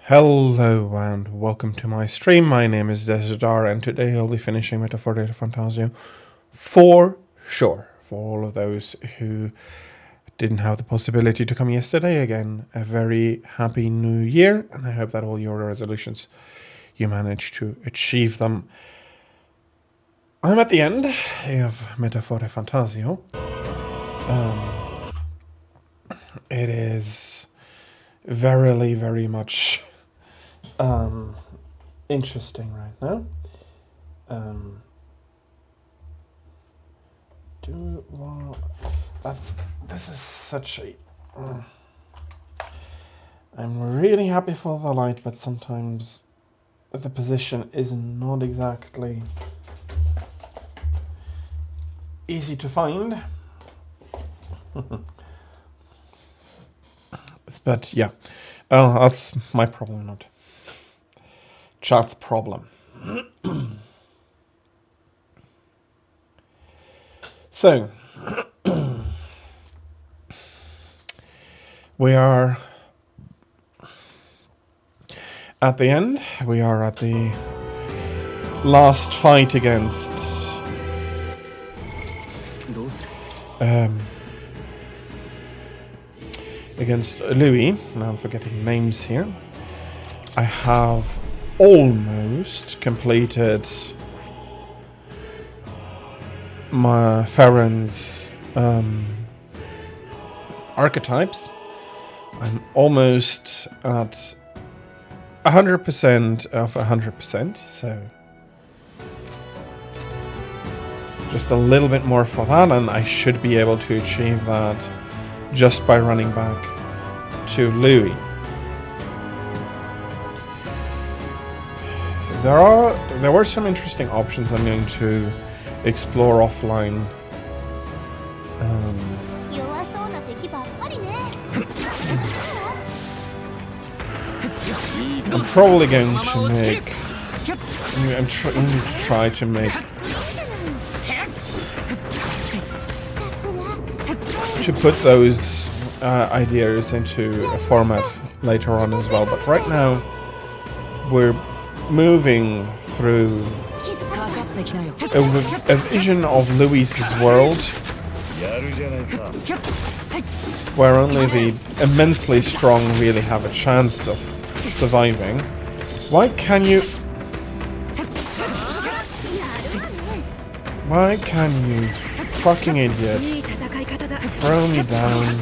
Hello and welcome to my stream. My name is Desidar and today I'll be finishing Metaphor Data Fantasio for sure. For all of those who didn't have the possibility to come yesterday, again, a very happy new year, and I hope that all your resolutions, you managed to achieve them. I'm at the end of Metaphor Data Fantasio. It is very much interesting right now. This is such a. I'm really happy for the light, but sometimes the position is not exactly easy to find. But yeah, that's my problem, not chat's problem. So, we are at the end. We are at the last fight against Louis. Now I'm forgetting names here. I have almost completed my Farron's archetypes. I'm almost at 100% of 100%, so just a little bit more for that, and I should be able to achieve that just by running back to Louis. There were some interesting options I'm going to explore offline. I'm probably going to make. I'm going to try to make. To put those ideas into a format later on as well, but right now we're moving through a vision of Louis's world where only the immensely strong really have a chance of surviving. Why can you fucking idiot throw me down?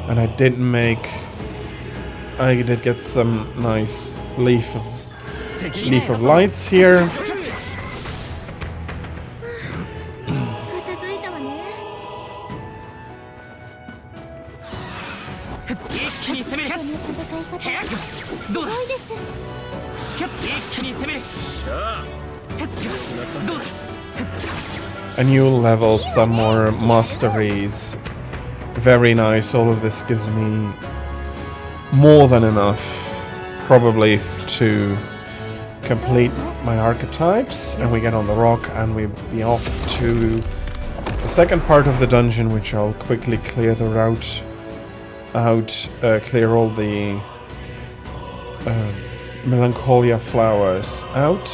And I did get some nice leaf of lights here. And you'll level some more masteries. Very nice. All of this gives me more than enough, probably, to complete my archetypes. And we get on the rock and we'll be off to the second part of the dungeon, which I'll quickly clear the route out, clear all the Melancholia flowers out.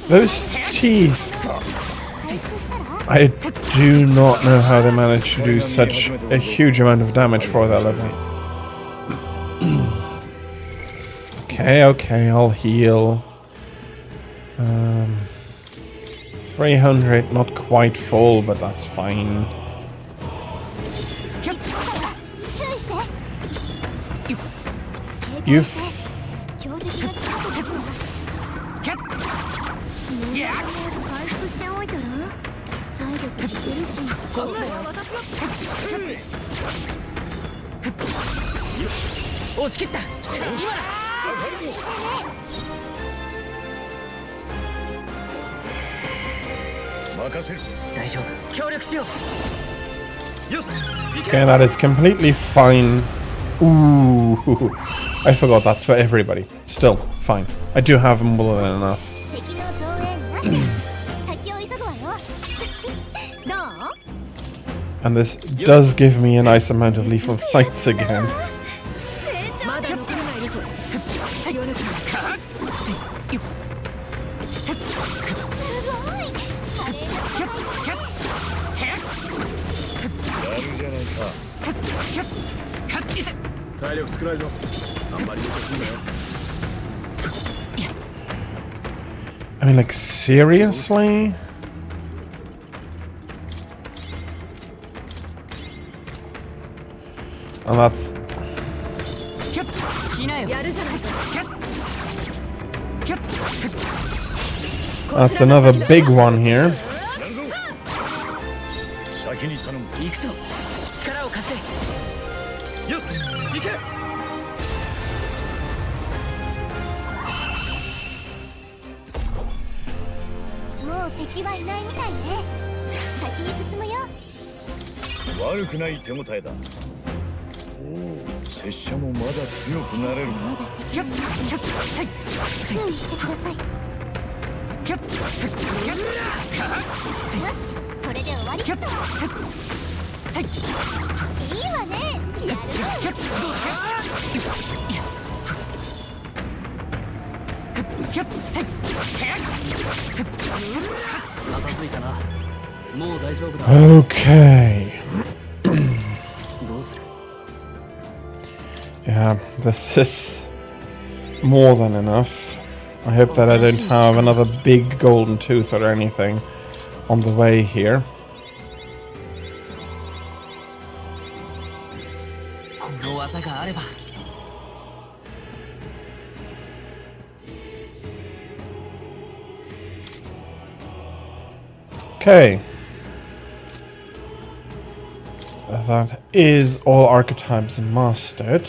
Those teeth, I do not know how they managed to do such a huge amount of damage for that level. Okay, I'll heal. 300, not quite full, but that's fine. You've... 押し切った。任せる。大丈夫。協力しよう。よし。Okay, that is completely fine. Ooh, I forgot that's for everybody. Still, fine. I do have more than enough. And this does give me a nice amount of lethal fights again. I mean, like, seriously? And that's another big one here. Okay. Yeah, this is more than enough. I hope that I don't have another big golden tooth or anything on the way here. Okay. That is all archetypes mastered.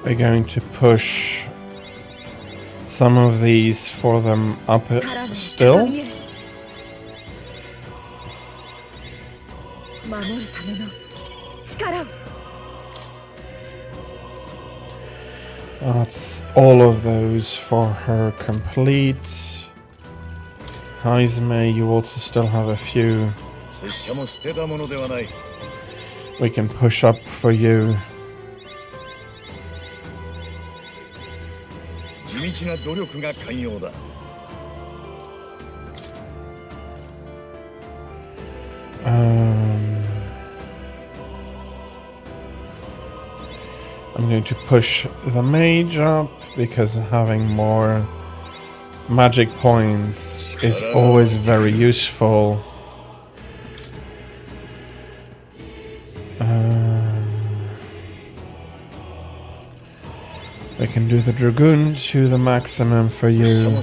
We're going to push some of these for them up still. That's all of those for her complete. Haizme, you also still have a few. We can push up for you. I'm going to push the mage up because having more magic points is always very useful. We can do the Dragoon to the maximum for you.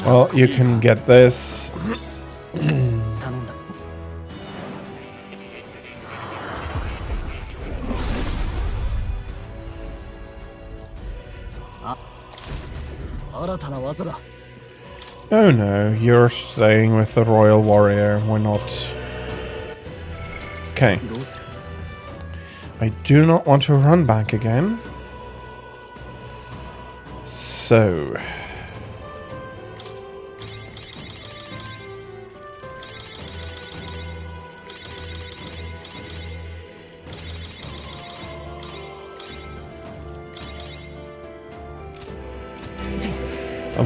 Well, you can get this. Oh no, you're staying with the Royal Warrior. We're not Okay. どうする I do not want to run back again. So...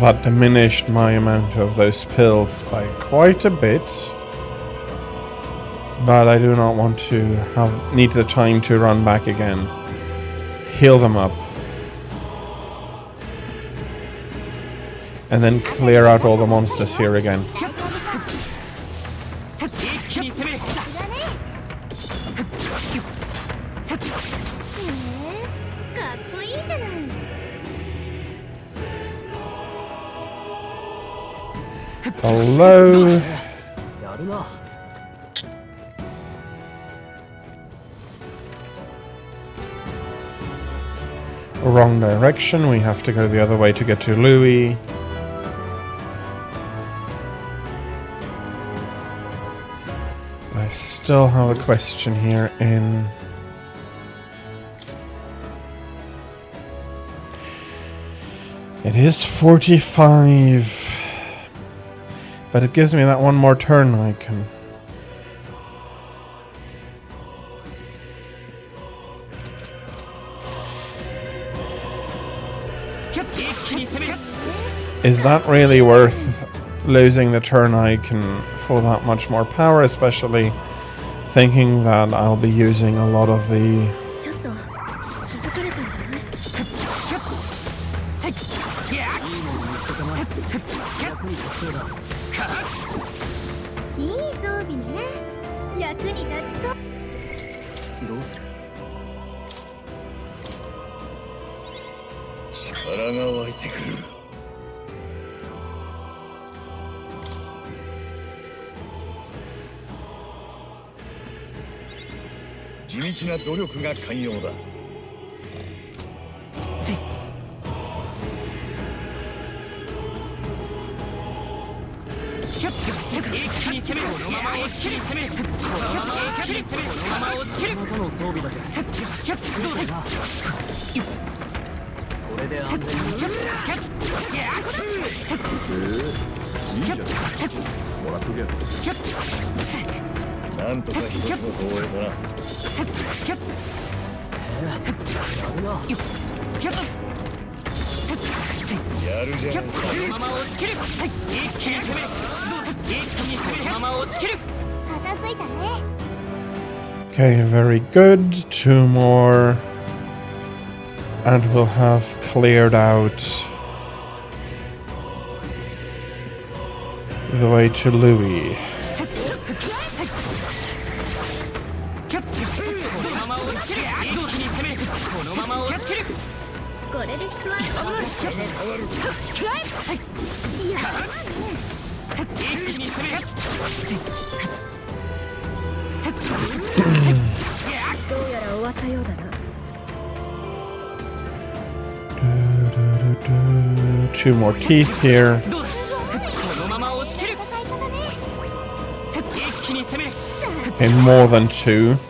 that diminished my amount of those pills by quite a bit. But I do not want to need the time to run back again. Heal them up. And then clear out all the monsters here again. 一気に攻めるさすがねかっこいいじゃない Hello. やるな Wrong direction. We have to go the other way to get to Louis. I still have a question here in... It is 45. But it gives me that one more turn I can... Is that really worth losing the turn icon for that much more power, especially thinking that I'll be using a lot of the... ちょっと気づかれたんじゃないいい装備ね役に立ちそうどうする 力が湧いてくる。地道な努力が肝要だ。一気に攻めるこのまま押し切り攻めるこのまま押し切り攻めるこのまま押し切るまたの装備だぜどうだなこれで安全にいいじゃん。もらっとけ。なんとか一つの防衛だな。やるじゃん。このまま押し切る一気に攻める一気に攻めるこのまま押し切る片付いたね Okay, very good. 2 more. And we'll have cleared out the way to Louis. このまま押し切る一気に攻めるこのまま押し切るこれで人は一気に攻めるどうやら終わったようだな 2 more teeth here. どうだこのまま押し切る戦い方ね一気に攻める Okay, more than 2. こ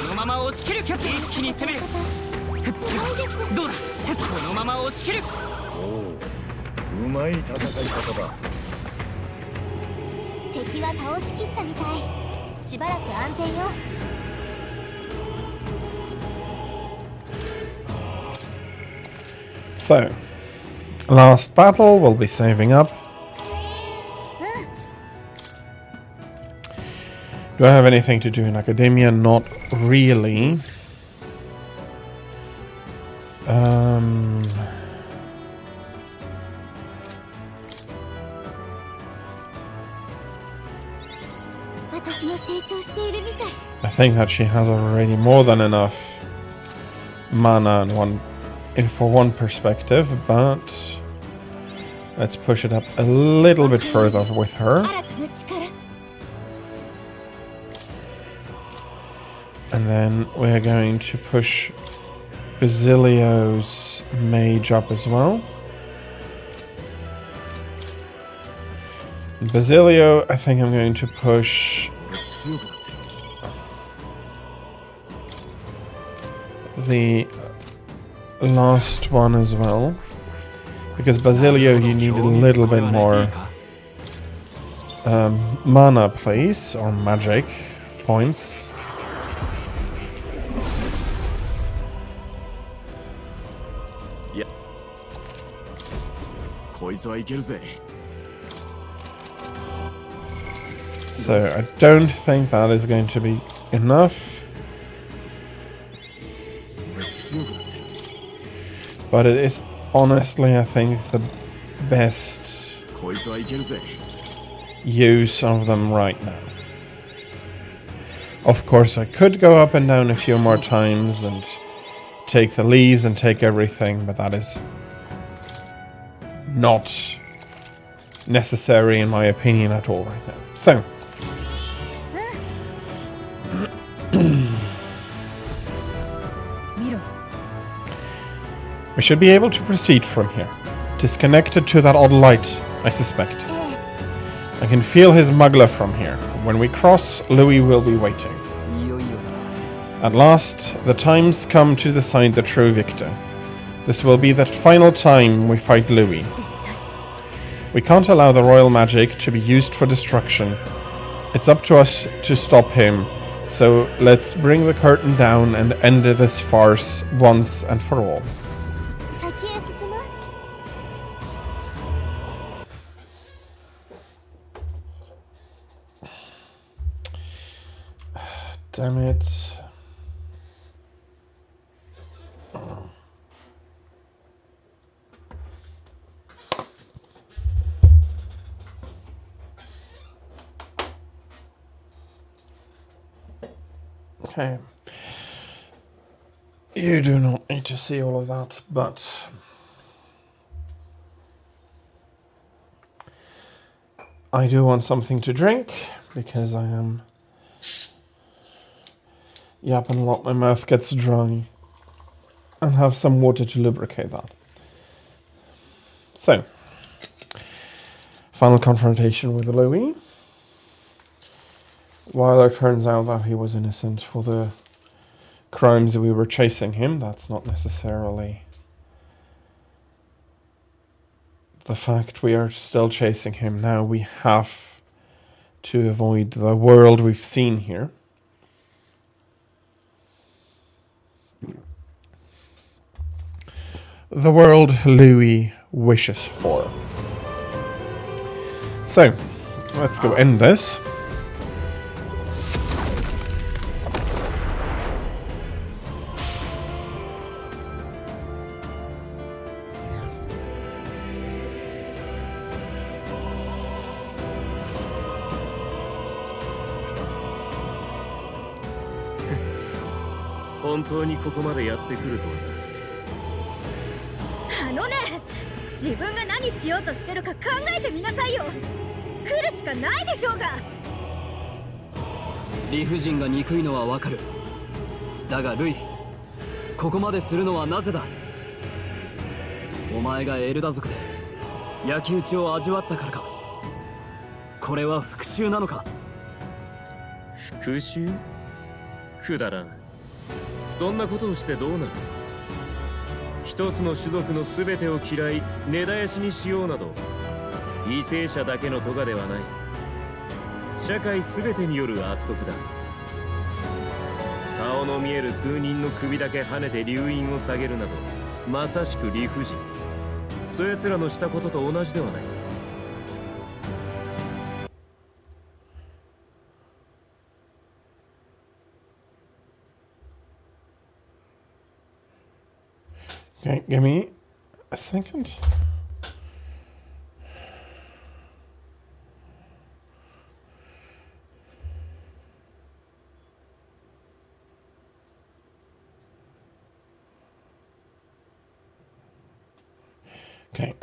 のまま押し切る一気に攻めるどうだこのまま押し切るおお、うまい戦い方だ。敵は倒しきったみたいしばらく安全よ So, last battle, we'll be saving up. Do I have anything to do in academia? Not really. I think that she has already more than enough mana for one perspective, but let's push it up a little bit further with her. And then we're going to push Basilio's mage up as well. Basilio, I think I'm going to push the last one as well. Because Basilio, you need a little bit more mana, please, or magic points. Yeah. こいつはいけるぜ。 So I don't think that is going to be enough. But it is honestly, I think, the best こいつはいけるぜ。 use of them right now. Of course, I could go up and down a few more times and take the leaves and take everything, but that is not necessary in my opinion at all right now. So, we should be able to proceed from here. Disconnected to that odd light, I suspect. I can feel his muggler from here. When we cross, Louis will be waiting. At last, the time's come to decide the true victor. This will be the final time we fight Louis. We can't allow the royal magic to be used for destruction. It's up to us to stop him. So let's bring the curtain down and end this farce once and for all. 先へ進む？ Damn it. Okay. You do not need to see all of that, but I do want something to drink because I am yapping a lot. My mouth gets dry and have some water to lubricate that. So, final confrontation with Louis. While it turns out that he was innocent for the crimes that we were chasing him, that's not necessarily the fact we are still chasing him now. We have to avoid the world we've seen here. The world Louis wishes for. So, let's go end this. Kudaran. そんなことをしてどうなる。一つの種族のすべてを嫌い、根絶やしにしようなど、為政者だけの咎ではない。社会すべてによる悪徳だ。顔の見える数人の首だけ跳ねて留飲を下げるなど、まさしく理不尽。そやつらのしたことと同じではない。Okay, give me a second. Okay.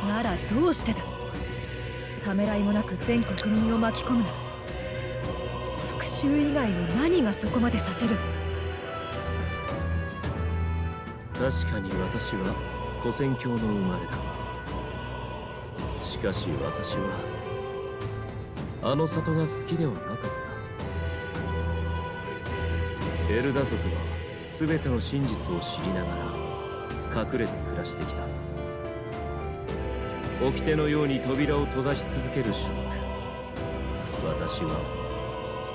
ならどうしてだ。ためらいもなく全国民を巻き込むなど。復讐以外の何がそこまでさせる。確かに私は古戦郷の生まれだ。しかし私はあの里が好きではなかっエルダ族は全ての真実を知りながら隠れて暮らしてきた。掟のように扉を閉ざし続ける種族。私は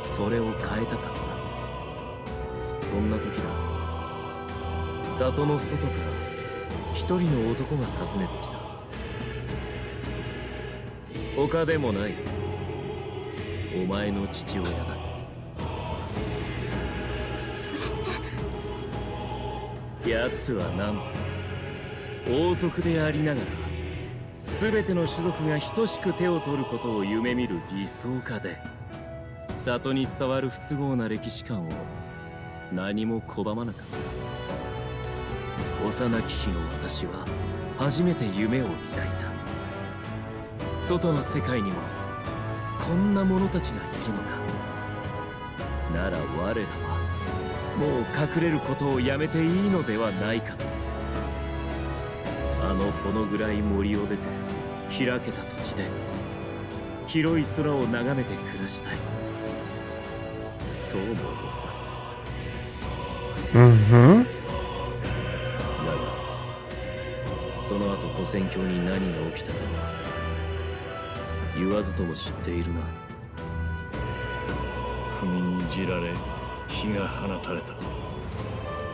それを変えたかった。そんな時だ、里の外から一人の男が訪ねてきた。他でもない、お前の父親だ。それって奴はなんと王族でありながら全ての種族が等しく手を取ることを夢見る理想家で、里に伝わる不都合な歴史観を何も拒まなかった。幼き日の私は初めて夢を抱いた。外の世界にもこんな者たちがいるのか。なら我らはもう隠れることをやめていいのではないかと。あのほの暗い森を出て開けた土地で広い空を眺めて暮らしたい。そう思う。Mm-hmm. だがその後古戦郷に何が起きたかは言わずとも知っているな。踏みにじられ火が放たれた。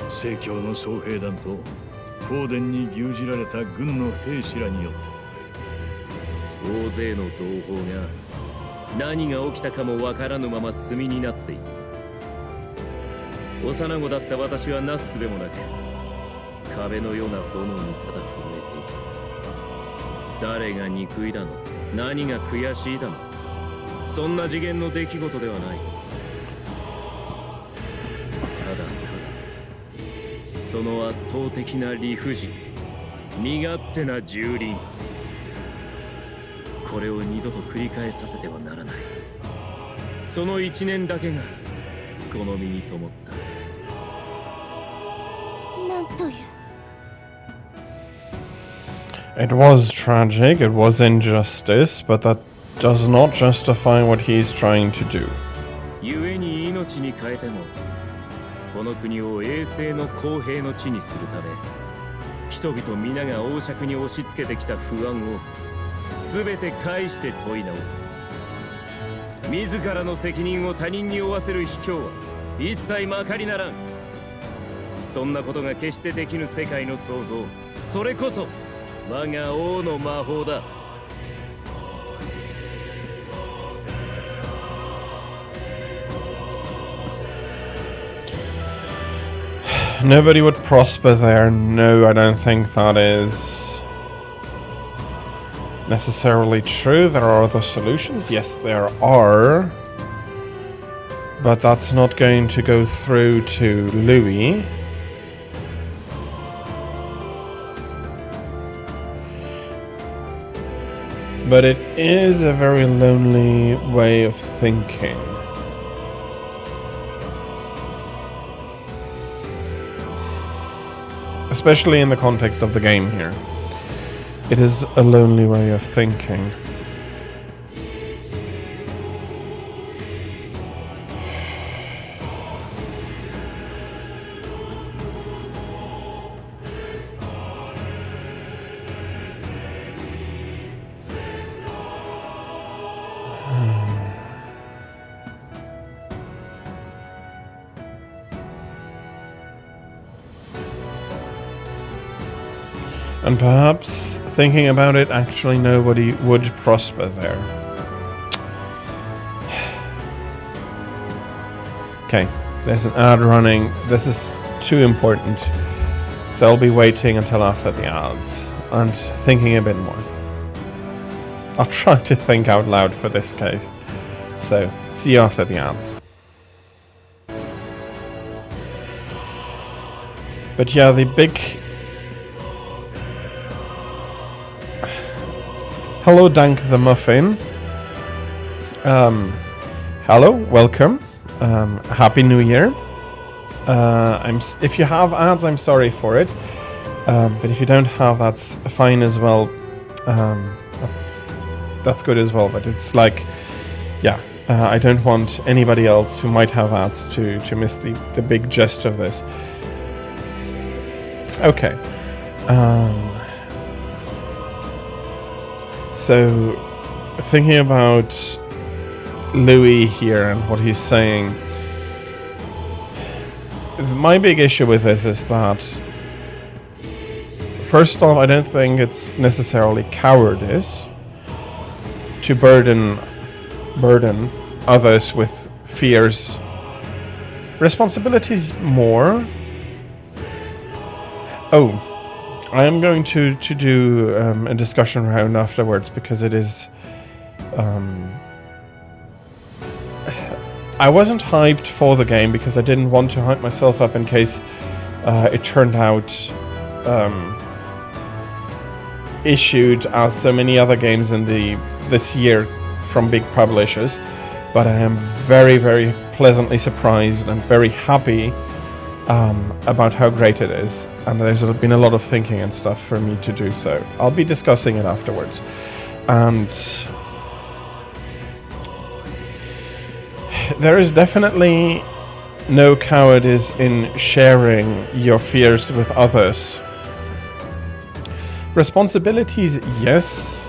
正教の総兵団とフォーデンに牛耳られた軍の兵士らによって大勢の同胞が何が起きたかもわからぬまま炭になっていた。幼子だった私はなすすべもなく壁のような炎にただ震えていた。誰が憎いだの、何が悔しいだの、そんな次元の出来事ではない。ただただその圧倒的な理不尽、身勝手な蹂躙、これを二度と繰り返させてはならない。その一年だけがこの身に灯った。なんという。It was tragic, it was injustice, but that does not justify what he's trying to do. 故に命に変えてもこの国を永世の公平の地にするため、人々皆が王爵に押し付けてきた不安を全て返して問い直す。自らの責任を他人に負わせる卑怯は一切まかりならん。そんなことが決してできぬ世界の創造、それこそ我が王の魔法だ。Nobody would prosper there. No, I don't think that is necessarily true. There are other solutions. Yes, there are. But that's not going to go through to Louis. But it is a very lonely way of thinking. Especially in the context of the game here. It is a lonely way of thinking. And perhaps, thinking about it, actually nobody would prosper there. Okay, there's an ad running. This is too important. So I'll be waiting until after the ads and thinking a bit more. I'll try to think out loud for this case. So, see you after the ads. But yeah, the big... Hello, Dank the Muffin. Hello, welcome. Happy New Year. If you have ads, I'm sorry for it. But if you don't have, that's fine as well. That's good as well. But it's like, yeah, I don't want anybody else who might have ads to miss the big gist of this. Okay. So, thinking about Louis here and what he's saying, my big issue with this is that, first off, I don't think it's necessarily cowardice to burden others with fears. Responsibilities more. Oh, I am going to do a discussion round afterwards, because it is... I wasn't hyped for the game because I didn't want to hype myself up in case it turned out issued as so many other games in this year from big publishers. But I am very, very pleasantly surprised and very happy about how great it is, and there's been a lot of thinking and stuff for me to do so. I'll be discussing it afterwards. And there is definitely no cowardice in sharing your fears with others. Responsibilities, yes,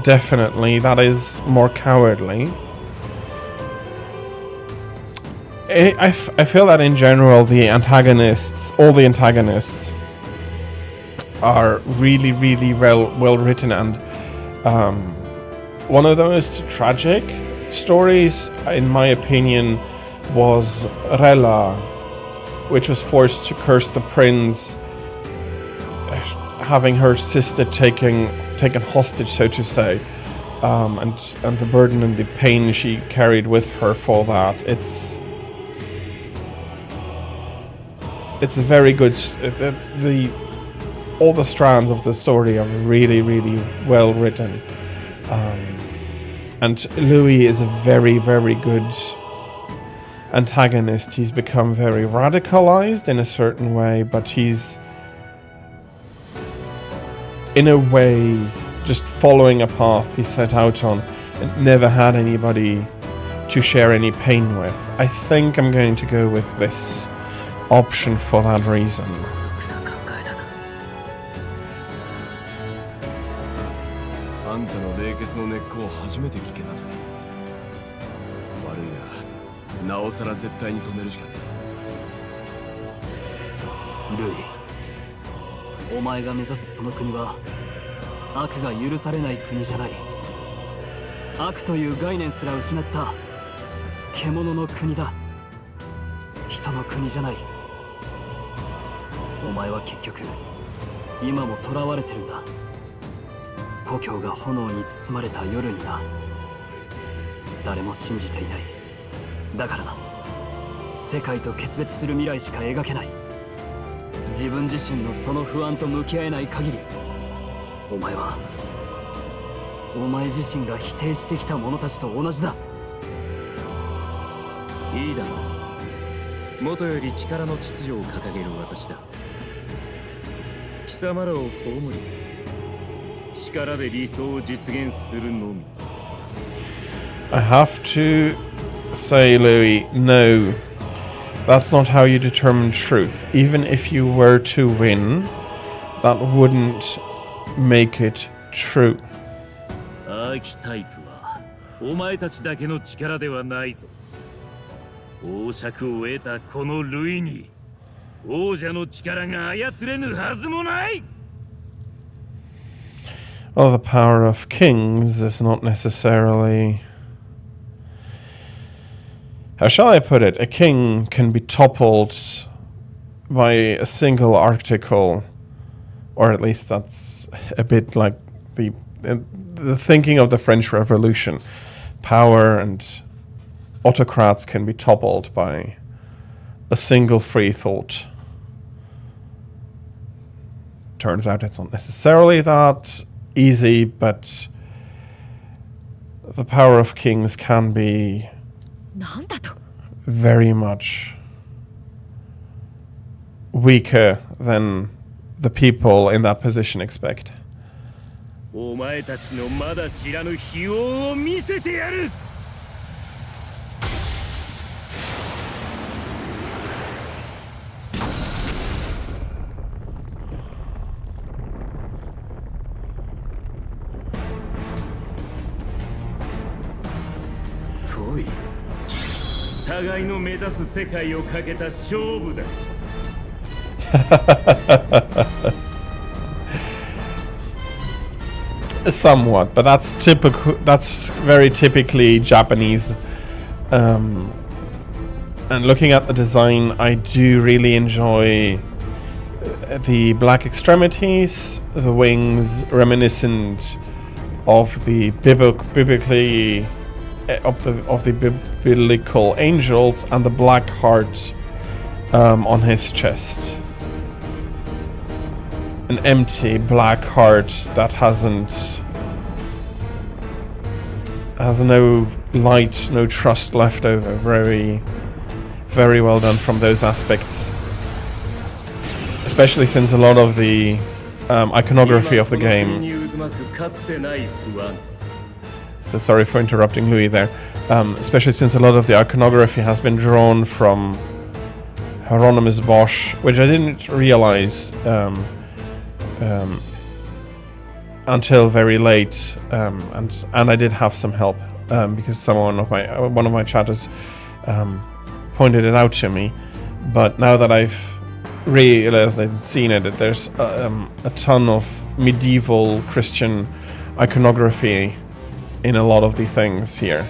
definitely, that is more cowardly. I feel that in general the antagonists, all the antagonists, are really, really well written, and one of the most tragic stories, in my opinion, was Rella, which was forced to curse the prince, having her sister taken hostage, so to say, and the burden and the pain she carried with her for that. It's a very good. All the strands of the story are really, really well written, and Louis is a very, very good antagonist. He's become very radicalized in a certain way, but he's, in a way, just following a path he set out on and never had anybody to share any pain with. I think I'm going to go with this option for that reason. あんたの冷血の根っこを初めて聞けたぜ。悪いが、なおさら絶対に止めるしかねえ。ルイ、お前が目指すその国は悪が許されない国じゃない。悪という概念すら失った獣の国だ。人の国じゃない。お前は結局今も囚われてるんだ。故郷が炎に包まれた夜にな。誰も信じていない。だから世界と決別する未来しか描けない。自分自身のその不安と向き合えない限り、お前はお前自身が否定してきた者たちと同じだ。いいだろう。元より力の秩序を掲げる私だ。貴様らを葬り、力で理想を実現するのみ。I have to say, Louis, no. That's not how you determine truth. Even if you were to win, that wouldn't make it true. アーキタイプはお前たちだけの力ではないぞ。王爵を得たこのルイに王者の力が操れぬはずもない。 Well, the power of kings is not necessarily... How shall I put it? A king can be toppled by a single article, or at least that's a bit like the thinking of the French Revolution. Power and autocrats can be toppled by a single free thought. Turns out it's not necessarily that easy, but the power of kings can be なんだと very much weaker than the people in that position expect. お前たちのまだ知らぬ秘王を見せてやる。おい互いの目指す世界をかけた勝負だ。Somewhat, but that's typical. That's very typically Japanese. And looking at the design, I do really enjoy the black extremities, the wings reminiscent of the biblically of the biblical angels, and the black heart on his chest. An empty black heart that has no light, no trust left over. Very, very well done from those aspects. Especially since a lot of the iconography of the game. So sorry for interrupting Louis there. Especially since a lot of the iconography has been drawn from Hieronymus Bosch, which I didn't realize until very late, and I did have some help because one of my chatters pointed it out to me. But now that I've realized I've seen it, there's a ton of medieval Christian iconography in a lot of the things here.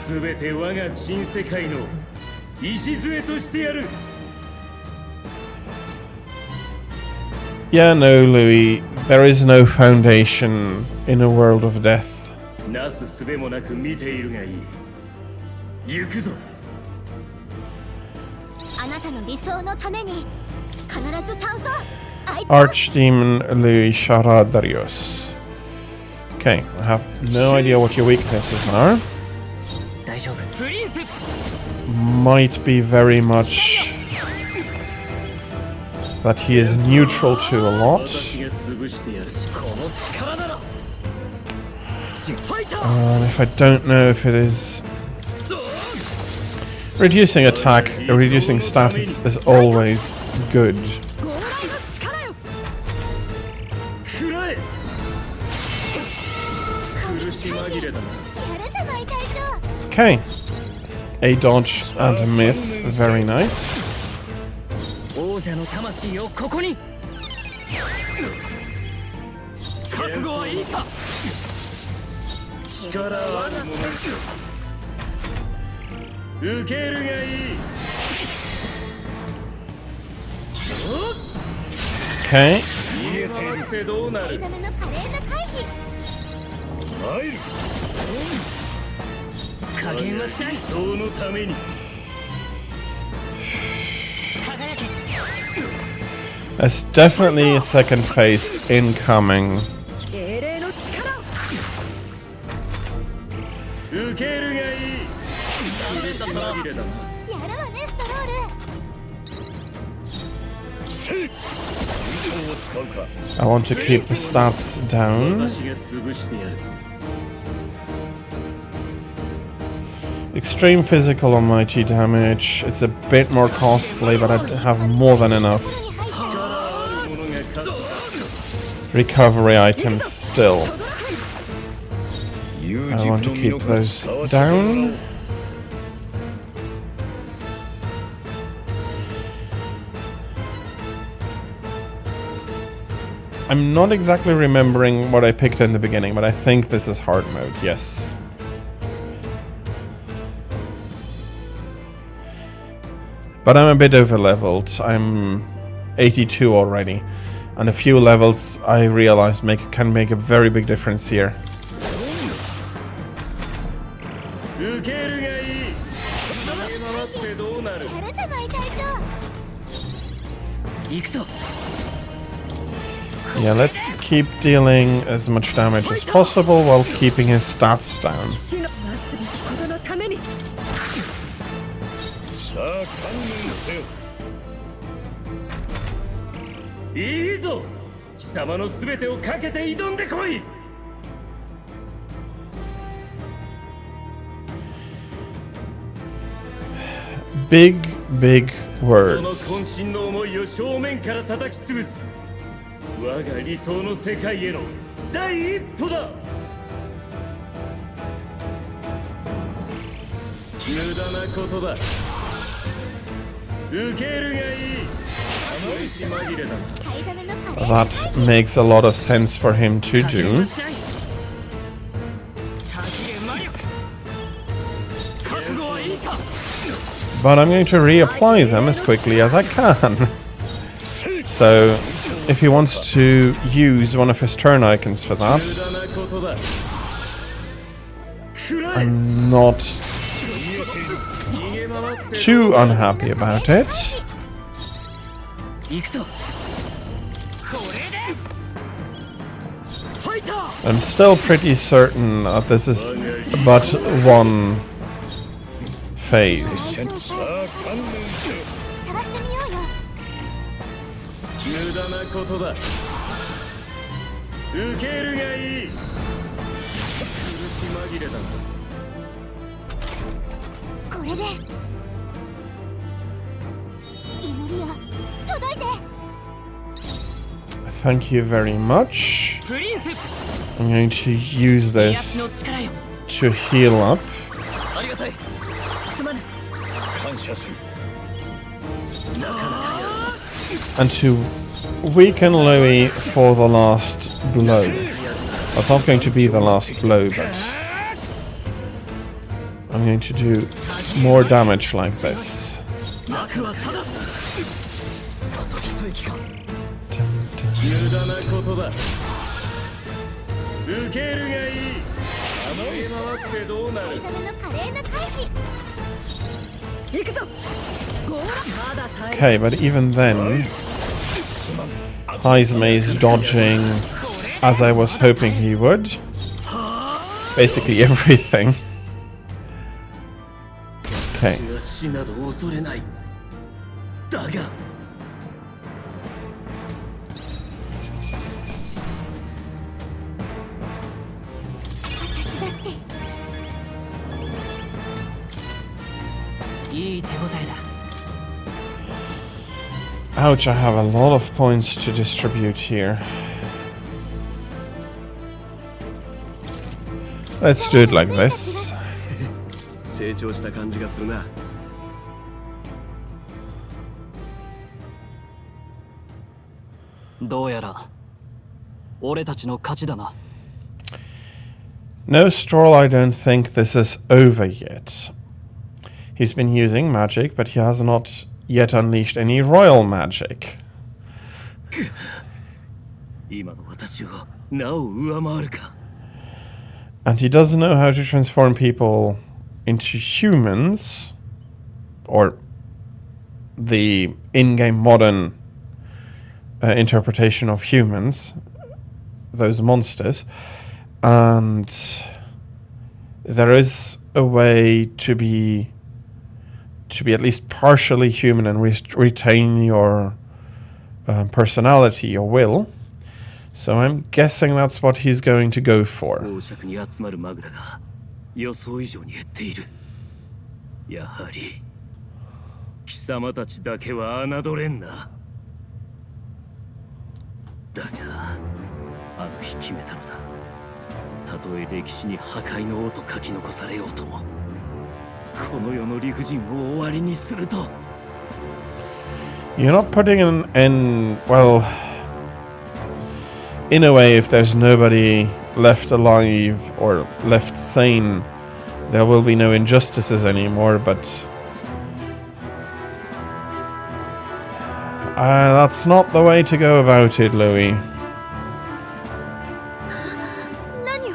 Yeah, no, Louis, there is no foundation in a world of death. なすすべもなく見ているがいい。行くぞ。あなたの理想のために必ず倒そう。あいつ Archdemon Louis Charadarios. Okay, I have no idea what your weaknesses are. 大丈夫。プリンス。 Might be very much that he is neutral to a lot. If I don't know if it is reducing attack, reducing status is always good. 食らえ。苦し紛れだな。やるじゃない隊長。 Okay, a dodge and a miss, very nice. 王者の魂をここに。覚悟はいいか。力あるもの。受けるがいい。Okay, 逃げてってどうなる。目覚めの華麗な回避。入る。加減はしない。そのために。 輝け。 there's definitely a second phase incoming. 英霊の力を。受けるがいい。苦し紛れだな。やるわねストロール。せい。を使うか。 I want to keep the stats down. 私が潰してやる。 Extreme physical or mighty damage. It's a bit more costly, but I have more than enough recovery items still. I want to keep those down. I'm not exactly remembering what I picked in the beginning, but I think this is hard mode, yes. But I'm a bit over leveled. I'm 82 already. And a few levels I realized can make a very big difference here. 受けるがいい。逃げ回ってどうなる。やるじゃない隊長。行くぞ。 Yeah, let's keep dealing as much damage as possible while keeping his stats down. 死のなすべきことのために。さあ観念せよ。いいぞ。貴様のすべてをかけて挑んでこい。 Big, big その words. 渾身の思いを正面から叩き潰す。我が理想の世界への第一歩だ。無駄なことだ。受けるがいい。甘いし紛れだ。買いだめのカレー That makes a lot of sense for him to かけ do. なさい立ち魔力覚悟はいいか But I'm going to reapply them as quickly as I can. So, if he wants to use one of his turn icons for that, 無駄なことだ。くらえ。 I'm not 逃げ回って too unhappy about it. 行くぞこれでファイター I'm still pretty certain that this is but one phase. 探してみようよ無駄なことだ。受けるがいい。苦し紛れだ。これで祈りよ届いて Thank you very much. プリンス I'm going to use 癒しの this 力よ to heal up ありがたいすまぬ and to weaken Louis for the last blow. That's not going to be the last blow, but I'm going to do more damage like this. 幕はただあと一息か無駄なことだ。受けるがいい。甘げ回ってどうなる。買いだめのカレーの回避行くぞゴーラまだ耐える Okay, but even then, Heisme is dodging as I was hoping he would. Basically everything. Okay. 死など恐れない。だが私だっていい手応えだ Ouch, I have a lot of points to distribute here. Let's do it like this. 成長した感じがするな。どうやら俺たちの勝ちだな。 No, Stroll, I don't think this is over yet. He's been using magic, but he has not yet unleashed any royal magic. 今の私をなお上回るか。 And he doesn't know how to transform people into humans, or the in-game modern interpretation of humans, those monsters. And there is a way to be at least partially human and retain your personality, your will. So I'm guessing that's what he's going to go for. 王爵に集まるマグラが予想以上に減っている。やはり貴様たちだけは侮れんな。だがあの日決めたのだ。たとえ歴史に破壊の王と書き残されようとも、この世の理不尽を終わりにすると。 You're not putting an end, well, in a way, if there's nobody left alive or left sane, there will be no injustices anymore, but that's not the way to go about it, Louis. 何を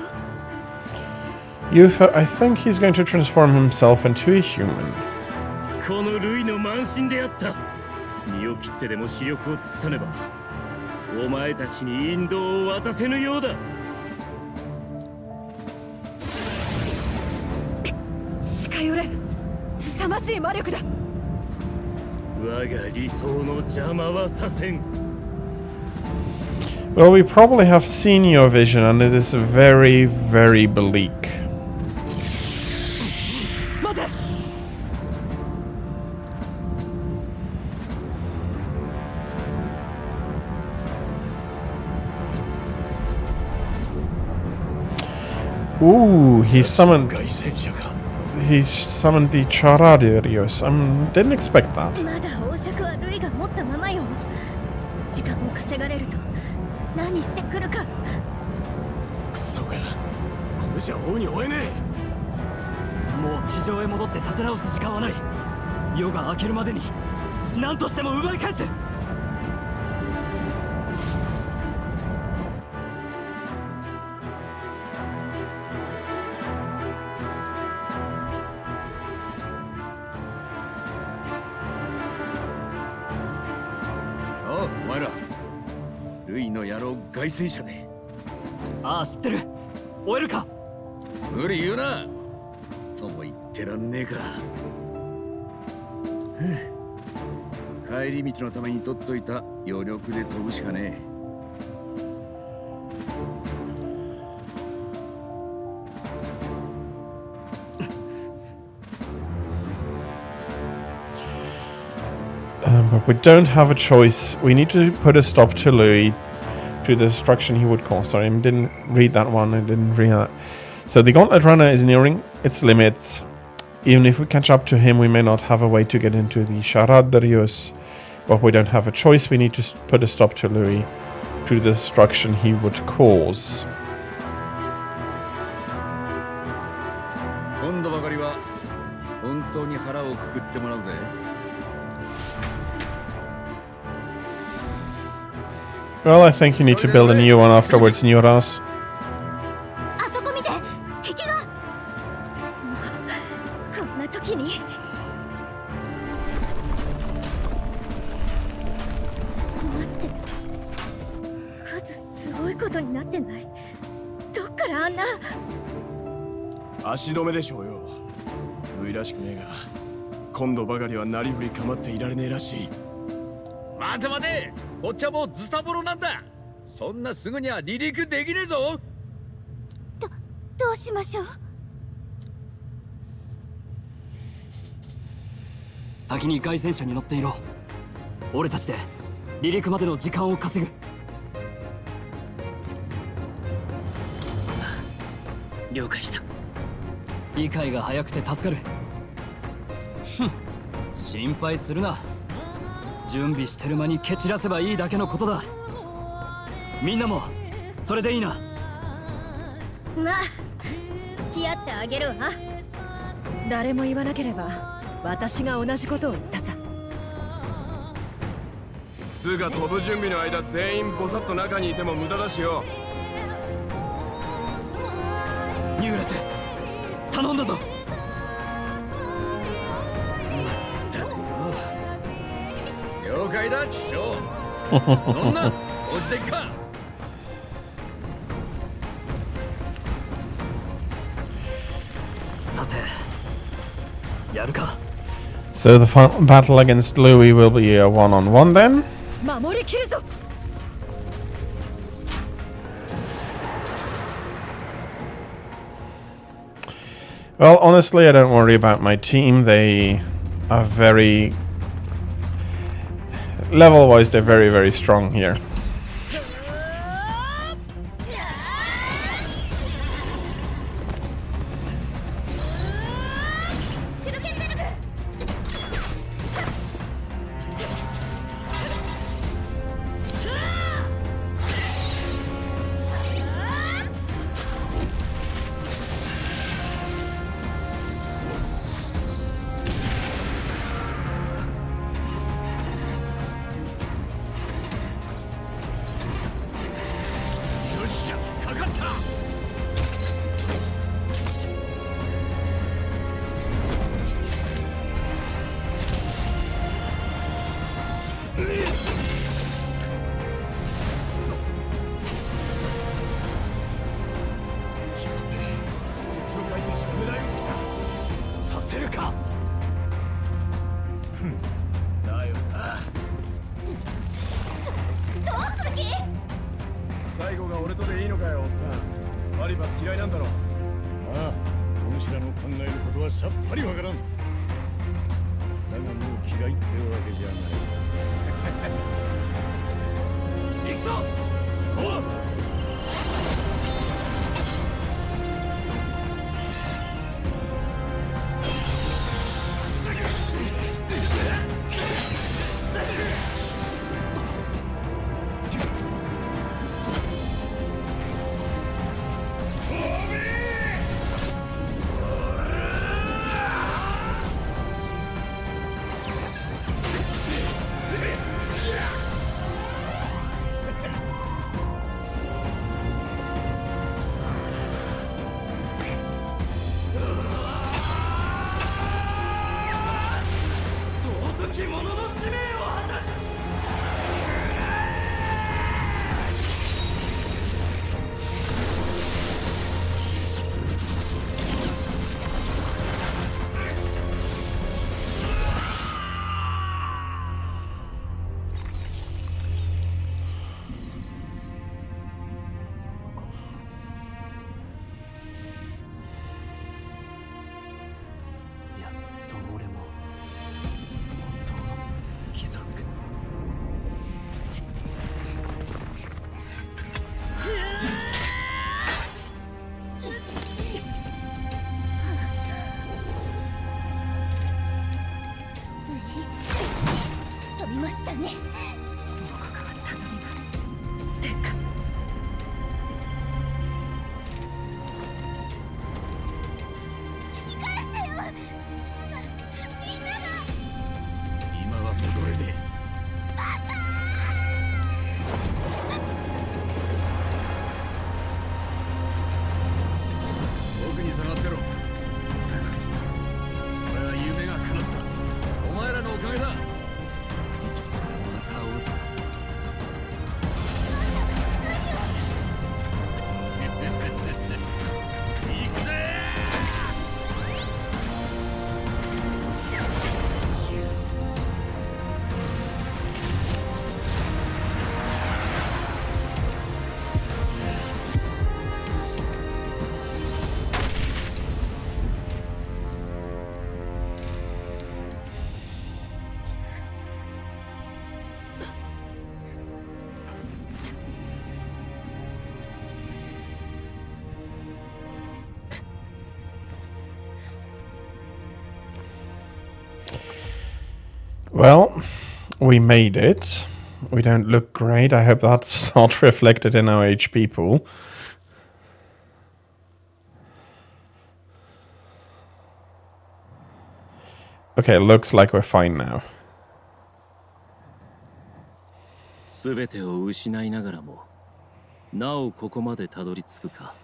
I think he's going to transform himself into a human. このルイの慢心であった。身を切ってでも視力を尽くさねば、お前たちに引導を渡せぬようだ。近寄れ凄まじい魔力だ我が理想の邪魔はさせん。 Well, we probably have seen your vision, and it is very, very bleak. 待て Ooh, he summoned. he summoned the Charadirios. Didn't expect that. まだ王爵はルイが持ったままよ。時間を稼がれると何してくるか。クソが、これじゃ王に追えねえ。もう地上へ戻って立て直す時間はない。夜が明けるまでに何としても奪い返せ。お前ら、ルイの野郎凱旋者で。ああ知ってる。追えるか。無理言うなとも言ってらんねえか。帰り道のために取っといた余力で飛ぶしかねえ。But we don't have a choice. We need to put a stop to Louis, to the destruction he would cause. Sorry, I didn't read that one. I didn't read that. So the Gauntlet Runner is nearing its limits. Even if we catch up to him, we may not have a way to get into the Charadirios. But we don't have a choice. We need to put a stop to Louis, to the destruction he would cause. 今度ばかりは本当に腹をくくってもらうぜ。Well, I think you need to build a new one afterwards, Newras. あそこ見て、敵が。もうこんな時に。待って、数すごいことになってない？どっからあんな。足止めでしょうよ。ルイらしくねえが、今度ばかりはなりふり構っていられねえらしい。待て待て、こっちはもうズタボロなんだ。そんなすぐには離陸できねえぞ。どうしましょう。先に凱旋車に乗っていろ。俺たちで離陸までの時間を稼ぐ。了解した。理解が早くて助かる。心配するな。準備してる間に蹴散らせばいいだけのことだ。みんなもそれでいいな。まあ付き合ってあげるわ。誰も言わなければ私が同じことを言ったさ。つうか飛ぶ準備の間全員ボサッと中にいても無駄だしよ。ニューラス頼んだぞ。了解だ、チショウ。そんな落ちてっか。さてやるか。 So the battle against Louis will be a one-on-one then. 守りきるぞ。Well, honestly, I don't worry about my team. They are very... Level-wise, they're very, very strong here. 飛びましたね。母国は頼みます殿下。生かしてよ。みんなが。今は戻れねえ。僕に下がってろ。俺は夢が叶った。お前らのおかげだ。生きてからまた会おうぜ。行くぜ。Well, we made it. We don't look great. I hope that's not reflected in our HP pool. Okay, looks like we're fine now. 全てを失いながらもなおここまでたどり着くか。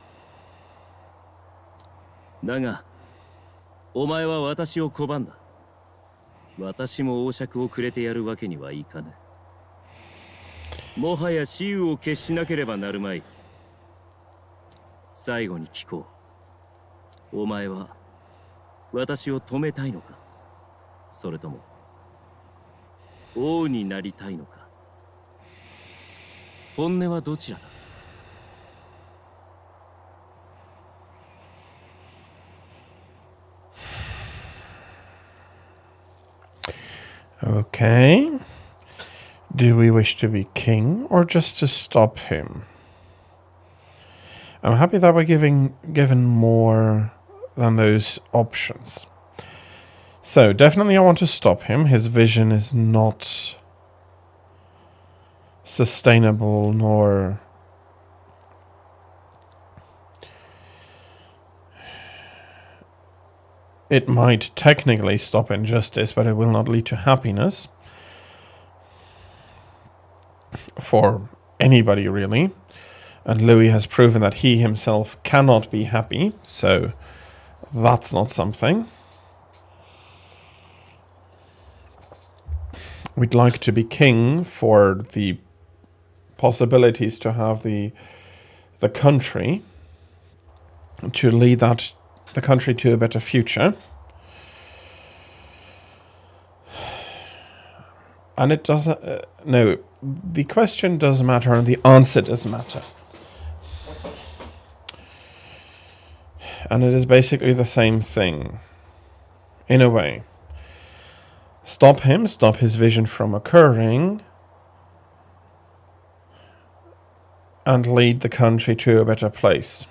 だがお前は私を拒んだ。私も王爵をくれてやるわけにはいかぬ。もはや雌雄を決しなければなるまい。最後に聞こう。お前は私を止めたいのか、それとも王になりたいのか。本音はどちらだ。Okay. Do we wish to be king or just to stop him? I'm happy that we're given more than those options. So definitely I want to stop him. His vision is not sustainable nor it might technically stop injustice, but it will not lead to happiness for anybody really. And Louis has proven that he himself cannot be happy, so that's not something. We'd like to be king for the possibilities to have the country, to lead the country to a better future. And it doesn't, no, the question does matter and the answer does matter. And it is basically the same thing, in a way. Stop him, stop his vision from occurring, and lead the country to a better place.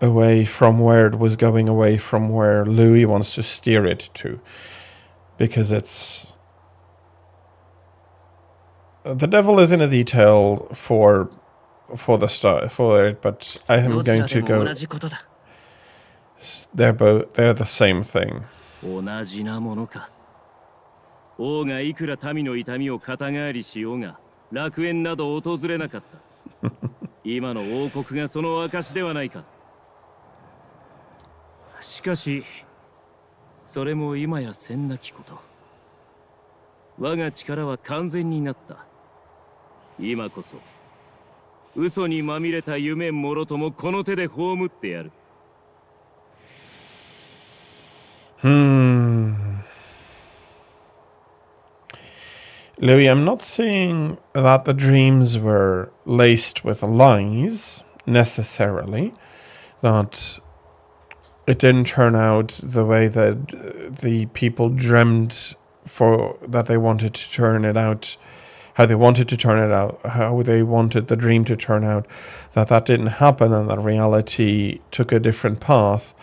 Away from where it was going, away from where Louis wants to steer it to. Because it's... The devil is in the detail for it, but I am going to go... They're the same thing. 同じなものか。王がいくら民の痛みを肩代わりしようが楽園など訪れなかった。今の王国がその証ではないか。しかしそれも今やせんなきこと。我が力は完全になった。今こそ嘘にまみれた夢もろともこの手で葬ってやる。Louis, I'm not saying that the dreams were laced with lies, necessarily. That it didn't turn out the way that the people dreamt that they wanted to turn it out, how they wanted to turn it out, how they wanted the dream to turn out. That didn't happen and that reality took a different path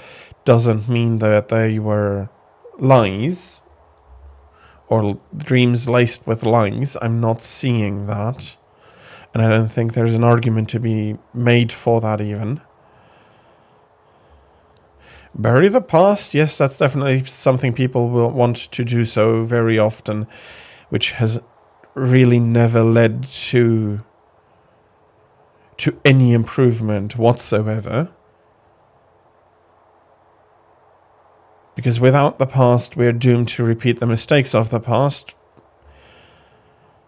doesn't mean that they were lies. or dreams laced with lies. I'm not seeing that. And I don't think there's an argument to be made for that even. Bury the past. Yes, that's definitely something people will want to do so very often, which has really never led to any improvement whatsoever. Because without the past, we're doomed to repeat the mistakes of the past.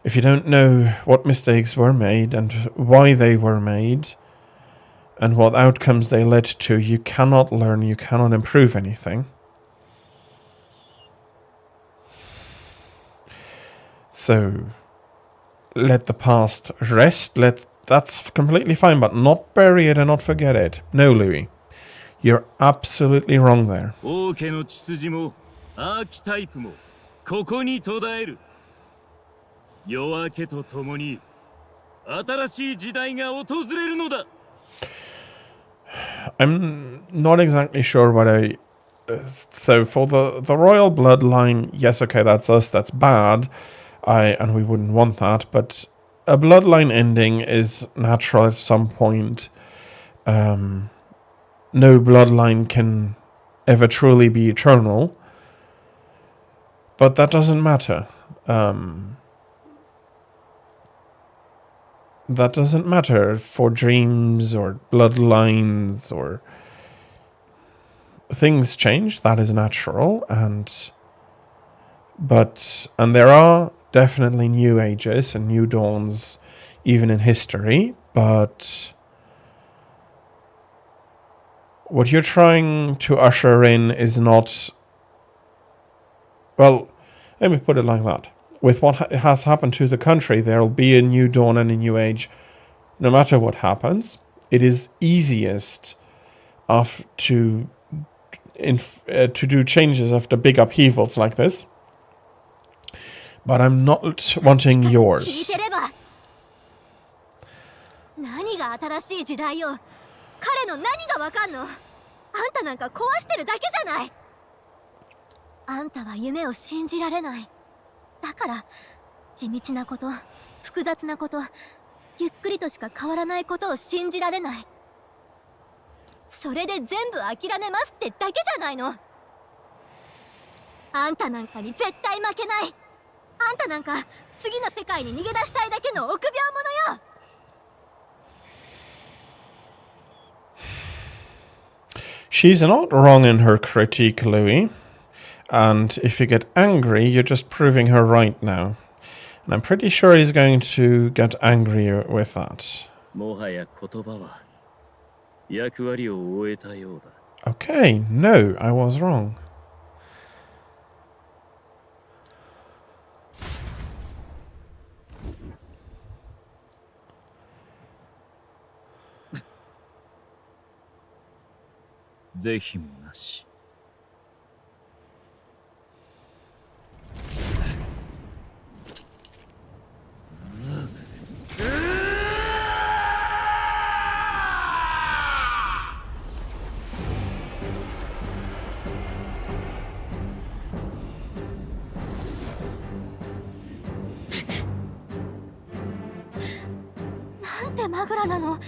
If you don't know what mistakes were made and why they were made and what outcomes they led to, you cannot learn, you cannot improve anything. So let the past rest. That's completely fine, but not bury it and not forget it. No, Louis. You're absolutely wrong there. 王家の血筋もアーキタイプもここに途絶える。夜明けとともに新しい時代が訪れるのだ。I'm not exactly sure what I... So for the royal bloodline, yes, okay, that's us, that's bad. And we wouldn't want that, but a bloodline ending is natural at some point. No bloodline can ever truly be eternal, but that doesn't matter. That doesn't matter for dreams or bloodlines or... Things change, that is natural, and there are definitely new ages and new dawns even in history, but what you're trying to usher in is not... Well, let me put it like that. With what has happened to the country, there will be a new dawn and a new age no matter what happens. It is easiest to do changes after big upheavals like this. But I'm not wanting yours. 何が新しい時代よ。彼の何がわかんの？あんたなんか壊してるだけじゃない。あんたは夢を信じられない。だから地道なこと、複雑なこと、ゆっくりとしか変わらないことを信じられない。それで全部諦めますってだけじゃないの。あんたなんかに絶対負けない。あんたなんか次の世界に逃げ出したいだけの臆病者よ。She's not wrong in her critique, Louis. And if you get angry, you're just proving her right now. And I'm pretty sure he's going to get angry with that. もはや言葉は役割を終えたようだ。 Okay, no, I was wrong.「是非もなし」 なんてマグラなの。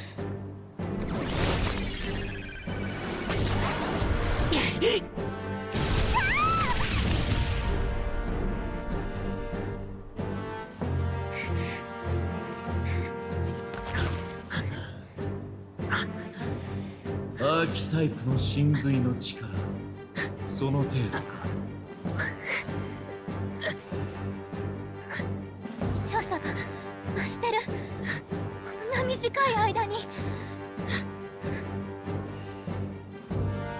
アーキタイプの神髄の力、その程度か。強さが増してる。こんな短い間に。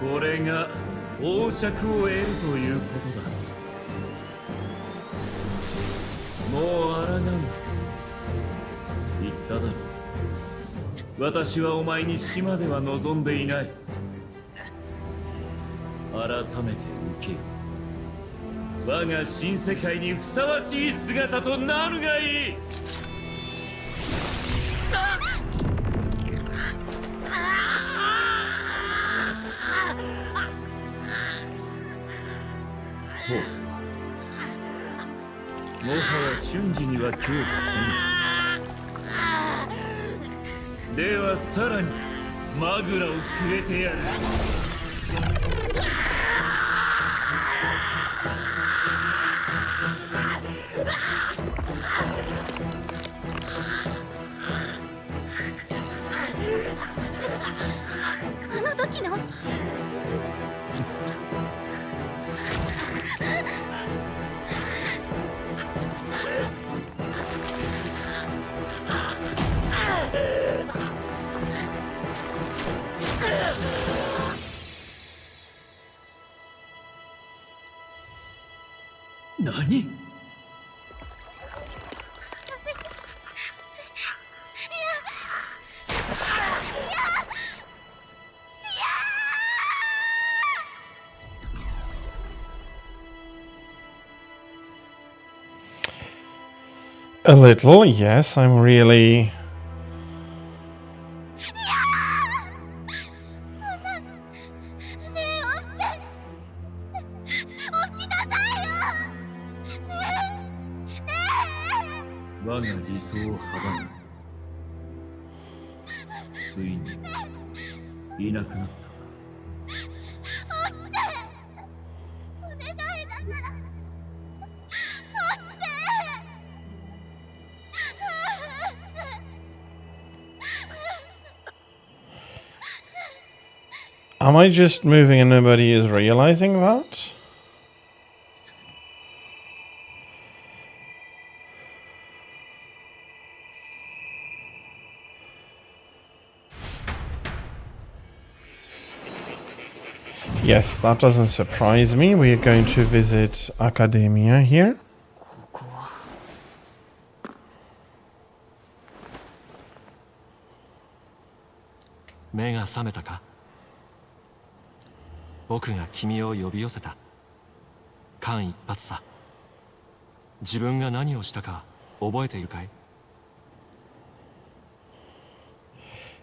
これが王爵を得るということだ。もう抗う。言っただろう。私はお前に島では望んでいない。改めて受けよ。我が新世界にふさわしい姿となるがいい。もはや瞬時には強化せぬ。ではさらにマグラをくれてやる。あの時の何？A little, yes. I'm really. 我が理想を阻む。ついにいなくなった。Am I just moving and nobody is realizing that? Yes, that doesn't surprise me. We are going to visit Academia here. ここは目が覚めたか？僕が君を呼び寄せた。間一髪さ。自分が何をしたか覚えているかい？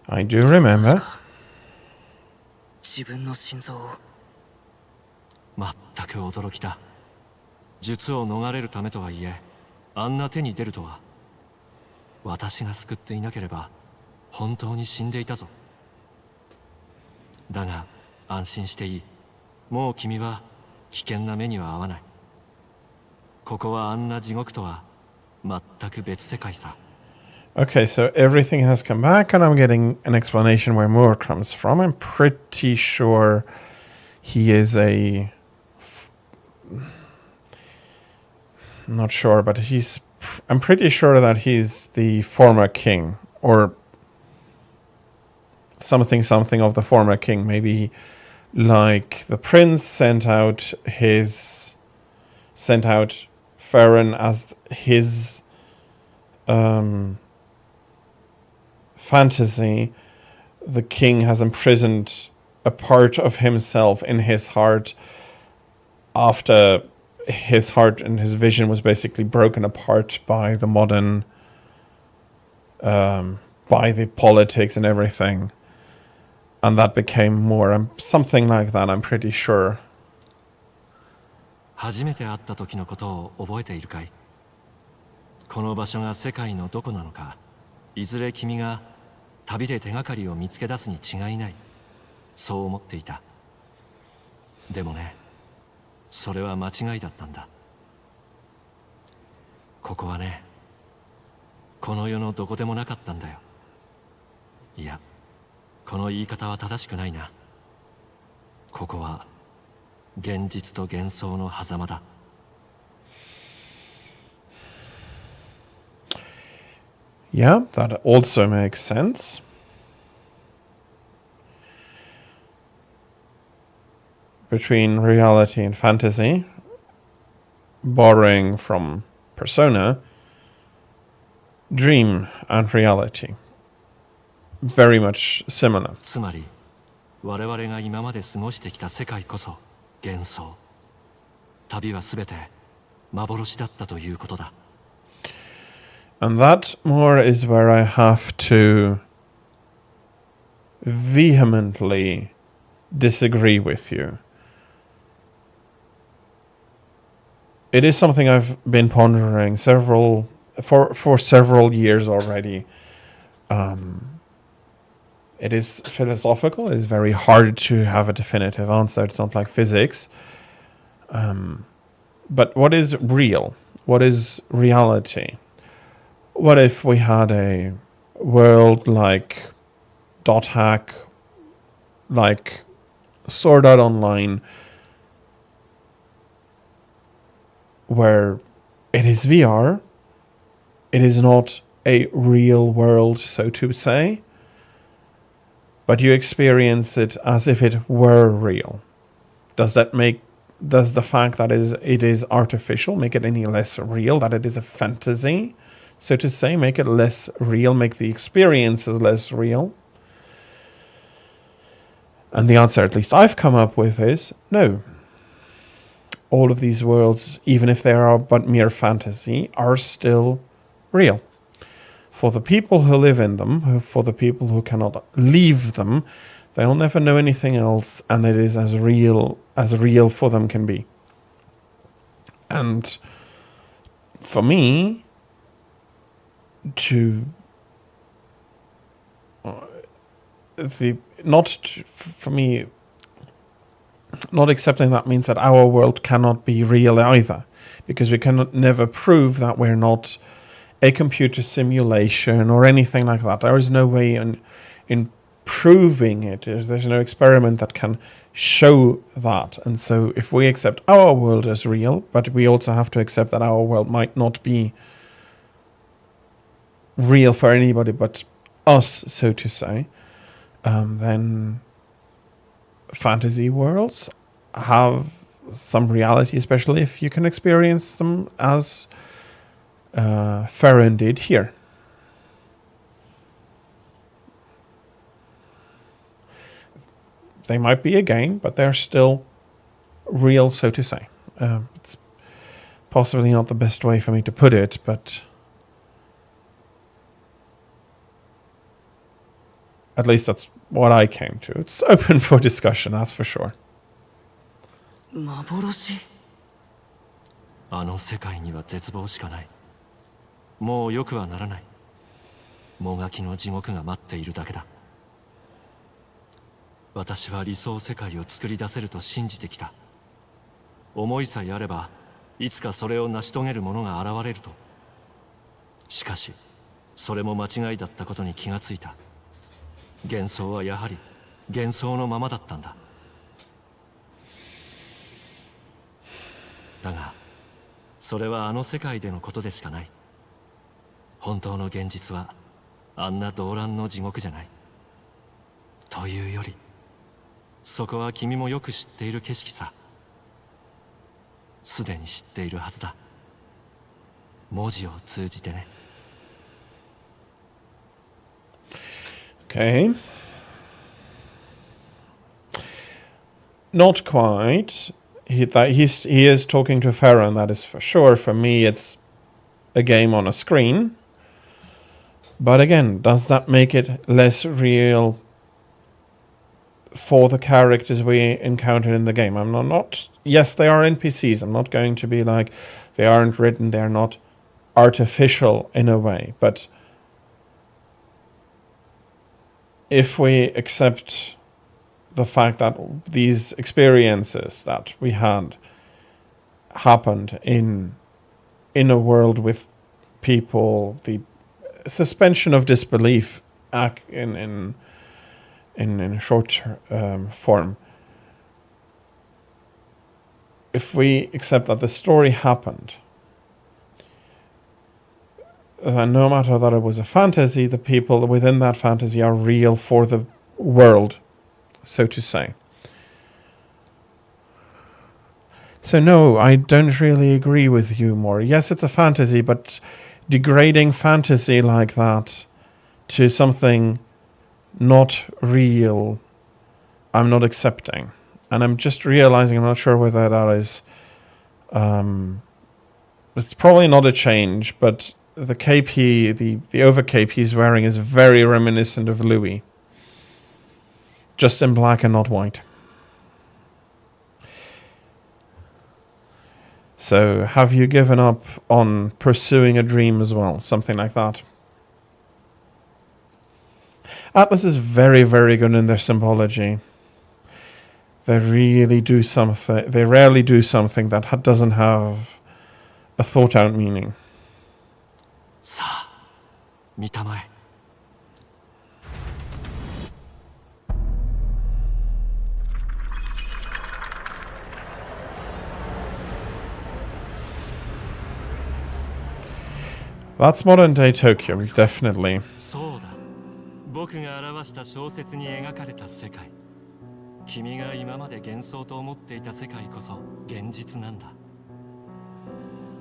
I do remember. 自分の心臓を。全く驚きだ。術を逃れるためとはいえ、あんな手に出るとは。私が救っていなければ本当に死んでいたぞ。だが安心していい。もう君は危険な目には合わない。ここはあんな地獄とは全く別世界さ。Okay, so everything has come back, and I'm getting an explanation where Moore comes from. I'm pretty sure he is a. Not sure, but he's. I'm pretty sure that he's the former king, or something of the former king. Maybe like the prince sent out Farron as his fantasy. The king has imprisoned a part of himself in his heart after his heart and his vision was basically broken apart by the modern by the politics and everything, and that became more something like that. I'm pretty sure. 初めて会った時のことを覚えているかい？この場所が世界のどこなのか、いずれ君が旅で手がかりを見つけ出すに違いない。そう思っていた。でもね、それは間違いだったんだ。ここはね、この世のどこでもなかったんだよ。いや、この言い方は正しくないな。ここは現実と幻想の狭間だ。Yeah, that also makes sense. Between reality and fantasy, borrowing from Persona, dream and reality. Very much similar. つまり、我々が今まで過ごしてきた世界こそ幻想。旅はすべて幻だったということだ。And that more is where I have to vehemently disagree with you. it is something I've been pondering for several years already. It is philosophical. It is very hard to have a definitive answer. It's not like physics. But what is real? What is reality? What if we had a world like Dot Hack, like Sword Art Online, where it is VR, it is not a real world, so to say, but you experience it as if it were real. Does the fact that it is artificial make it any less real, that it is a fantasy, so to say, make it less real, make the experiences less real? And the answer, at least I've come up with, is no. All of these worlds, even if they are but mere fantasy, are still real. For the people who live in them, for the people who cannot leave them, they'll never know anything else, and it is as real for them can be. And for me, not accepting that means that our world cannot be real either, because we cannot never prove that we're not a computer simulation or anything like that. There is no way in proving it. There's no experiment that can show that. And so if we accept our world as real, but we also have to accept that our world might not be real for anybody but us, so to say, then fantasy worlds have some reality, especially if you can experience them as Farron did here. They might be a game, but they're still real, so to say. It's possibly not the best way for me to put it, but at least that's what I came to. It's open for discussion, that's for sure. 幻？あの世界には絶望しかない。もう良くはならない。もがきの地獄が待っているだけだ。私は理想世界を作り出せると信じてきた。思いさえあれば、いつかそれを成し遂げる者が現れると。しかし、それも間違いだったことに気がついた。幻想はやはり幻想のままだったんだ。だが、それはあの世界でのことでしかない。本当の現実はあんな動乱の地獄じゃない。というより、そこは君もよく知っている景色さ。すでに知っているはずだ。文字を通じてね。Okay. Not quite. He is talking to Farron, that is for sure. For me, it's a game on a screen. But again, does that make it less real for the characters we encountered in the game? I'm not. Yes, they are NPCs. I'm not going to be like they aren't written. They're not artificial in a way. But if we accept the fact that these experiences that we had happened in a world with people, the suspension of disbelief in short form, if we accept that the story happened, then no matter that it was a fantasy, the people within that fantasy are real for the world, so to say. So no, I don't really agree with you more. Yes, it's a fantasy, but degrading fantasy like that to something not real, I'm not accepting. And I'm just realizing, I'm not sure whether that is... it's probably not a change, but the cape the overcape he's wearing is very reminiscent of Louis. Just in black and not white. So have you given up on pursuing a dream as well? Something like that. Atlas is very, very good in their symbology. They really do something. They rarely do something that doesn't have a thought out meaning. さあ見たまえ。 That's modern day Tokyo, definitely. そうだ、僕が表した小説に描かれた世界。君が今まで幻想と思っていた世界こそ現実なんだ。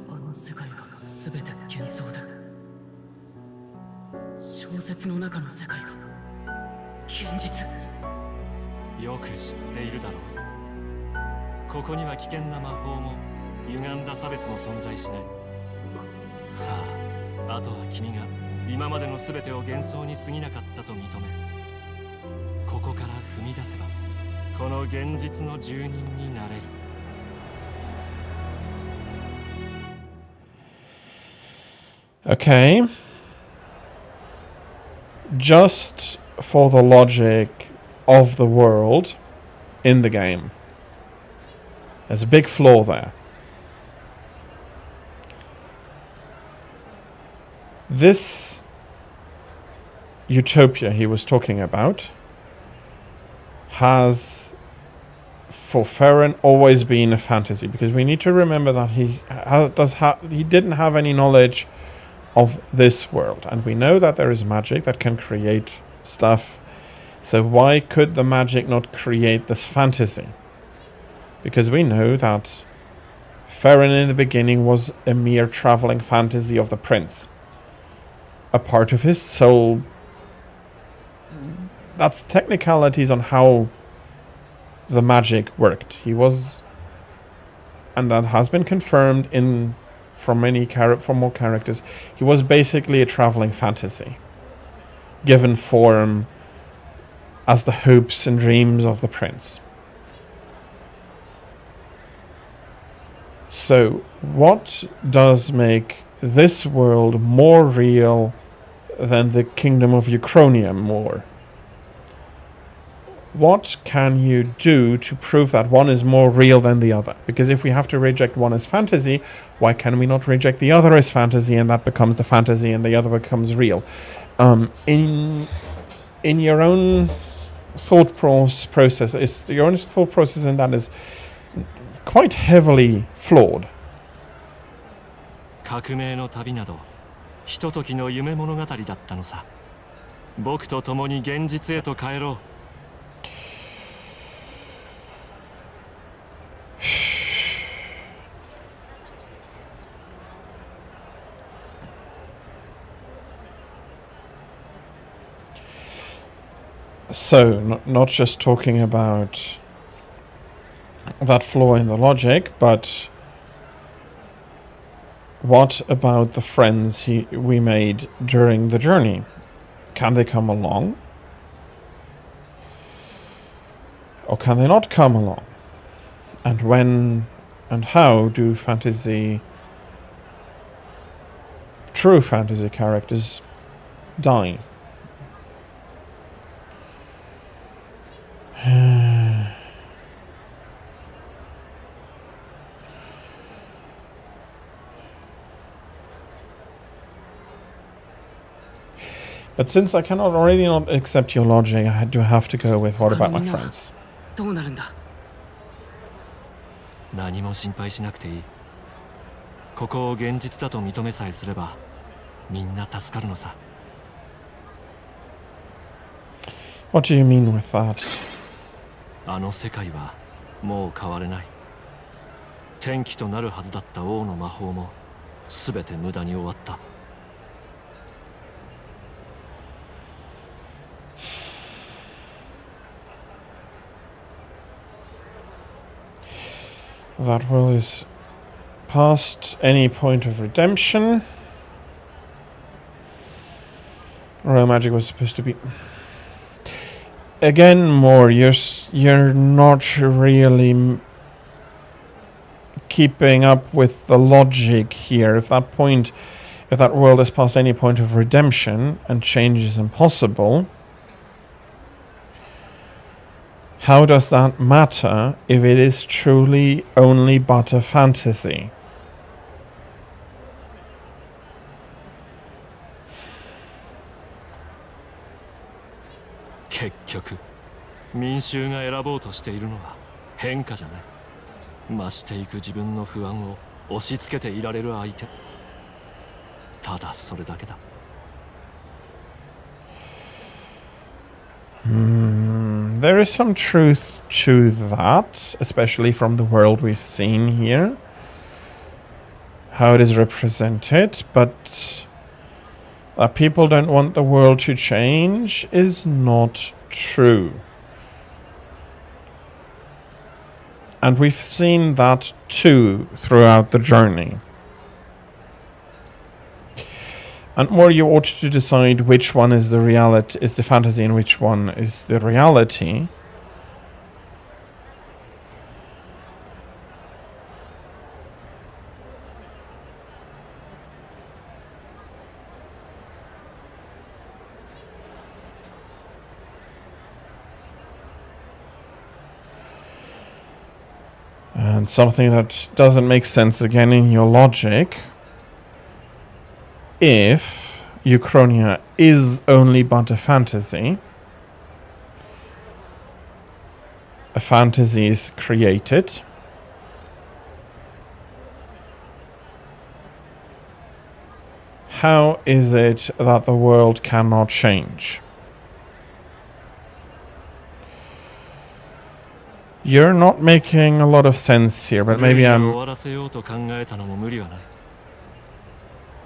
あの世界が全て幻想だ。小説の中の世界が現実。よく知っているだろう。ここには危険な魔法も歪んだ差別も存在しない。さあ、あとは君が今までの全てを幻想に過ぎなかったと認め、ここから踏み出せばこの現実の住人になれる。 Okay. Just for the logic of the world in the game. There's a big flaw there. This utopia he was talking about has, for Farron, always been a fantasy, because we need to remember that he didn't have any knowledge of this world, and we know that there is magic that can create stuff. So why could the magic not create this fantasy? Because we know that Farron in the beginning was a mere traveling fantasy of the prince, a part of his soul. That's technicalities on how the magic worked. He was, and that has been confirmed in from more characters, he was basically a traveling fantasy, given form as the hopes and dreams of the prince. So, what does make this world more real than the kingdom of Uchronia more? What can you do to prove that one is more real than the other? Because if we have to reject one as fantasy, why can we not reject the other as fantasy, and that becomes the fantasy and the other becomes real? In your own thought process, your own thought process in that is quite heavily flawed. 革命の旅などひとときの夢物語だったのさ。僕と共に現実へと帰ろう。 So, not just talking about that flaw in the logic, but what about the friends we made during the journey? Can they come along? Or can they not come along? And when and how do true fantasy characters die? But since I cannot already not accept your logic, I do have to go with what about my friends? どうなるんだ。何も心配しなくていい。ここを現実だと認めさえすれば、みんな助かるのさ。What do you mean with that? あの世界はもう変われない。転機となるはずだった王の魔法も全て無駄に終わった。 That world is past any point of redemption. Royal magic was supposed to be... Again, more, you're not really keeping up with the logic here. If that world is past any point of redemption and change is impossible, how does that matter if it is truly only but a fantasy?結局民衆が選ぼうとしているのは変化じゃない。増していく自分の不安を押し付けていられる相手、ただそれだけだ。There is some truth to that, especially from the world we've seen here, how it is represented, but that people don't want the world to change is not true. And we've seen that too throughout the journey. And more you ought to decide which one is the reality, is the fantasy, and which one is the reality. And something that doesn't make sense again in your logic. If Uchronia is only but a fantasy is created, how is it that the world cannot change? You're not making a lot of sense here, but maybe I'm... 終わらせようと考えたのも無理はない。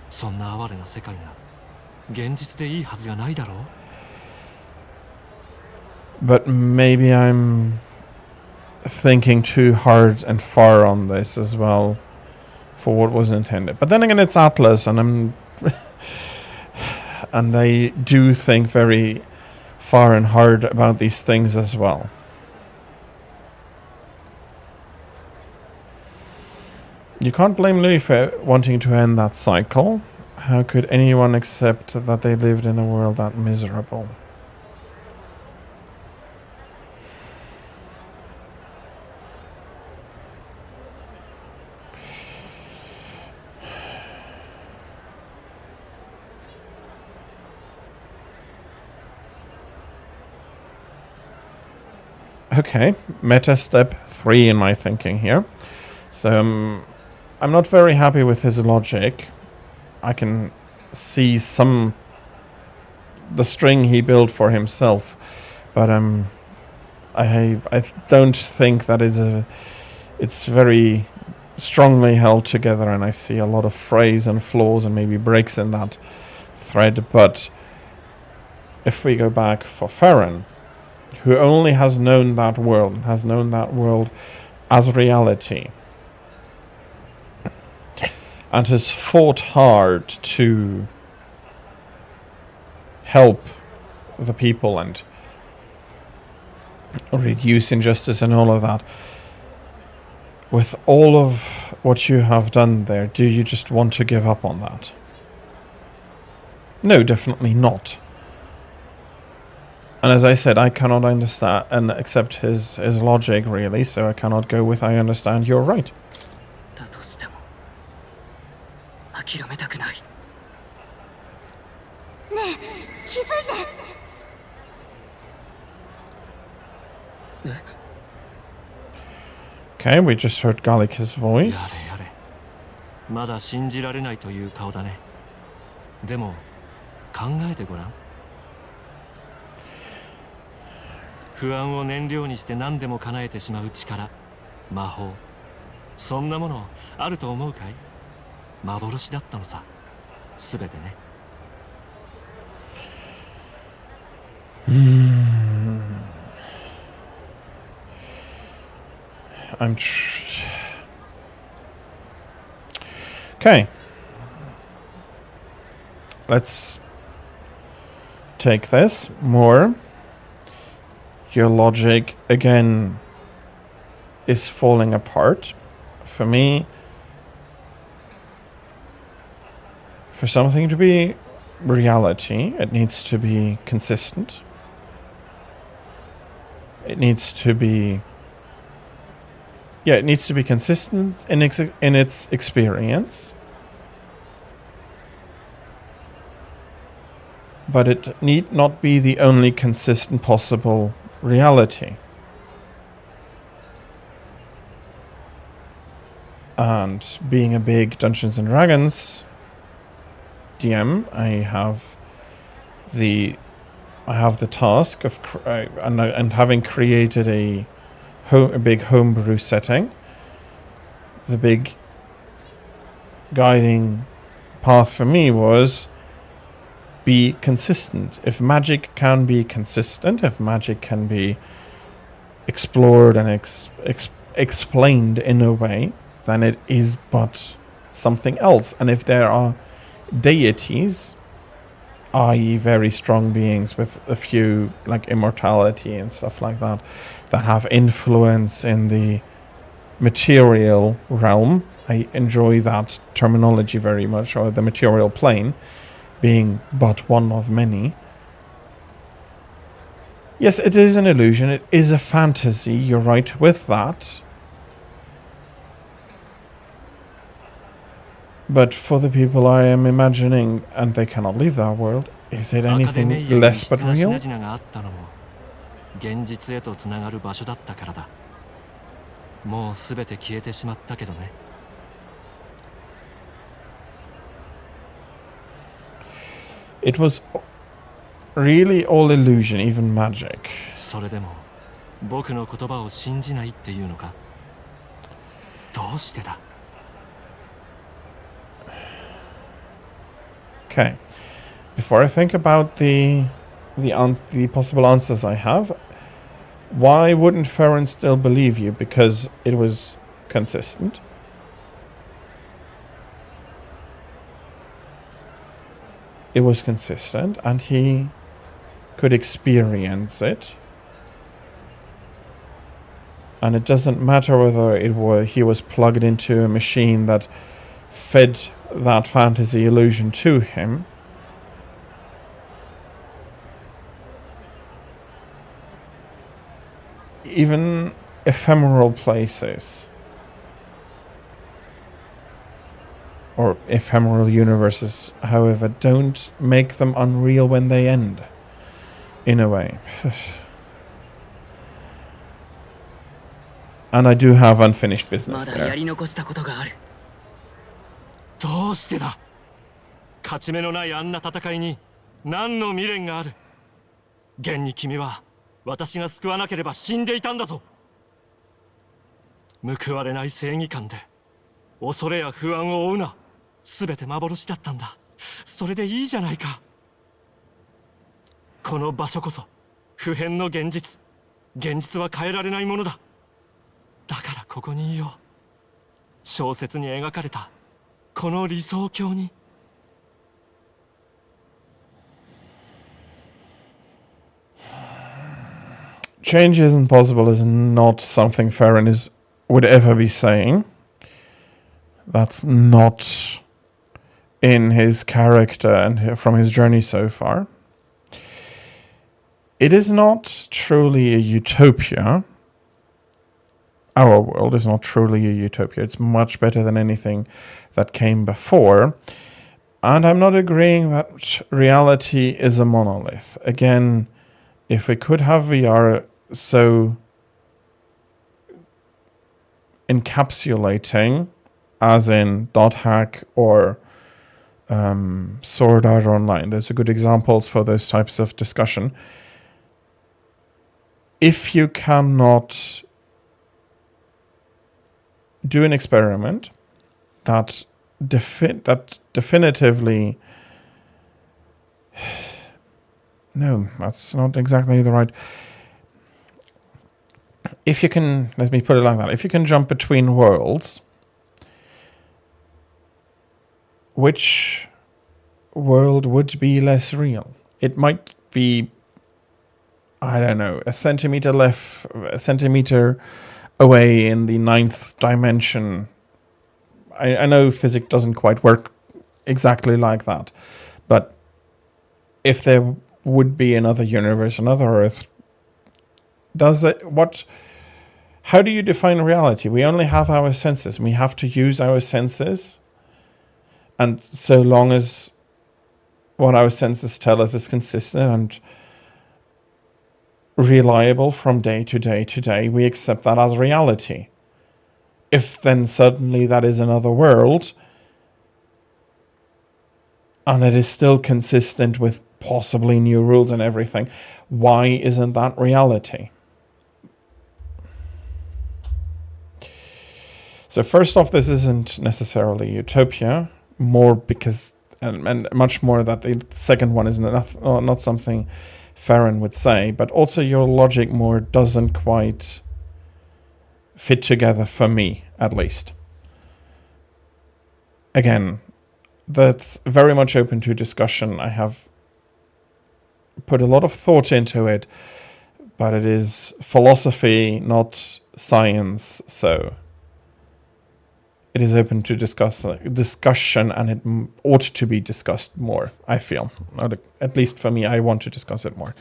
そんな哀れな世界が現実でいいはずがないだろう。 But maybe I'm thinking too hard and far on this as well for what was intended. But then again, it's Atlas, and I'm and they do think very far and hard about these things as well. You can't blame Louis for wanting to end that cycle. How could anyone accept that they lived in a world that miserable? Okay, meta step 3 in my thinking here. So I'm not very happy with his logic. I can see the string he built for himself, but I don't think that it's very strongly held together, and I see a lot of frays and flaws and maybe breaks in that thread. But if we go back for Farron, who only has known that world as reality, and has fought hard to help the people and reduce injustice and all of that. With all of what you have done there, do you just want to give up on that? No, definitely not. And as I said, I cannot understand and accept his logic, really, so I cannot go with I understand, you're right. だとしても諦めたくない。ねえ気づいて。Okay, we just heard Gallic's voice. やれやれ、まだ信じられないという顔だね。でも考えてごらん。不安を燃料にして何でも叶えてしまう力、魔法、そんなものあると思うかい？幻だったのさ、すべてね。Okay. Let's take this more. Your logic again is falling apart For me, for something to be reality, it needs to be consistent. It needs to be consistent in its experience. But it need not be the only consistent possible reality. And being a big Dungeons and Dragons DM, I have the task of and having created a big homebrew setting. The big guiding path for me was be consistent. If magic can be consistent, if magic can be explored and explained in a way, then it is but something else. And if there are deities, i.e. very strong beings with a few, like immortality and stuff like that, that have influence in the material realm, I enjoy that terminology very much, or the material plane being but one of many. Yes, it is an illusion, it is a fantasy, you're right with that. But for the people I am imagining, and they cannot leave that world, is it anything less but real? 現実へとつながる場所だったからだ。もうすべて消えてしまったけどね。It was really all illusion, even magic. それでも僕の言葉を信じないっていうのか。どうしてだ。Okay, before I think about the possible answers I have, why wouldn't Farron still believe you? Because it was consistent. It was consistent, and he could experience it. And it doesn't matter whether he was plugged into a machine that fed that fantasy illusion to him. Even ephemeral places or ephemeral universes, however, don't make them unreal when they end, in a way. And I do have unfinished business there. どうしてだ。勝ち目のないあんな戦いに何の未練がある。現に君は私が救わなければ死んでいたんだぞ。報われない正義感で恐れや不安を負うな。すべて幻だったんだ。それでいいじゃないか。この場所こそ不変の現実。現実は変えられないものだ。だからここにいよう。小説に描かれたこの理想郷に。Change isn't possible is not something Farron would ever be saying. That's not in his character and from his journey so far. It is not truly a utopia. Our world is not truly a utopia. It's much better than anything that came before. And I'm not agreeing that reality is a monolith. Again, if we could have VR so encapsulating, as in .hack or Sword Art Online, those are good examples for those types of discussion. If you cannot do an experiment that definitively... No, that's not exactly the right... If you can, let me put it like that, if you can jump between worlds, which world would be less real? It might be, I don't know, a centimeter away in the 9th dimension I know physics doesn't quite work exactly like that, but if there would be another universe, another Earth, how do you define reality? We only have our senses. We have to use our senses. And so long as what our senses tell us is consistent and reliable from day to day to day, we accept that as reality. If then suddenly that is another world, and it is still consistent with possibly new rules and everything, why isn't that reality? So first off, this isn't necessarily utopia, more because, and much more that the second one is not something Farron would say, but also your logic more doesn't quite fit together for me, at least. Again, that's very much open to discussion. I have put a lot of thought into it, but it is philosophy, not science, so it is open to discussion, and it ought to be discussed more, I feel. At least for me, I want to discuss it more.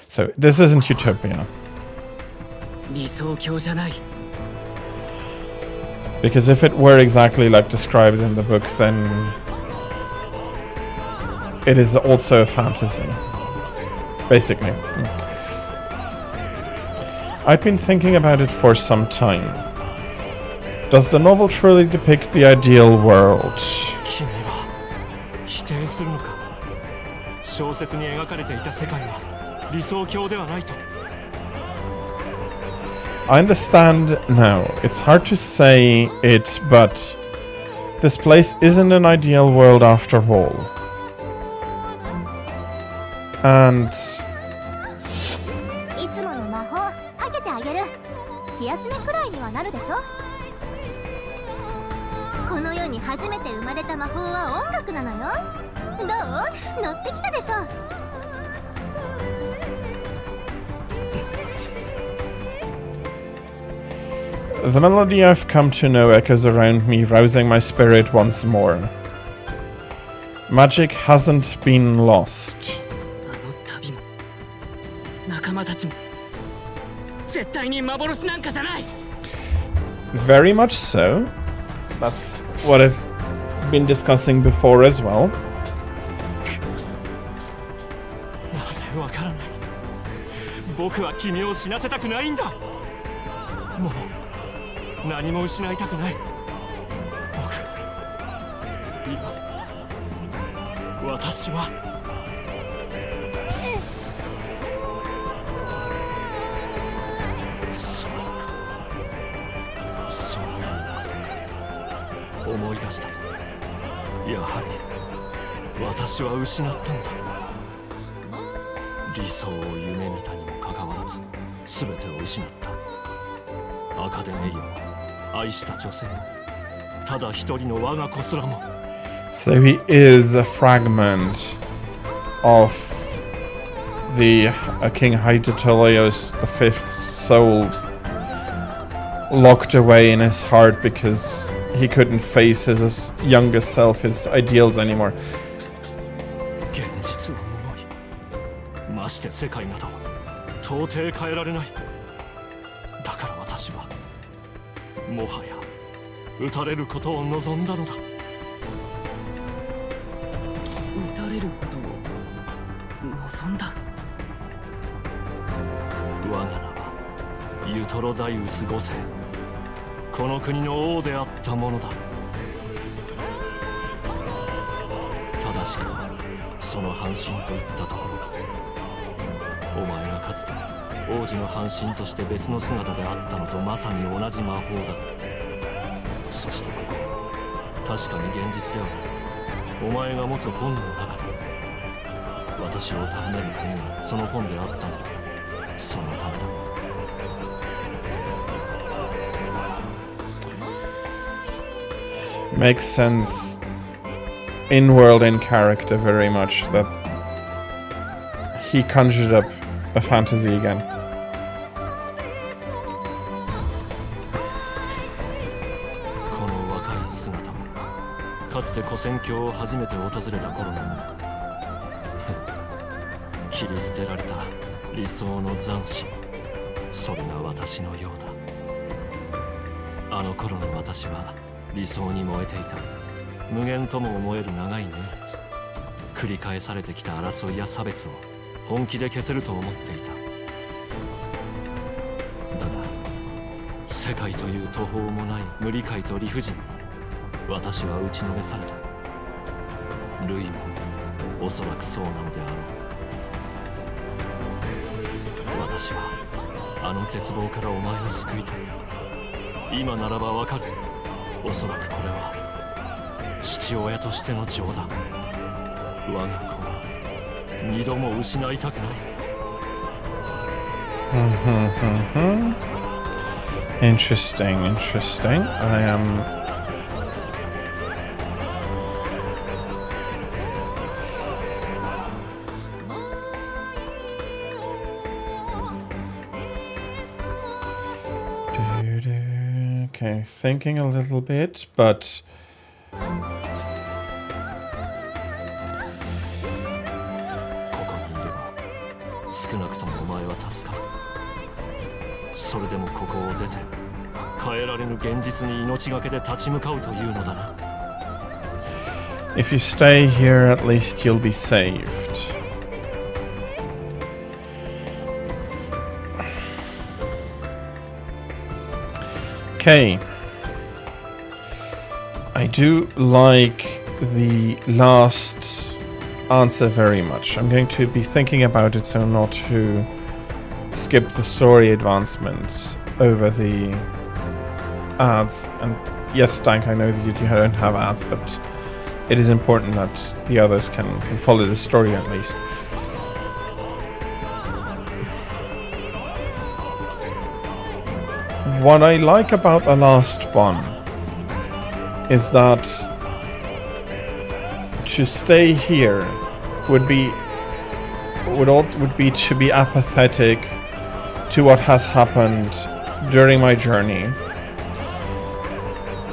So this isn't utopia. 理想郷じゃない Because if it were exactly like described in the book, then it is also a fantasy. Basically. I've been thinking about it for some time. Does the novel truly depict the ideal world? 君は否定するのか。小説に描かれていた世界は理想郷ではないと。 I understand now. It's hard to say it, but this place isn't an ideal world after all. And いつもの魔法かけてあげる。気休めくらいにはなるでしょ。この世に初めて生まれた魔法は音楽なのよ。どう？乗ってきたでしょ。 the melody I've come to know echoes around me, rousing my spirit once more. Magic hasn't been lost. あの旅も仲間たちも絶対に幻なんかじゃない Very much so. That's what I've been discussing before as well. なぜわからない。僕は君を死なせたくないんだ。もう何も失いたくない。僕、今、私は。そうか。そういうことか。思い出したぞ。やはり私は失ったんだ。理想を夢見たにもかかわらず全てを失った。アカデメリアも愛した女性もただ一人の我が子すらも。 So he is a fragment of the King Hydatolios V's soul, locked away in his heart because he couldn't face his younger self, his ideals anymore. 現実は重い。まして世界など到底変えられない。だから私はもはや撃たれることを望んだのだ。撃たれることを望んだ我が名はユトロダイウス5世。この国の王であったものだ。正しくはその半身といったところか。お前がかつて王子の半身として別の姿であったのとまさに同じ魔法だ。そしてここは確かに現実ではない。お前が持つ本の中で私を訪ねる鍵がその本であったのだ。そのためだ。 Makes sense in world and character very much that he conjured up a fantasy again. この若い姿はかつて古戦郷を初めて訪れた頃の切り捨てられた理想の残滓、それが私のようだ。あの頃の私は理想に燃えていた。無限とも思える長い年月、繰り返されてきた争いや差別を本気で消せると思っていた。だが世界という途方もない無理解と理不尽に私は打ちのめされた。ルイもおそらくそうなのであろう。私はあの絶望からお前を救いたい。今ならばわかる。おそらくこれは父親としての情だ。我が子を二度も失いたくない。Interesting, interesting. I am... Okay, thinking a little bit, but... 少なくともお前は助かる。それでもここを出て変えられぬ現実に命がけで立ち向かうというのだな。If you stay here, at least you'll be saved. Okay. I do like the last answer very much. I'm going to be thinking about it so not to skip the story advancements over the ads. And yes, Stank, I know that you don't have ads, but it is important that the others can follow the story at least. What I like about the last one is that to stay here would be to be apathetic to what has happened during my journey.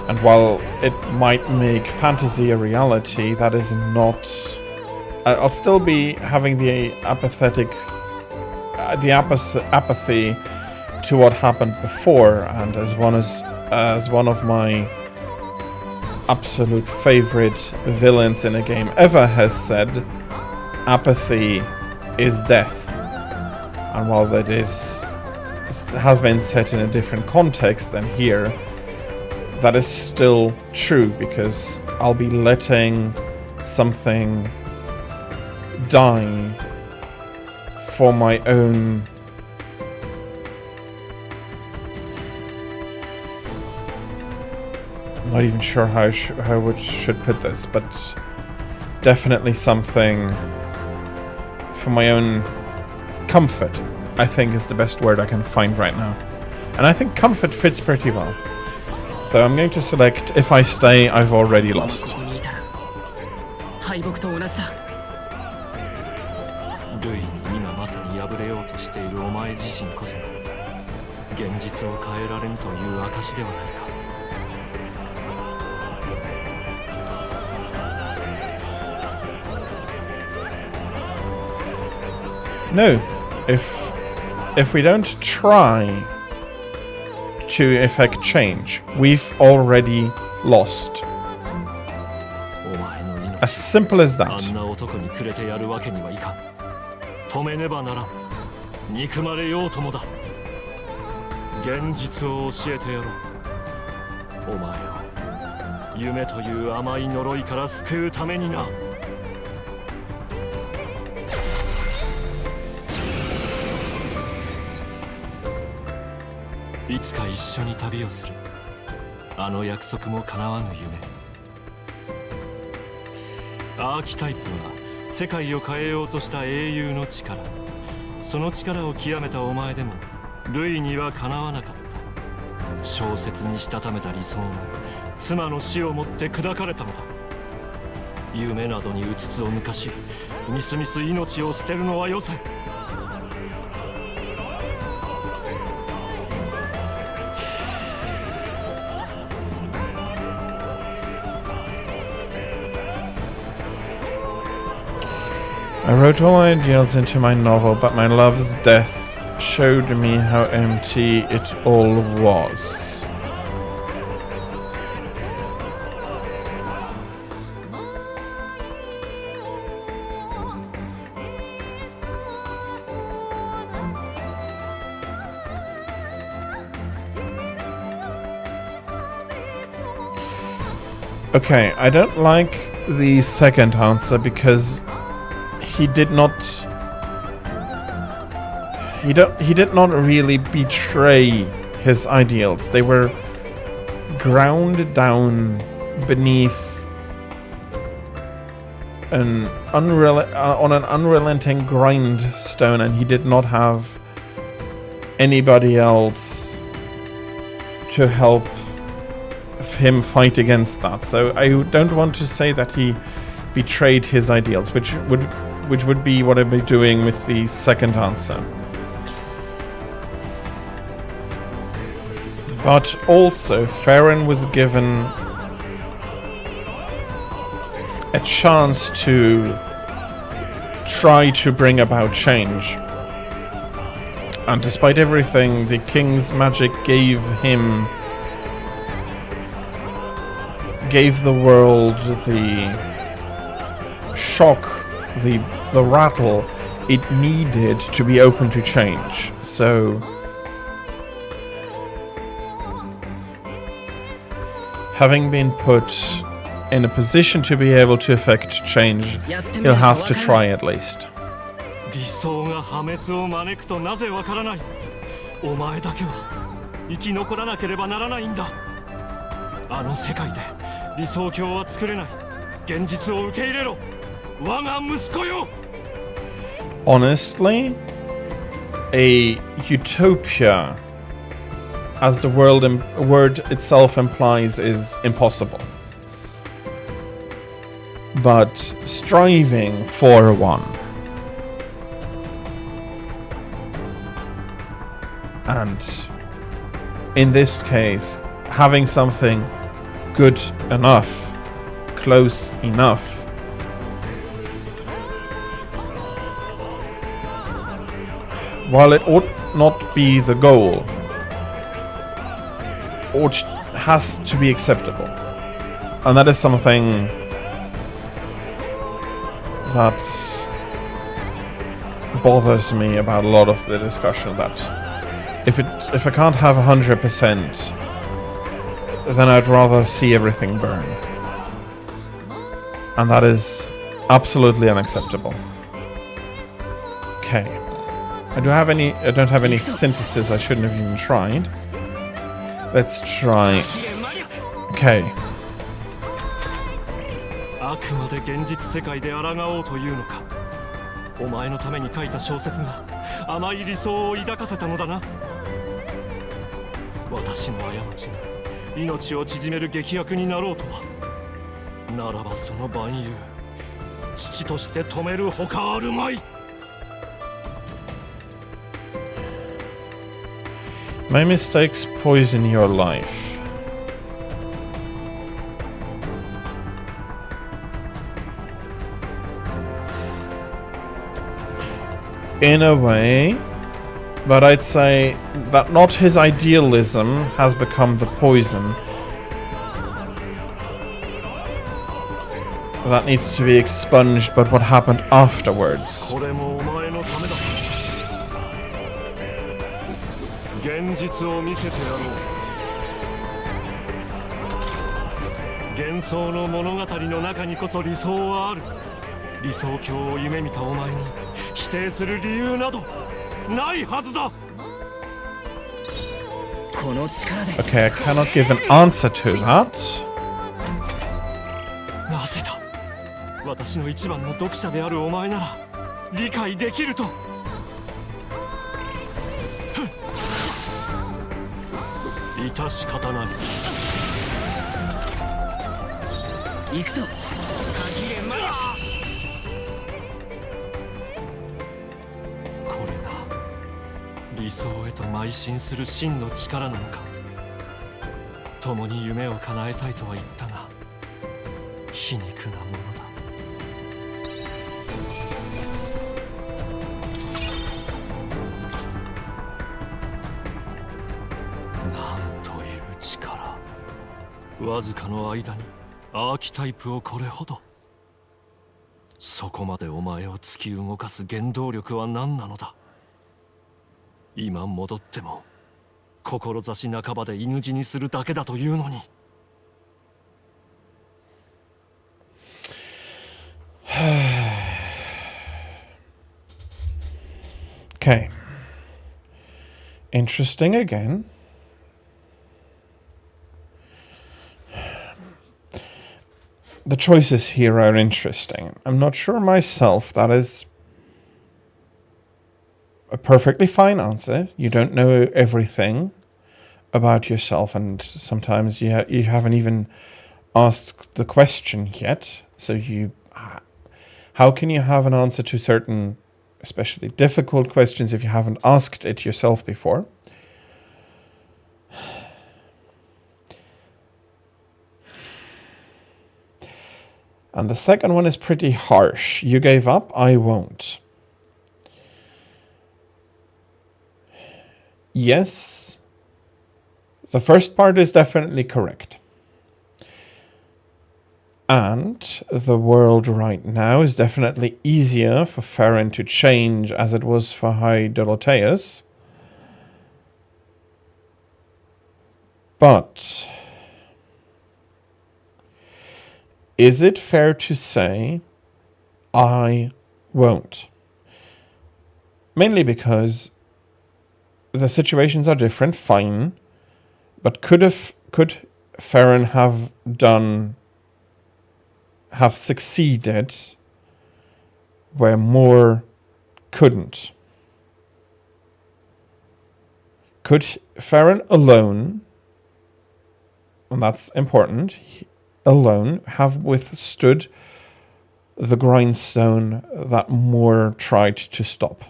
And while it might make fantasy a reality, that is not... I'll still be having the apathy to what happened before, and as one of my absolute favorite villains in a game ever has said, apathy is death. And while that has been set in a different context than here, that is still true, because I'll be letting something die for my own not even sure how I should put this, but definitely something for my own comfort, I think is the best word I can find right now. And I think comfort fits pretty well. So I'm going to select if I stay, I've already lost. 敗北と同じだ。ルイに今まさに敗れようとしているお前自身こそ現実を変えられぬという証ではないか。No, if we don't try to effect change, we've already lost. As simple as that. あんな男にくれてやるわけにはいかん。止めねばならん。憎まれようともだ。現実を教えてやろう。お前を夢という甘い呪いから救うためにな。いつか一緒に旅をする。あの約束も叶わぬ夢。アーキタイプは世界を変えようとした英雄の力。その力を極めたお前でもルイにはかなわなかった。小説にしたためた理想も妻の死をもって砕かれたのだ。夢などにうつつを抜かし、みすみす命を捨てるのはよせ。I wrote all my ideals into my novel, but my love's death showed me how empty it all was. Okay, I don't like the second answer because he did not really betray his ideals. They were ground down beneath on an unrelenting grindstone, and he did not have anybody else to help him fight against that. So I don't want to say that he betrayed his ideals, which would be what I'd be doing with the second answer. But also, Farron was given a chance to try to bring about change. And despite everything, the king's magic gave the world the shock, the rattle it needed to be open to change. So having been put in a position to be able to affect change, he'll have to try at least. 理想が破滅を招くとなぜわからない。お前だけは生き残らなければならないんだ。あの世界で理想郷は作れない。現実を受け入れろ。我が息子よ。 Honestly, a utopia, as the word itself implies, is impossible. But striving for one, and in this case, having something good enough, close enough, while it ought not be the goal, has to be acceptable. And that is something that bothers me about a lot of the discussion, that if I can't have 100%, then I'd rather see everything burn. And that is absolutely unacceptable. Okay. I don't have any synthesis. I shouldn't have even tried. Let's try. Okay. あくまで現実世界で抗おうというのか。お前のために書いた小説が甘い理想を抱かせたのだな。私の過ちが命を縮める劇薬になろうとは。ならばその万有、父として止めるほかあるまい。 My mistakes poison your life. In a way, but I'd say that not his idealism has become the poison. That needs to be expunged, but what happened afterwards. これもお前のためだ。現実を見せてやろう。幻想の物語の中にこそ理想はある。理想郷を夢見たお前に否定する理由などないはずだ。Okay, I cannot give an answer to that. なぜだ。私の一番の読者であるお前なら理解できると。致し方ない。行くぞ。これが理想へと邁進する真の力なのか。共に夢を叶えたいとは言ったが皮肉なものだ。なんという力。わずかの間にアーキタイプをこれほど。そこまでお前を突き動かす原動力は何なのだ。今戻っても志半ばで犬死にするだけだというのに。Okay. Interesting again. The choices here are interesting. I'm not sure myself that is a perfectly fine answer. You don't know everything about yourself, and sometimes you haven't even asked the question yet. So how can you have an answer to certain, especially difficult questions, if you haven't asked it yourself before? And the second one is pretty harsh. You gave up, I won't. Yes, the first part is definitely correct. And the world right now is definitely easier for Farron to change as it was for High Dorotheus. But is it fair to say I won't? Mainly because the situations are different, fine. But could Farron have succeeded where more couldn't? Could Farron alone, and that's important, alone have withstood the grindstone that more tried to stop?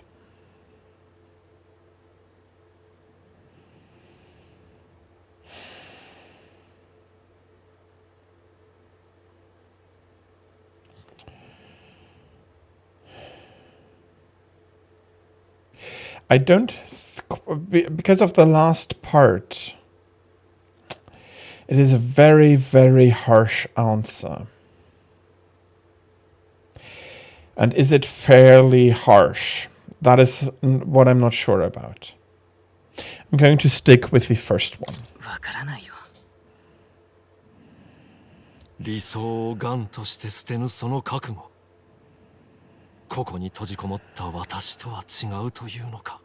I don't, because of the last part, it is a very, very harsh answer. And is it fairly harsh? That is what I'm not sure about. I'm going to stick with the first one. わからないよ。理想を癌として捨てぬその覚悟。ここに閉じこもった私とは違うというのか。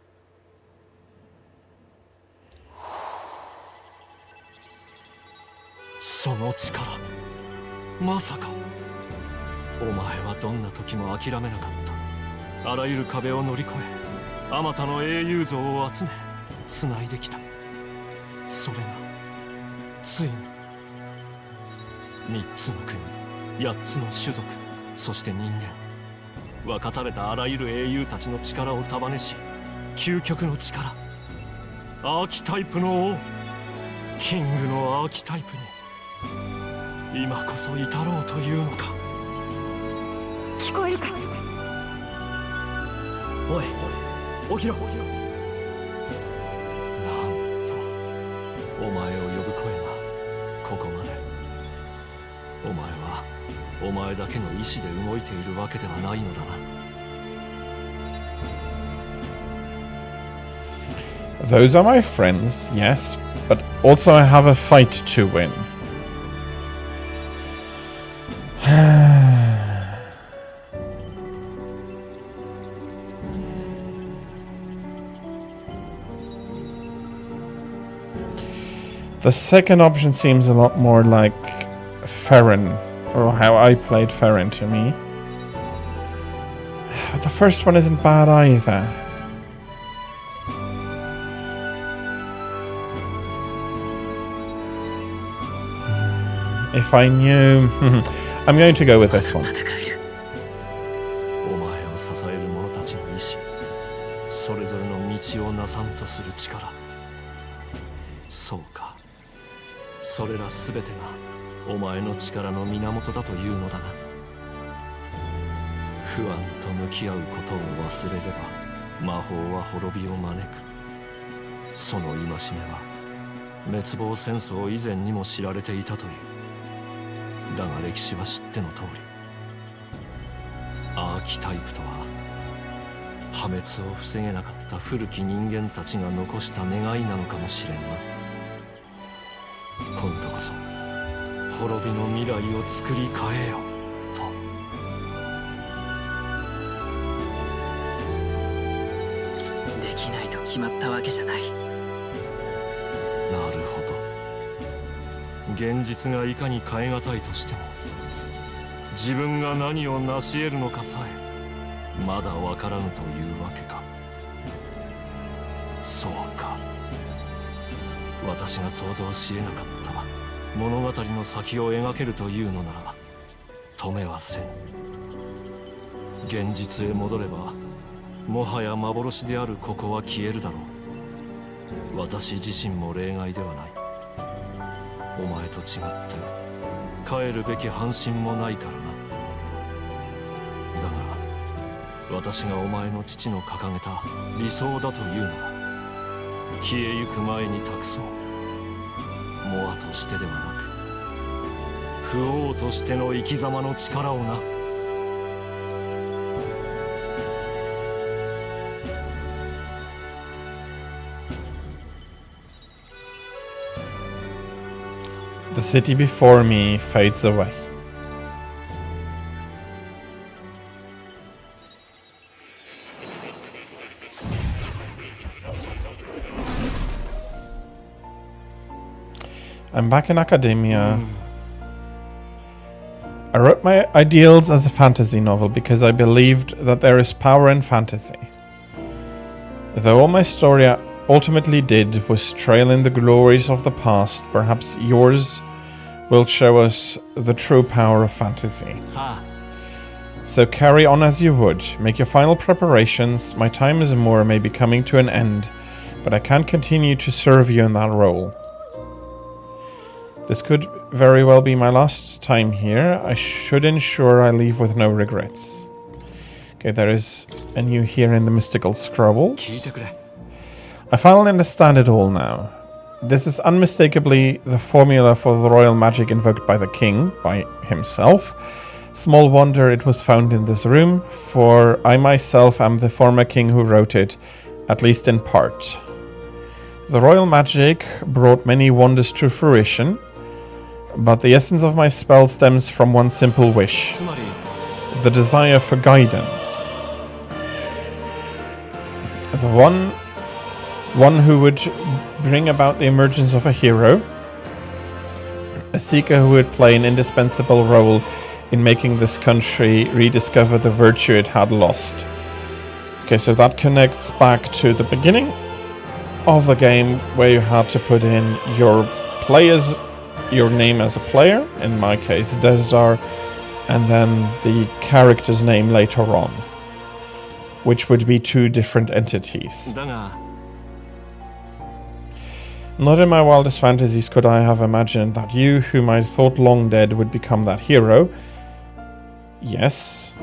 その力、まさか。お前はどんな時も諦めなかった。あらゆる壁を乗り越え、あまたの英雄像を集め、つないできた。それがついに3つの国、8つの種族、そして人間、分かたれたあらゆる英雄たちの力を束ねし、究極の力、アーキタイプの王、キングのアーキタイプに今こそ至ろうというのか。聞こえるか。おい、起きろ。なんとお前を呼ぶ声がここまで。お前はお前だけの意志で動いているわけではないのだな。Those are my friends, yes, but also I have a fight to win. The second option seems a lot more like Farron, or how I played Farron to me. But the first one isn't bad either. If I knew... I'm going to go with this one. お前を支える者たちの意志、それぞれの道をなさんとする力。そうか。それらすべてがお前の力の源だというのだな。クアンと向き合うことを忘れれば魔法は滅びを招く。その戒めは滅亡戦争以前にも知られていたという。だが歴史は知っての通り、アーキタイプとは破滅を防げなかった古き人間たちが残した願いなのかもしれんな。今度こそ滅びの未来を作り変えよと。できないと決まったわけじゃない。なるほど。現実がいかに変え難いとしても、自分が何を成し得るのかさえまだわからぬというわけか。そうか。私が想像し得なかった物語の先を描けるというのなら止めはせん。現実へ戻ればもはや幻であるここは消えるだろう。私自身も例外ではない。お前と違って帰るべき半身もないからな。だが私がお前の父の掲げた理想だというのは消えゆく前に託そう。モアとしてではなく不王としての生き様の力をな。The city before me fades away. I'm back in academia. I wrote my ideals as a fantasy novel because I believed that there is power in fantasy. Though all my story ultimately did was trail in the glories of the past, perhaps yours will show us the true power of fantasy. さあ So carry on as you would. Make your final preparations. My time as a Moor may be coming to an end, but I can't continue to serve you in that role. This could very well be my last time here. I should ensure I leave with no regrets. Okay, there is a new here in the Mystical 聞い Scrolls. てくれ。 I finally understand it all now. This is unmistakably the formula for the royal magic invoked by the king, by himself. Small wonder it was found in this room, for I myself am the former king who wrote it, at least in part. The royal magic brought many wonders to fruition, but the essence of my spell stems from one simple wish, つまり the desire for guidance. The one who would bring about the emergence of a hero, a seeker who would play an indispensable role in making this country rediscover the virtue it had lost. Okay, so that connects back to the beginning of the game where you had to put in your name as a player, in my case Desdar, and then the character's name later on, which would be two different entities. だが Not in my wildest fantasies could I have imagined that you, whom I thought long dead, would become that hero. Yes.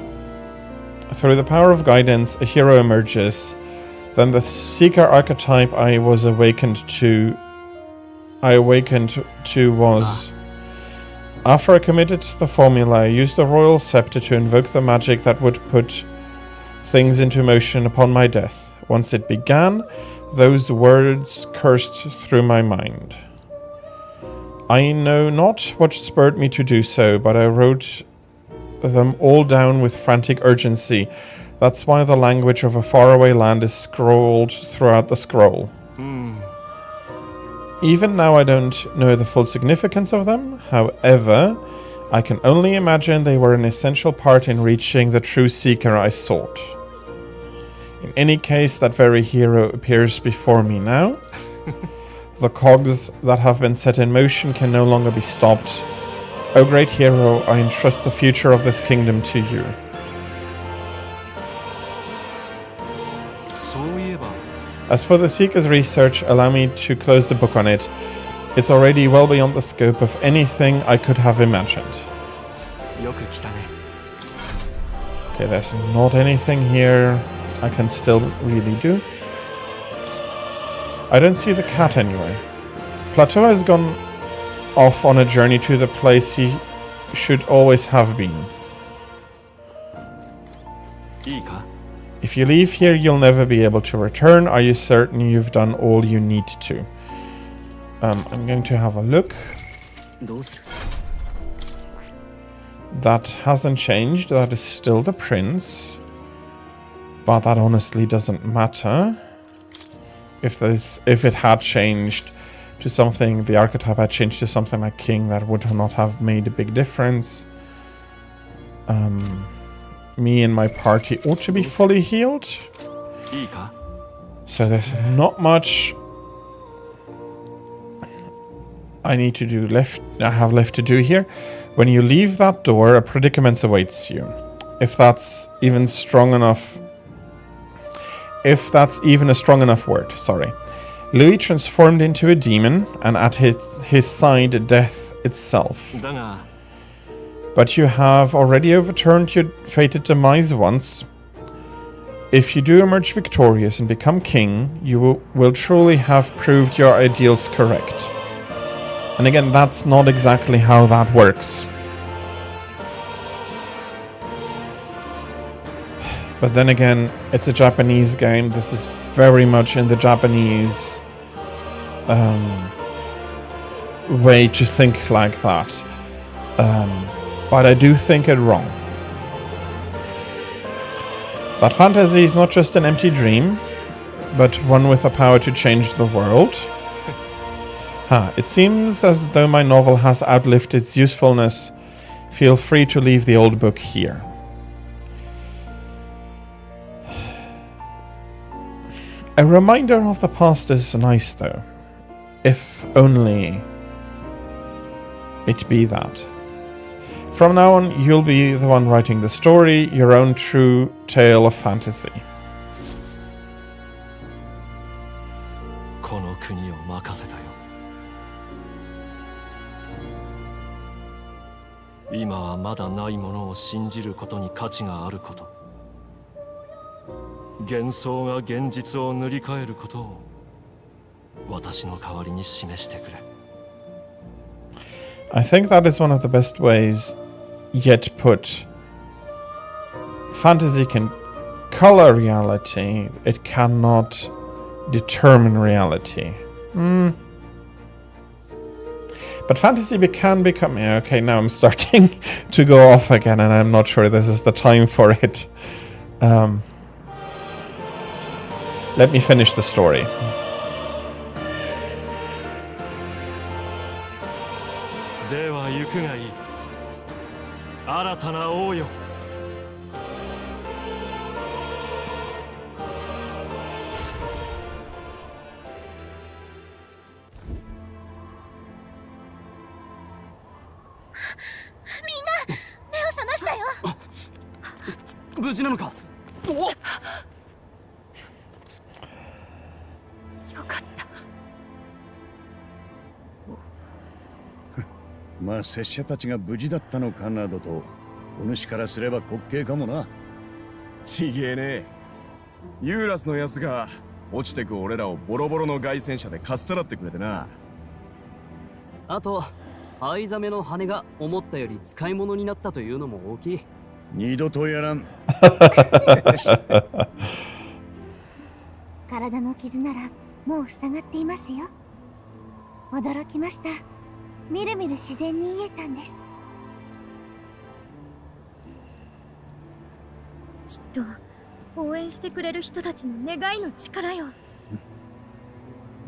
Through the power of guidance, a hero emerges. Then the seeker archetype I awakened to was... After I committed to the formula, I used the royal scepter to invoke the magic that would put things into motion upon my death. Once it began, those words coursed through my mind. I know not what spurred me to do so, but I wrote them all down with frantic urgency. That's why the language of a faraway land is scrolled throughout the scroll. Even now I don't know the full significance of them. However, I can only imagine they were an essential part in reaching the true seeker I sought. In any case, that very hero appears before me now. The cogs that have been set in motion can no longer be stopped. O great hero, I entrust the future of this kingdom to you. そういえば As for the Seeker's research, allow me to close the book on it. It's already well beyond the scope of anything I could have imagined. よく来たね。Okay, there's not anything here I can still really do. I don't see the cat anyway. Plateau has gone off on a journey to the place he should always have been. いいか If you leave here, you'll never be able to return. Are you certain you've done all you need to? I'm going to have a look. どうする That hasn't changed. That is still the prince. But that honestly doesn't matter. If it had changed to something, the archetype had changed to something like king, that would not have made a big difference. Me and my party ought to be fully healed. いいか So there's not much I need to do left. I have left to do here. When you leave that door, a predicament awaits you. If that's even strong enough. If that's even a strong enough word, sorry. Louis transformed into a demon, and at his side, death itself. だが But you have already overturned your fated demise once. If you do emerge victorious and become king, you will truly have proved your ideals correct. And again, that's not exactly how that works. But then again, it's a Japanese game. This is very much in the Japanese way to think like that. But I do think it wrong. That fantasy is not just an empty dream, but one with the power to change the world. It seems as though my novel has outlived its usefulness. Feel free to leave the old book here. A reminder of the past is nice, though. If only it be that. From now on, you'll be the one writing the story, your own true tale of fantasy. この国を任せたよ今はまだないものを信じることに価値があること幻想が現実を塗り替えることを私の代わりに示してくれ I think that is one of the best ways yet put. Fantasy can color reality, it cannot determine reality. But fantasy can become... Yeah, okay, now I'm starting to go off again, and I'm not sure this is the time for it. Let me finish the story. では行くがいい新たな王よみんな目を覚ましたよ無事なのかよかったまあ拙者たちが無事だったのかなどとお主からすれば滑稽かもなちげえねユーラスのやつが落ちてく俺らをボロボロの凱旋車でかっさらってくれてなあと藍ザメの羽が思ったより使い物になったというのも大きい二度とやらん体の傷ならもう塞がっていますよ驚きましたみるみる自然に癒えたんですきっと応援してくれる人たちの願いの力よ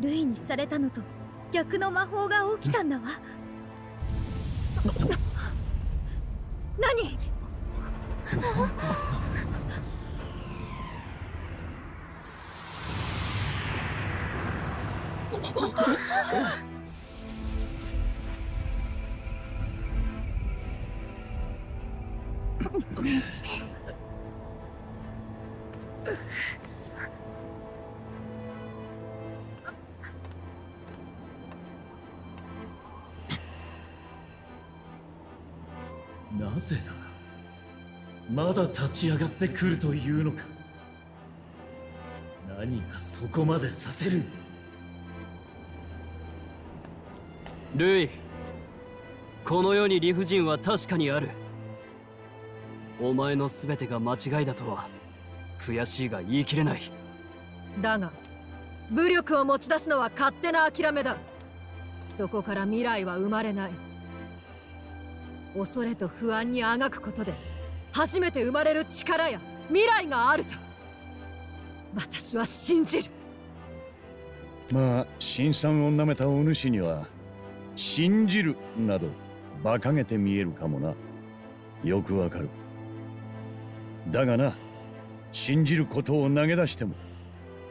類にされたのと逆の魔法が起きたんだわ何なぜだまだ立ち上がってくるというのか。何がそこまでさせる。ルイ、この世に理不尽は確かにある。お前の全てが間違いだとは悔しいが言い切れない。だが武力を持ち出すのは勝手な諦めだ。そこから未来は生まれない。恐れと不安にあがくことで初めて生まれる力や未来があると私は信じる。まあ辛酸をなめたお主には信じるなど馬鹿げて見えるかもな。よくわかる。だがな、信じることを投げ出しても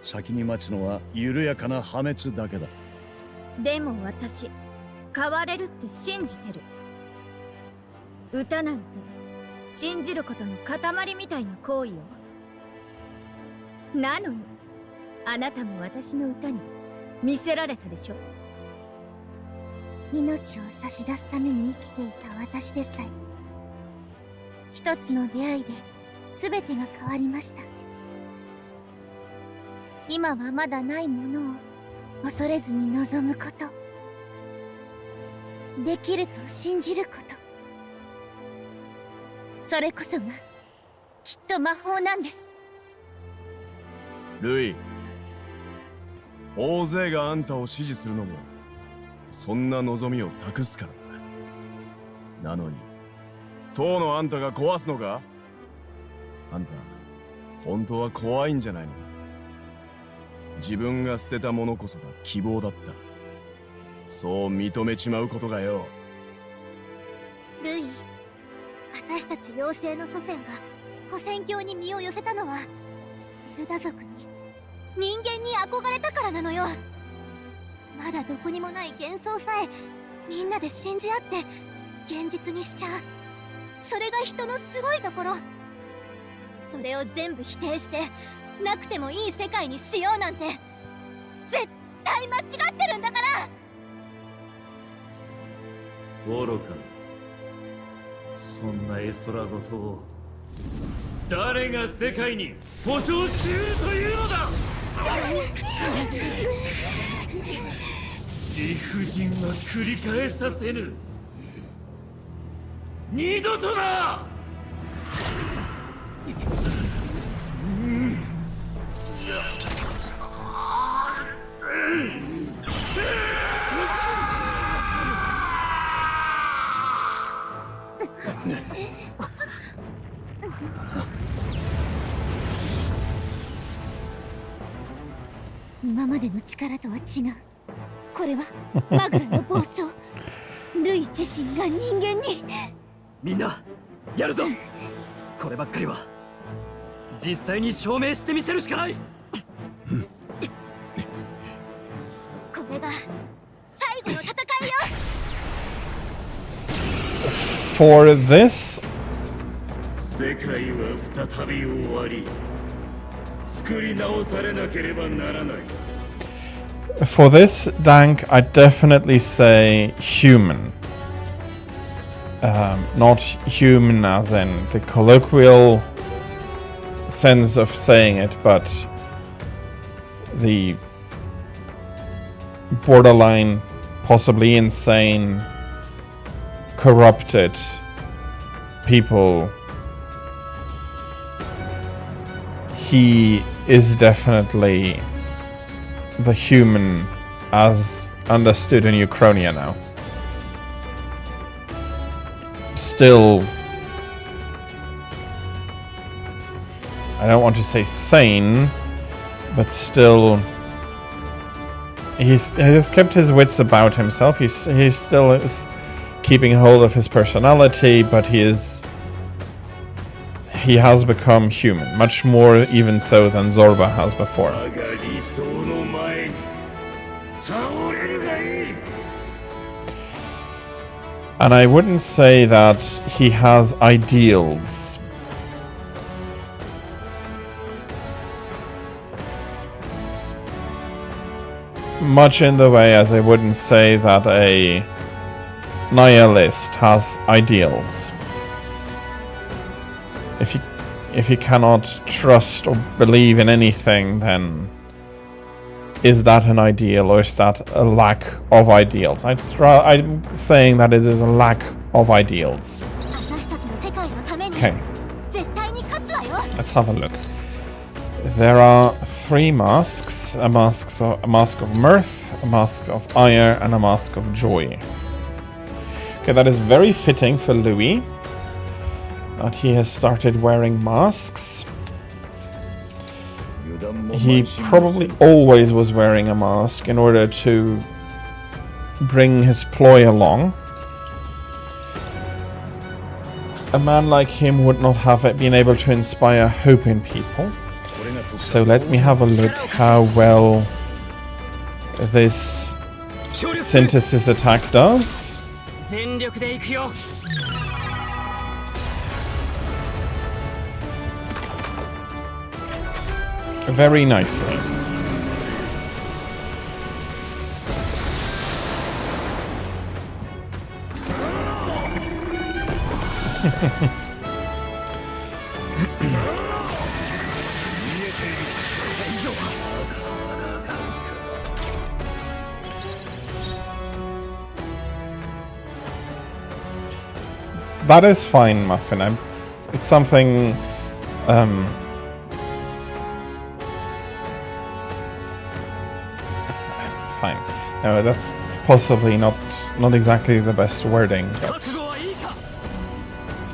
先に待つのは緩やかな破滅だけだ。でも私変われるって信じてる。歌なんて信じることの塊みたいな行為よ。なのにあなたも私の歌に見せられたでしょ。命を差し出すために生きていた私でさえ一つの出会いで全てが変わりました。今はまだないものを恐れずに望むこと、できると信じること、それこそがきっと魔法なんです。ルイ、大勢があんたを支持するのもそんな望みを託すからだ。なのに当のあんたが壊すのか。あんた本当は怖いんじゃないの。自分が捨てたものこそが希望だった。そう認めちまうことがよ。ルイ、私たち妖精の祖先が古戦郷に身を寄せたのはエルダ族に人間に憧れたからなのよ。まだどこにもない幻想さえみんなで信じ合って現実にしちゃう。それが人のすごいところ。それを全部否定してなくてもいい世界にしようなんて絶対間違ってるんだから。愚か。そんな絵空事を誰が世界に保証しうるというのだ。理不尽は繰り返させぬ。二度とな。今までの力とは違う。これはマグラの暴走。ルイ自身が人間に。みんなやるぞ。こればっかりは実際に証明してみせるしかない。これが最後の戦いよ。 For this, 世界は再び終わり、作り直されなければならない。for this Dank, I'd definitely say human. Not human as in the colloquial sense of saying it, but the borderline, possibly insane, corrupted people. He is definitely the human as understood in Uchronia now. Still, I don't want to say sane, but still, he has kept his wits about himself. He still is keeping hold of his personality, but he has become human, much more even so than Zorba has before. And I wouldn't say that he has ideals. Much in the way as I wouldn't say that a nihilist has ideals. if you cannot trust or believe in anything, then is that an ideal or is that a lack of ideals? I'm saying that it is a lack of ideals. 私たちの世界のために Okay, 絶対に勝つわよ。 let's have a look. There are 3 masks: a mask of mirth, a mask of ire, and a mask of joy. Okay, that is very fitting for Louis, that he has started wearing masks. He probably always was wearing a mask in order to bring his ploy along. A man like him would not have been able to inspire hope in people. So let me have a look how well this synthesis attack does. 全力で行くよ。 Very nicely. That is fine, Muffin. It's something fine. No, that's possibly not exactly the best wording. But 覚悟はいいか。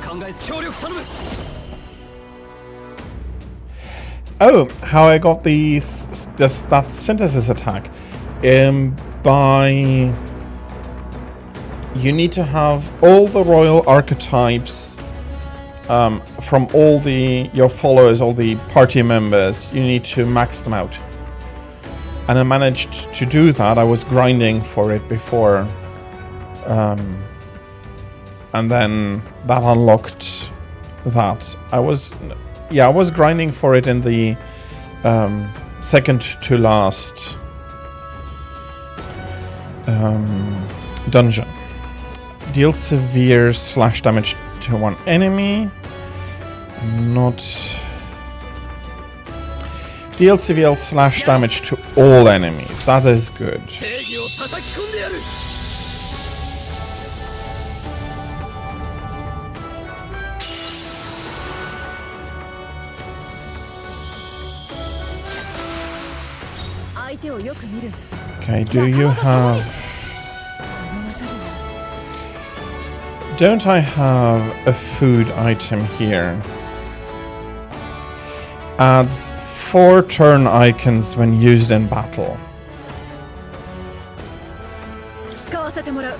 考えず協力頼む。 oh, how I got that synthesis attack. By you need to have all the royal archetypes from all your followers, all the party members. You need to max them out. And I managed to do that. I was grinding for it before. And then that unlocked that. I was grinding for it in the second to last dungeon. Deal severe slash damage to one enemy. Not... Deal severe slash damage to all enemies. That is good. 正義を叩き込んでやる。 相手をよく見る。 Okay, do you have... Don't I have a food item here? Adds 4 turn icons when used in battle. 使わせてもらう。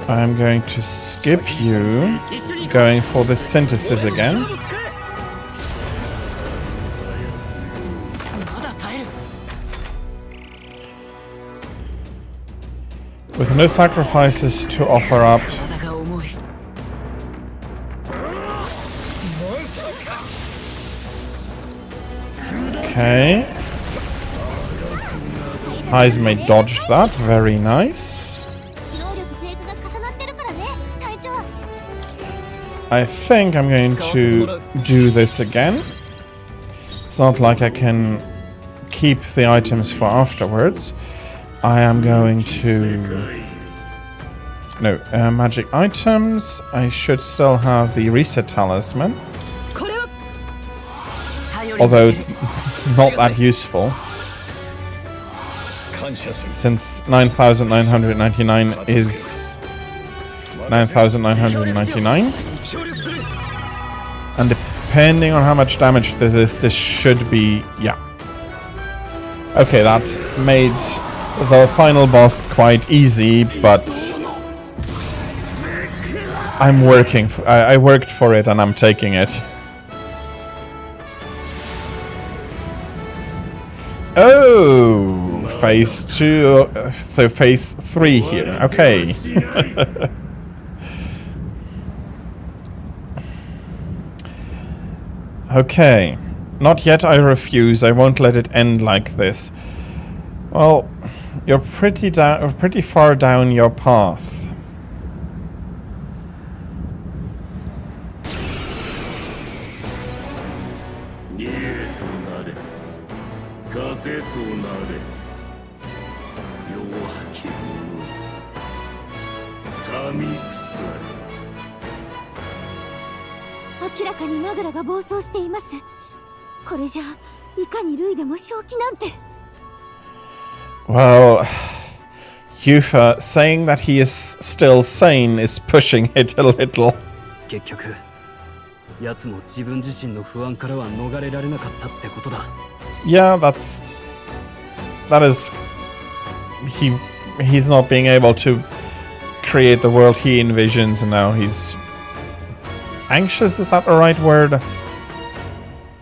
I'm going to skip you, going for the synthesis again. まだ耐える。 With no sacrifices to offer up. 体が重い。 Okay. Heismay dodged that. Very nice. 能力低下が重なってるからね、隊長。 I think I'm going to do this again. It's not like I can keep the items for afterwards. I am going to... No, magic items. I should still have the reset talisman. これは。 Although it's not that useful. Since 9,999 is 9,999. And depending on how much damage this is, this should be... yeah. Okay, that made the final boss quite easy, but... I'm working... I worked for it and I'm taking it. Oh, phase 2, so phase 3 here. Okay. Okay. Not yet, I refuse. I won't let it end like this. Well, you're pretty far down your path. み腐れ。明らかにマグラが暴走しています。これじゃいかにルイでも正気なんて。 Well, Yufa saying that he is still sane is pushing it a little. 結局奴も自分自身の不安からは逃れられなかったってことだ。 Yeah, that is he's not being able to create the world he envisions, and now he's anxious. Is that the right word?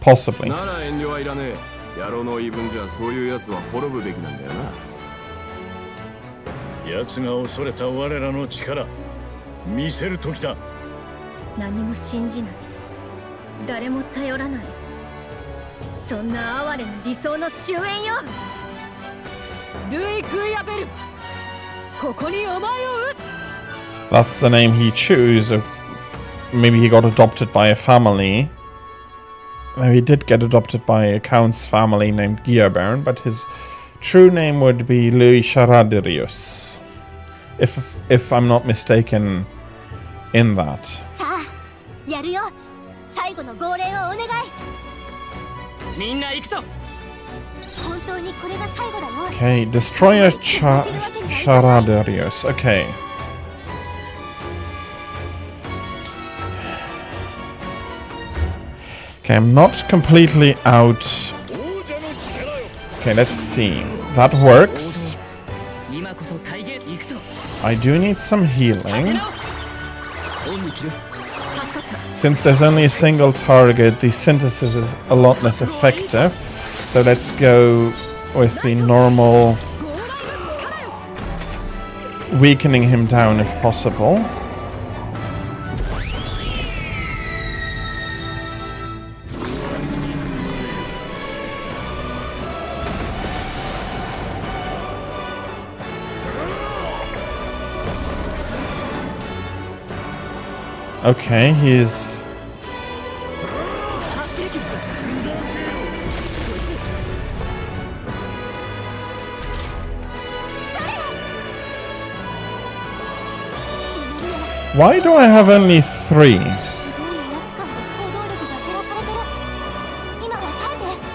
Possibly. なら遠慮はいらねえ。野郎の言い分じゃそういう奴は滅ぶべきなんだよな。奴が恐れた我らの力見せる時だ。何も信じない。誰も頼らない。そんな哀れな理想の終焉よ。ルイ・グイアベル、ここにお前を撃つ。 That's the name he chose. Or maybe he got adopted by a family. No, he did get adopted by a count's family named Gearbern, but his true name would be Louis Charadirius. If I'm not mistaken in that. さあ、やるよ。最後の号令をお願い。みんな行くぞ。本当にこれが最後だよ。 Okay, Destroyer Charadirius. Okay. Okay, I'm not completely out. Okay, let's see. That works. 今こそ大芸行くぞ。 I do need some healing. Since there's only a single target, the synthesis is a lot less effective. So let's go with the normal, weakening him down if possible. Okay, he's... Why do I have only 3? すごいやつから行動力が減らされてる。今は耐えて。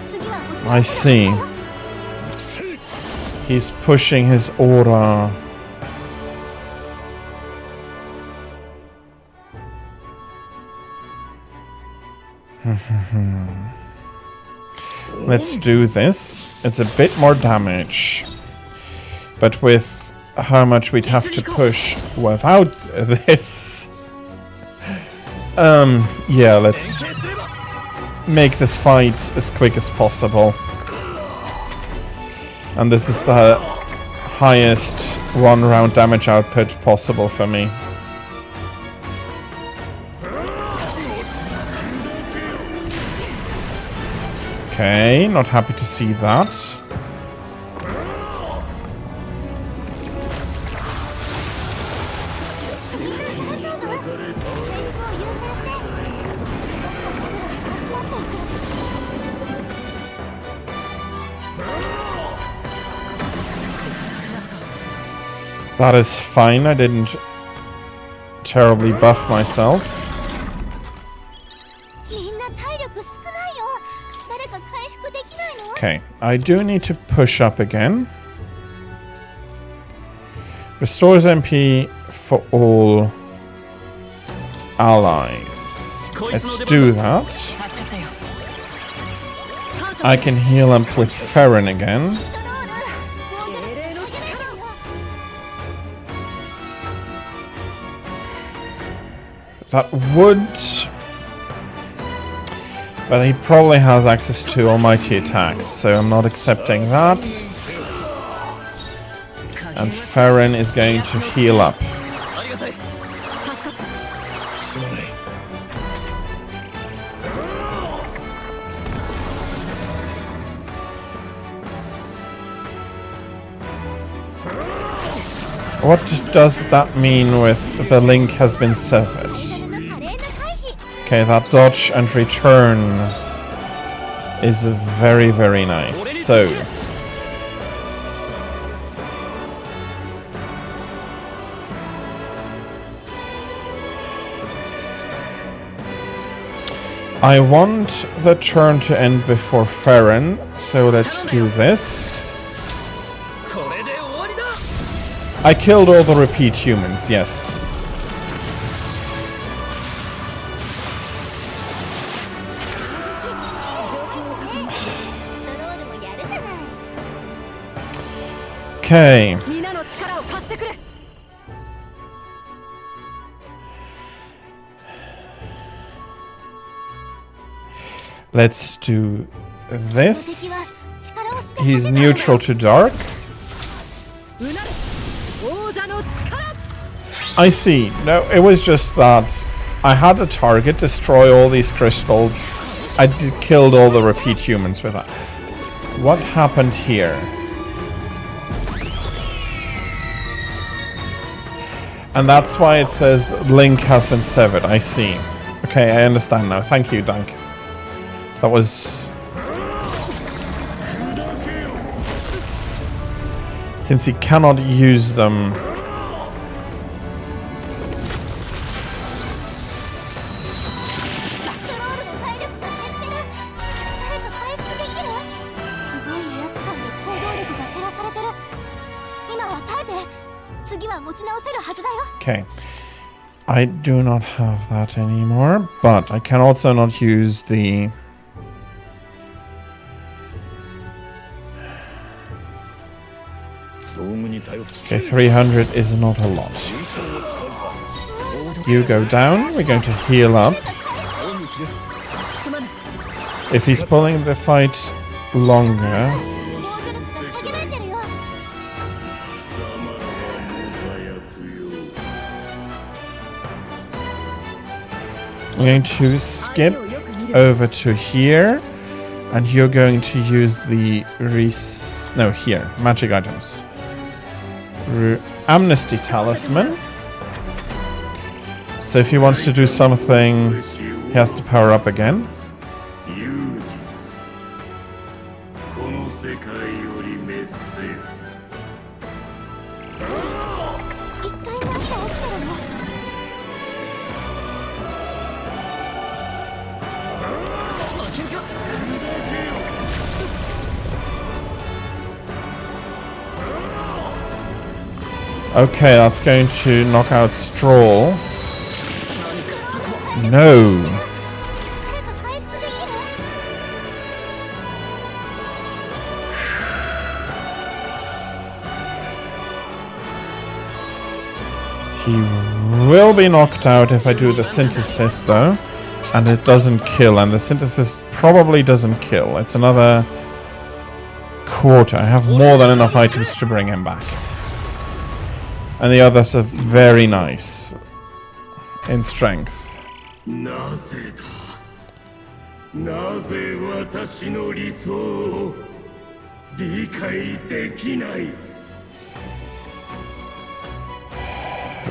次はこちら。 I see. He's pushing his aura. Let's do this. It's a bit more damage. But with how much we'd have to push without this. Yeah, let's make this fight as quick as possible. And this is the highest one round damage output possible for me. Okay, not happy to see that. That is fine, I didn't terribly buff myself. Okay, I do need to push up again. Restores MP for all allies. Let's do that. I can heal up with Farron again. That would... But he probably has access to almighty attacks, so I'm not accepting that. And Farron is going to heal up. What does that mean with the link has been severed? Okay, that dodge and return is very, very nice. So, I want the turn to end before Farron, so let's do this. これで終わりだ I killed all the repeat humans, yes. Okay. 皆の力を貸してくれ Let's do this. He's neutral to dark. うなれ王者の力 I see. No, it was just that I had a target destroy all these crystals. I killed all the repeat humans with that. What happened here? And that's why it says link has been severed. I see. Okay, I understand now. Thank you, Dunk. That was... Since he cannot use them... Okay. I do not have that anymore, but I can also not use the... Okay, 300 is not a lot. You go down, we're going to heal up. If he's pulling the fight longer... I'm going to skip over to here, and you're going to use the here, magic items. Amnesty Talisman. So if he wants to do something, he has to power up again. Okay, that's going to knock out Stroll. No. He will be knocked out if I do the synthesis though. And it doesn't kill, and the synthesis probably doesn't kill. It's another quarter. I have more than enough items to bring him back. And the others are very nice in strength.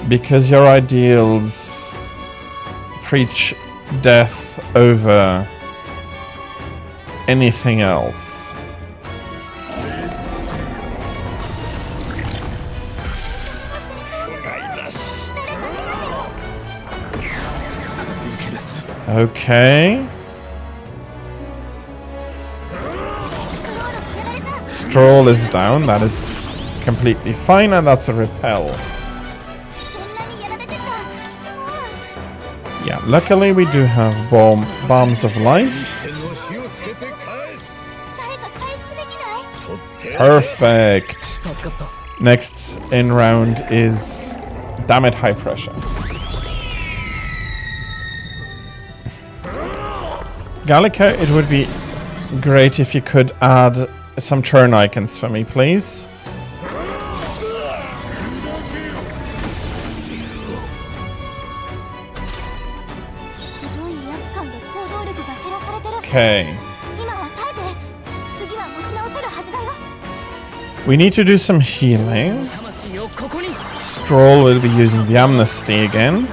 Because your ideals preach death over anything else. Okay. Stroll is down, that is completely fine, and that's a repel. Yeah, luckily we do have bombs of life. Perfect. Next in round is damn it, high pressure. Gallica, it would be great if you could add some turn icons for me, please. Okay. We need to do some healing. Stroll will be using the amnesty again.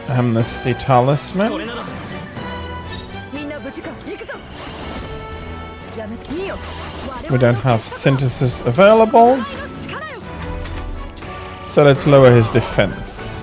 Amnesty Talisman. We don't have synthesis available. So let's lower his defense.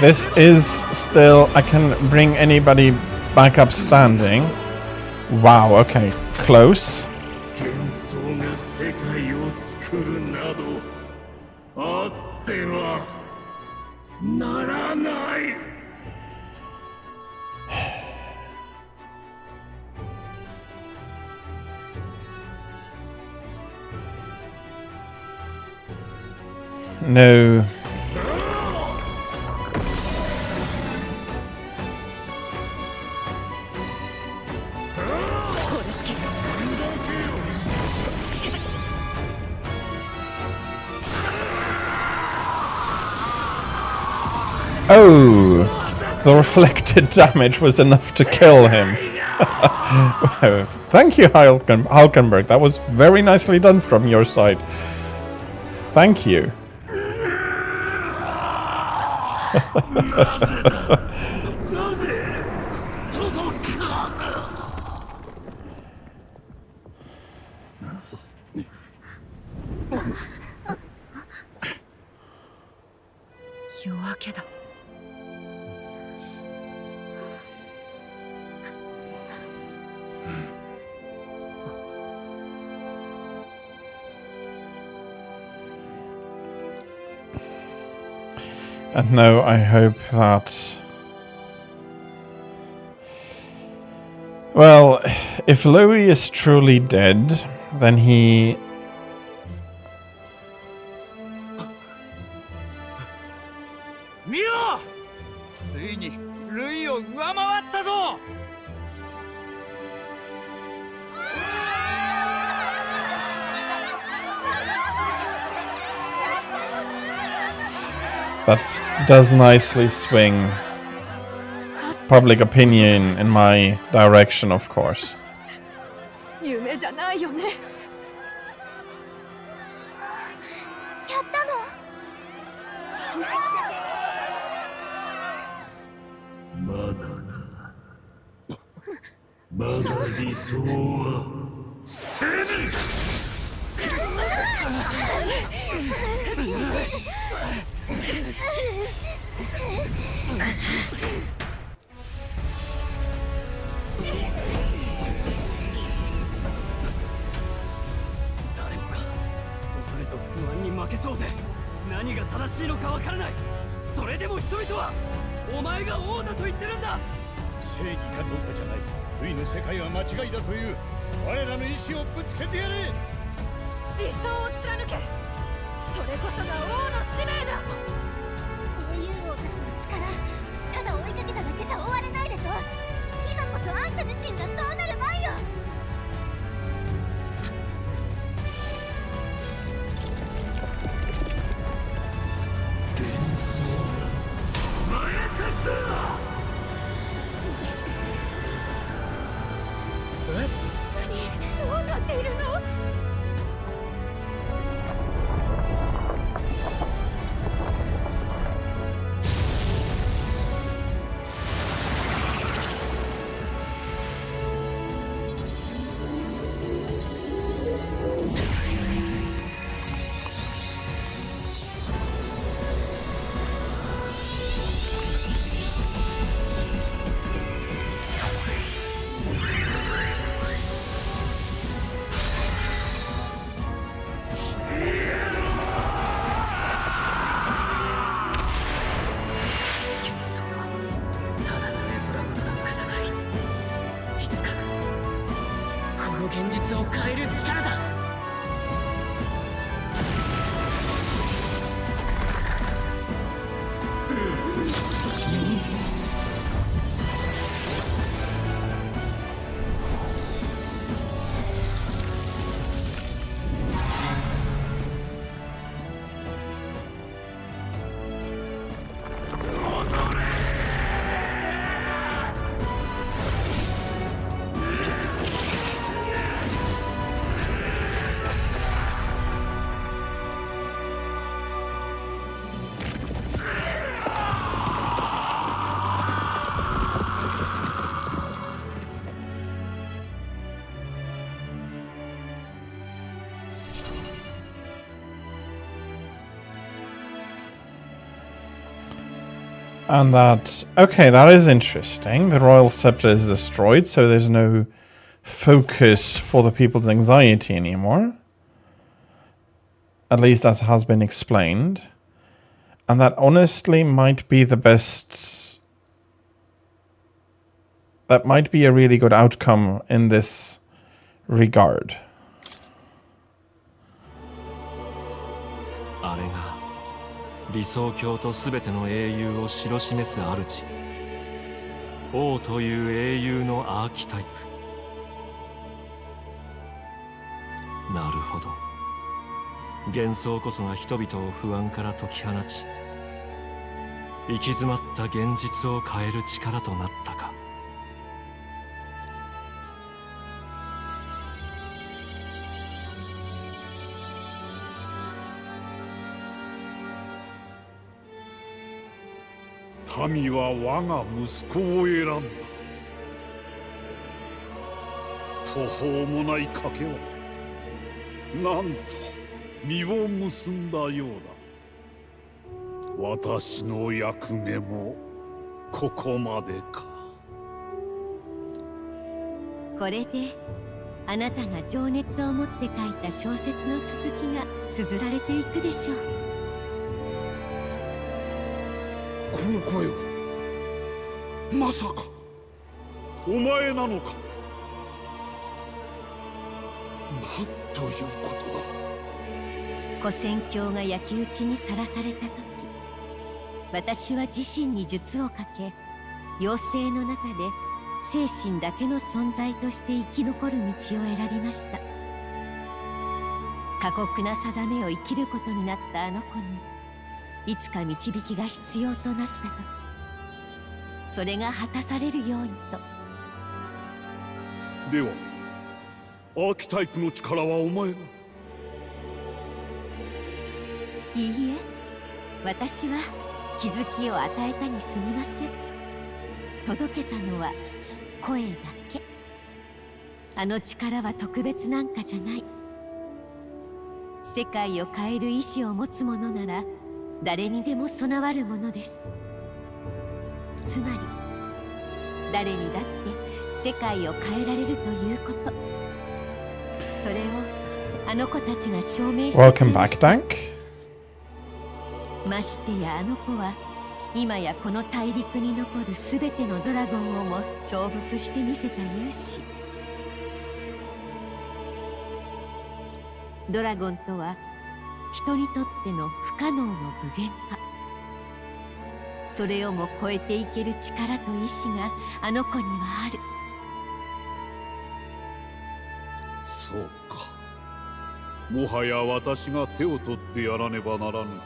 This is still... I can bring anybody back up standing. Wow, okay. Close. 幻想が世界を作るなどあってはならない。 No. Oh, the reflected damage was enough to kill him. Thank you, Hulkenberg. That was very nicely done from your side. Thank you. And now I hope that... Well, if Louis is truly dead, then he... Miro! ついにルイを上回ったぞ! That does nicely swing public opinion in my direction, of course. 夢じゃないよね。やったの？まだだ。まだ理想は捨てぬ。誰もが恐れと不安に負けそうで何が正しいのかわからない。それでも人々はお前が王だと言ってるんだ。正義かどうかじゃない。ルイの世界は間違いだという我らの意志をぶつけてやれ。理想を貫け。それこそが王の使命だ。英雄王たちの力、ただ追いかけただけじゃ終われないでしょ。今こそあんた自身がそうなる番よ。幻想がまやかしだ。何？どうなっているの？現実を変える力だ。And that, okay, that is interesting. The royal scepter is destroyed, so there's no focus for the people's anxiety anymore. At least as has been explained. And that honestly might be the best... That might be a really good outcome in this regard. あれが理想郷と全ての英雄を知ろ示す主、王という英雄のアーキタイプ。なるほど。幻想こそが人々を不安から解き放ち、行き詰まった現実を変える力となったか。民は我が息子を選んだ。途方もない賭けはなんと実を結んだようだ。私の役目もここまでか。これであなたが情熱を持って書いた小説の続きが綴られていくでしょう。この声はまさかお前なのか。なんということだ。古戦郷が焼き討ちにさらされた時、私は自身に術をかけ、妖精の中で精神だけの存在として生き残る道を選びました。過酷な定めを生きることになったあの子に、いつか導きが必要となった時、それが果たされるようにと。ではアーキタイプの力はお前が。いいえ、私は気づきを与えたにすぎません。届けたのは声だけ。あの力は特別なんかじゃない。世界を変える意志を持つ者なら誰にでも備わるものです。つまり誰にだって世界を変えられるということ、それをあの子たちが証明してくれました。 Welcome back, Dank. ましてやあの子は今やこの大陸に残るすべてのドラゴンをも重複してみせた勇士。ドラゴンとは人にとっての不可能の具現化。それをも超えていける力と意志があの子にはある。そうか。もはや私が手を取ってやらねばならぬ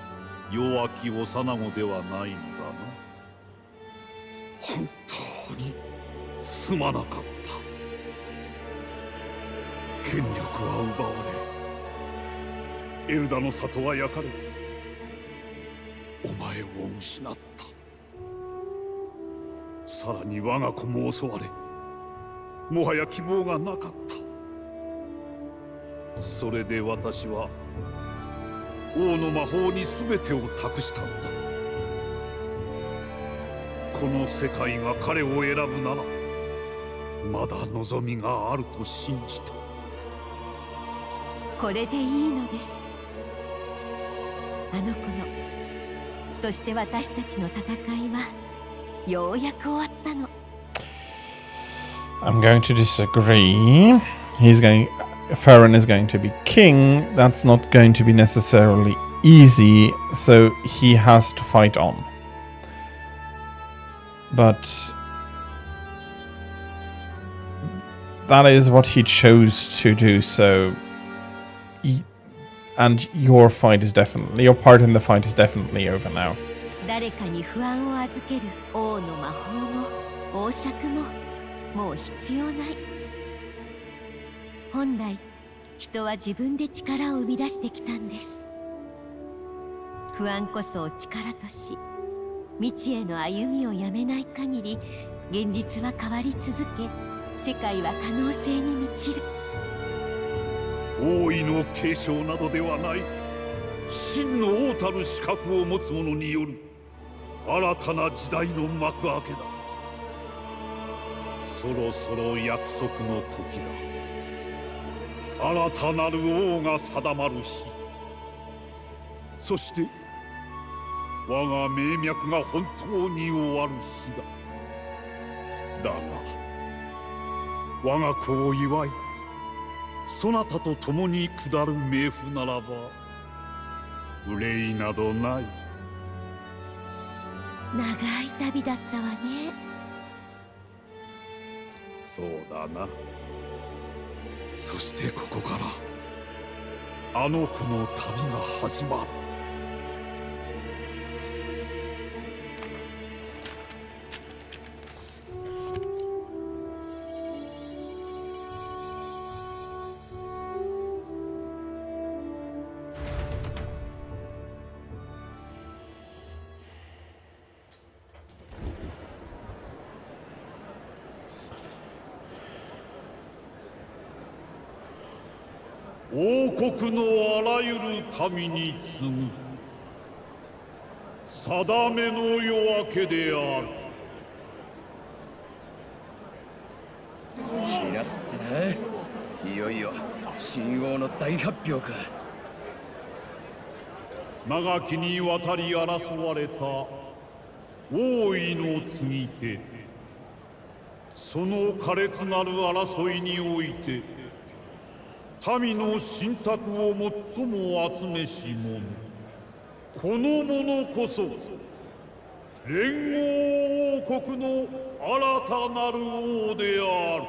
弱き幼子ではないのだな。本当にすまなかった。権力は奪われ、エルダの里は焼かれ、お前を失った。さらに我が子も襲われ、もはや希望がなかった。それで私は王の魔法に全てを託したのだ。この世界が彼を選ぶならまだ望みがあると信じて。これでいいのです。あの子の、そして私たちの戦いはようやく終わったの。I'm going to disagree. Farron is going to be king. That's not going to be necessarily easy, so he has to fight on. But that is what he chose to do, so and your part in the fight is definitely over now. 誰かに不安を預ける王の魔法も王爵ももう必要ない。本来人は自分で力を生み出してきたんです。不安こそを力とし、未知への歩みをやめない限り現実は変わり続け、世界は可能性に満ちる。王位の継承などではない、真の王たる資格を持つ者による新たな時代の幕開けだ。そろそろ約束の時だ。新たなる王が定まる日、そして我が命脈が本当に終わる日だ。だが我が子を祝い、そなたと共に下る冥府ならば憂いなどない。長い旅だったわね。そうだな。そしてここからあの子の旅が始まる。王国のあらゆる民に次ぐ定めの夜明けである。気がすってな。いよいよ新王の大発表か。長きにわたり争われた王位の継ぎ手、その苛烈なる争いにおいて民の信託を最も集めし者、この者こそ連合王国の新たなる王である。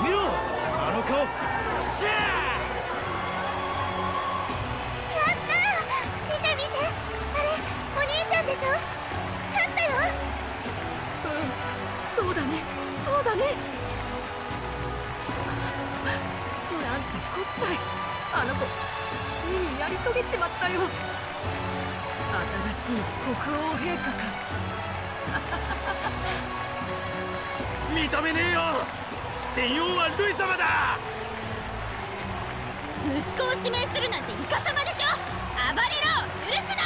見ろ、あの顔。しゃー！でしょ？勝ったよ。そうだね、そうだね。なんてこったい。あの子ついにやり遂げちまったよ。新しい国王陛下か。認めねえよ。新王はルイ様だ。息子を指名するなんてイカサマでしょ。暴れろ、許すな。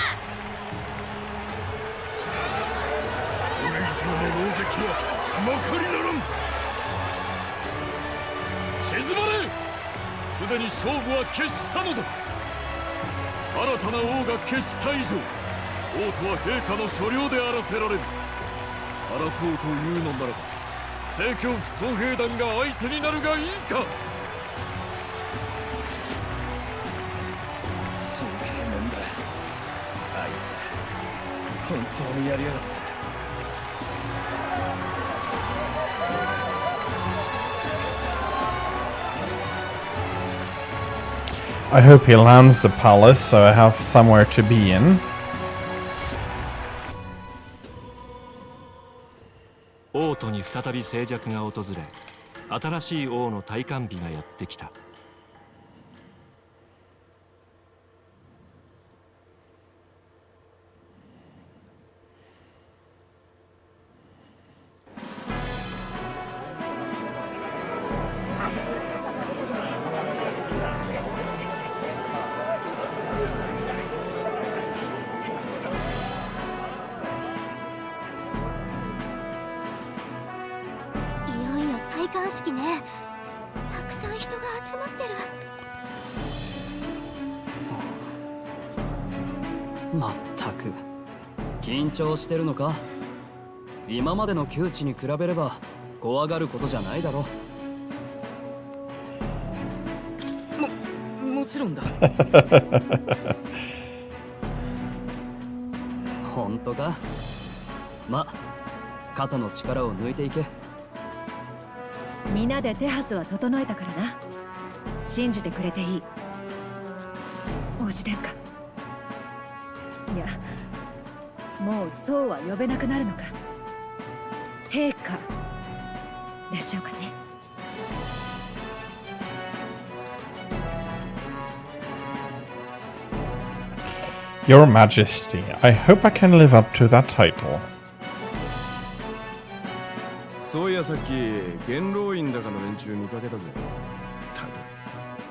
これ以上の狼藉はまかりならん。静まれ。すでに勝負は決したのだ。新たな王が決した以上、王とは陛下の所領であらせられる。争うというのならば政教府総兵団が相手になるがいいか。すげえもんだ。あいつ本当にやりやがった。I hope he lands the palace so I have somewhere to be in. 王都に再び静寂が訪れ、新しい王の戴冠日がやってきた。戴冠式ね。たくさん人が集まってる。まったく緊張してるのか。今までの窮地に比べれば怖がることじゃないだろ。もちろんだ。本当か。ま、肩の力を抜いていけ。皆で手はずは整えたからな。信じてくれていい。王子殿下。いや、もうそうは呼べなくなるのか。陛下でしょうかね。Your Majesty, I hope I can live up to that title. そういやさっき元老院だかの連中見かけたぜ。たく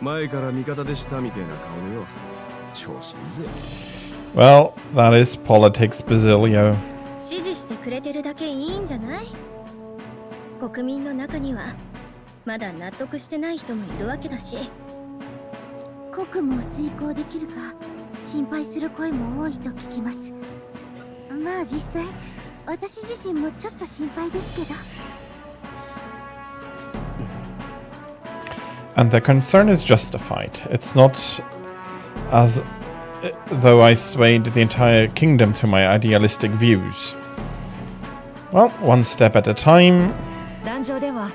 前から味方でしたみたいな顔でよ。調子いいぜ。Well, that is politics, Basilio. 支持してくれてるだけいいんじゃない？国民の中にはまだ納得してない人もいるわけだし、国務を遂行できるか心配する声も多いと聞きます。まあ実際私自身もちょっと心配ですけど。And the concern is justified. It's not as though I swayed the entire kingdom to my idealistic views. Well, one step at a time. 壇上では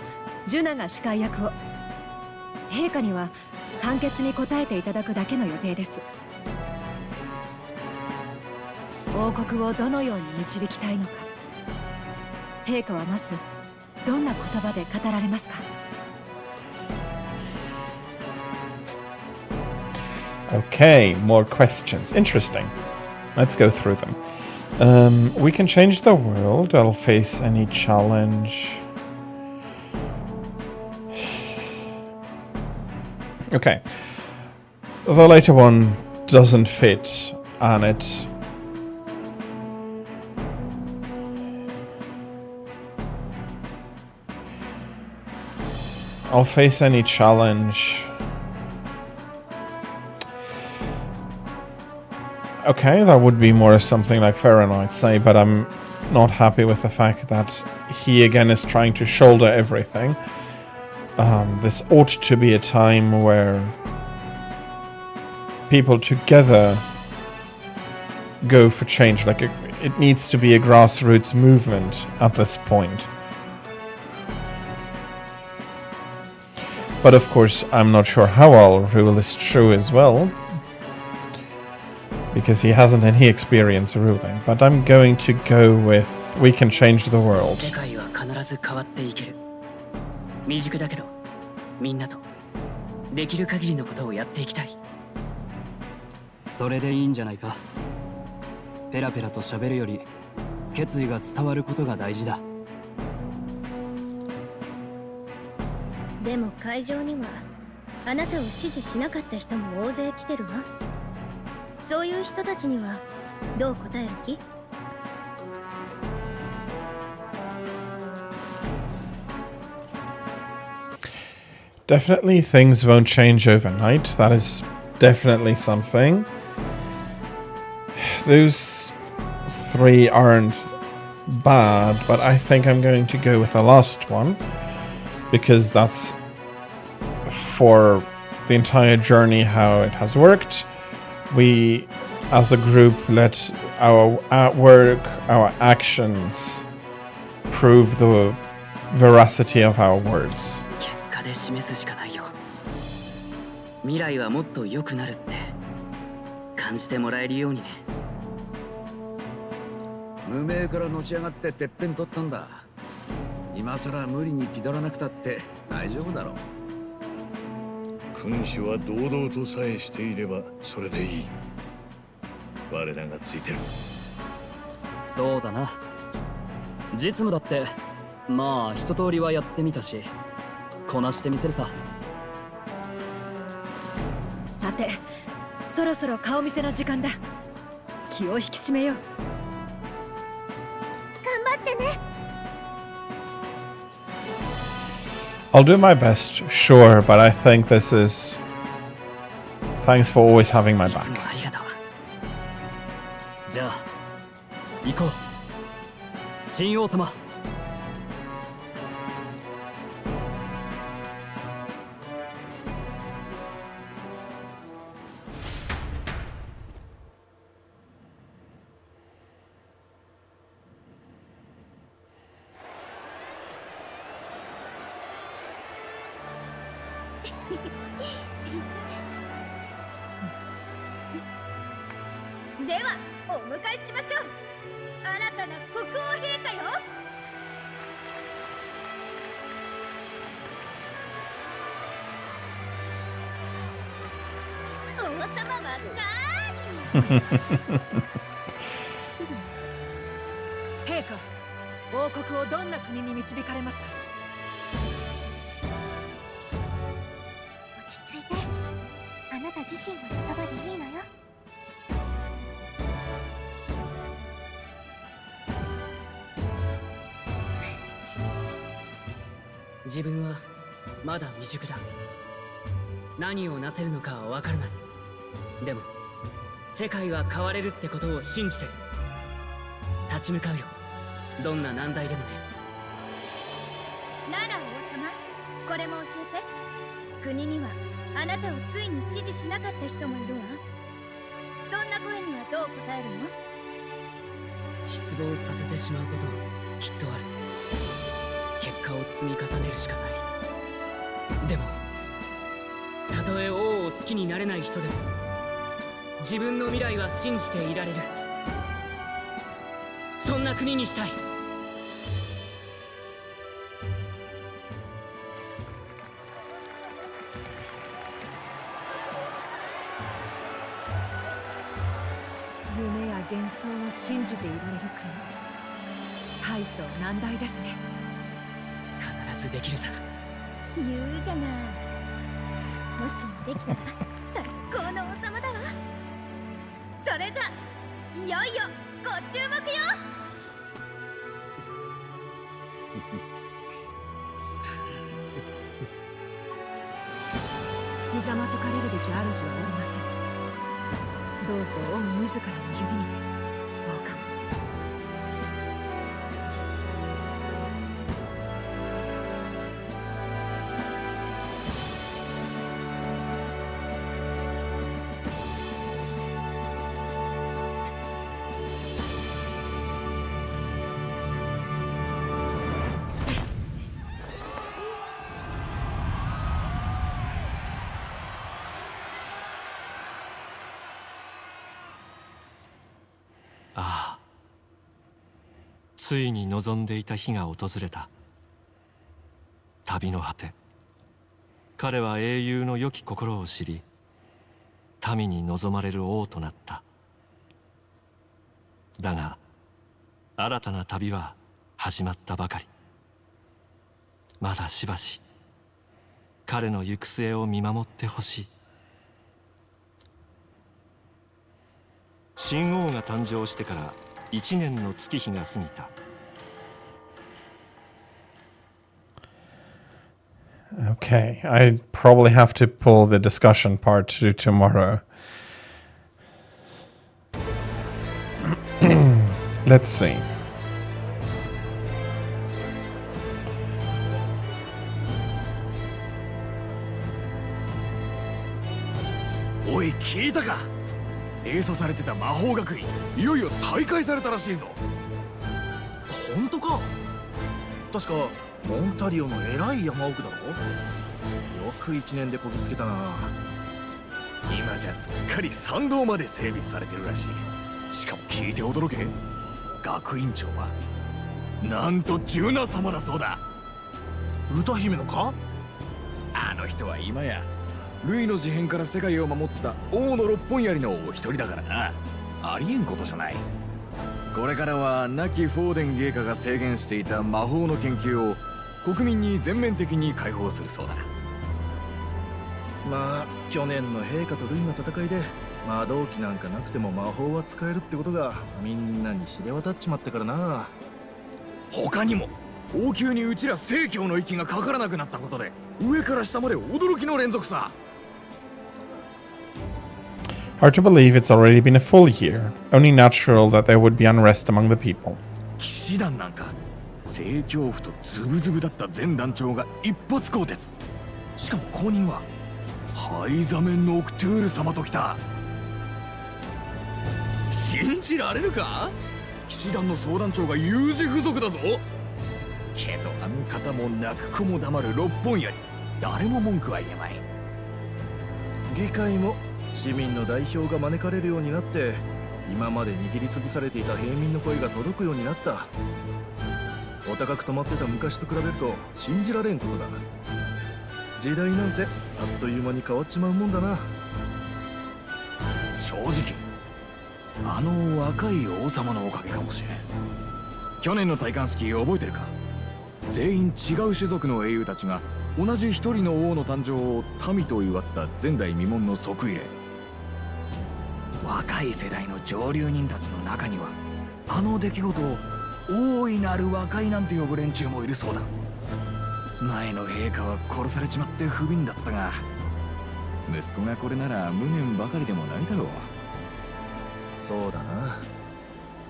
ジュナが司会役を、陛下には簡潔に答えていただくだけの予定です。王国をどのように導きたいのか、陛下はまずどんな言葉で語られますか？ Okay, more questions. Interesting. Let's go through them. We can change the world. I'll face any challenge. Okay. The later one doesn't fit, and it... I'll face any challenge. Okay, that would be more something like Pharaoh, I'd say, but I'm not happy with the fact that he again is trying to shoulder everything. This ought to be a time where people together go for change. Like it needs to be a grassroots movement at this point. But of course, I'm not sure how I'll rule is true as well, because he hasn't any experience ruling. But I'm going to go with we can change the world. 世界は必ず変わっていける。未熟だけど、みんなとできる限りのことをやっていきたい。それでいいんじゃないか。ペラペラと喋るより決意が伝わることが大事だ。でも会場にはあなたを支持しなかった人も大勢来てるわ。そういう人たちにはどう答える気？ Definitely things won't change overnight. That is definitely something. Those three aren't bad, but I think I'm going to go with the last one, because that's for the entire journey how it has worked. We as a group let our work, our actions prove the veracity of our words. 結果で示すしかないよ。未来はもっと良くなるって感じてもらえるようにね。無名からのし上がっててっぺん取ったんだ。今さら無理に気取らなくたって大丈夫だろう。君主は堂々とさえしていればそれでいい。我らがついてる。そうだな。実務だってまあ一通りはやってみたし、こなしてみせるさ。さて、そろそろ顔見せの時間だ。気を引き締めよう。頑張ってね。I'll do my best, sure, but I think this is... Thanks for always having my back. ありがとう。じゃあ行こう。新王様。ではお迎えしましょう。新たな国王陛下よ。王様は陛下、王国をどんな国に導かれますか？落ち着いて。あなた自身の言葉でいいのよ。自分はまだ未熟だ。何をなせるのかは分からない。でも世界は変われるってことを信じてる。立ち向かうよ、どんな難題でもね。なら王様、これも教えて。国にはあなたをついに支持しなかった人もいるわ。そんな声にはどう答えるの？失望させてしまうこときっとある。結果を積み重ねるしかない。でもたとえ王を好きになれない人でも自分の未来は信じていられる。そんな国にしたい。夢や幻想を信じていられる国、大層難題ですね。必ずできるさ。言うじゃない。もしもできたら最高の王様だわ。それじゃいよいよご注目よ。ひざまずかれるべき主はおりません。どうぞ王自らの指にて王冠。ああ、ついに望んでいた日が訪れた。旅の果て、彼は英雄の良き心を知り、民に望まれる王となった。だが新たな旅は始まったばかり。まだしばし彼の行く末を見守ってほしい。新王が誕生してから1年の月日が過ぎた。Okay, I probably have to pull the discussion part to tomorrow. Let's see. おい、聞いたか？閉鎖されてた魔法学院、いよいよ再開されたらしいぞ。本当か？確かモンタリオの偉い山奥だろ。よく1年でこぎつけたな。今じゃすっかり参道まで整備されてるらしい。しかも聞いて驚け、学院長はなんとジュナ様だそうだ。歌姫のか？あの人は今やルイの事変から世界を守った王の六本槍のお一人だからな。ありえんことじゃない。これからは亡きフォーデン芸家が制限していた魔法の研究を国民に全面的に開放するそうだ。まあ去年の陛下とルイの戦いで魔導機なんかなくても魔法は使えるってことがみんなに知れ渡っちまってからな。他にも王宮にうちら正教の息がかからなくなったことで上から下まで驚きの連続さ。Hard to believe it's already been a full year. Only natural that there would be unrest among the people. 騎士団なんか正教府とズブズブだった前団長が一発更迭。しかも後任はハイザメンのオクトゥール様ときた。信じられるか？騎士団の総団長が有事不足だぞ。けどあの方も泣く子も黙る六本槍、誰も文句は言えまい。議会も市民の代表が招かれるようになって、今まで握りつぶされていた平民の声が届くようになった。お高く止まってた昔と比べると信じられんことだ。時代なんてあっという間に変わっちまうもんだな。正直あの若い王様のおかげかもしれん。去年の戴冠式覚えてるか？全員違う種族の英雄たちが同じ一人の王の誕生を民と祝った前代未聞の即入れ。若い世代の上流人たちの中にはあの出来事を大いなる和解なんて呼ぶ連中もいるそうだ。前の陛下は殺されちまって不憫だったが、息子がこれなら無念ばかりでもないだろう。そうだな。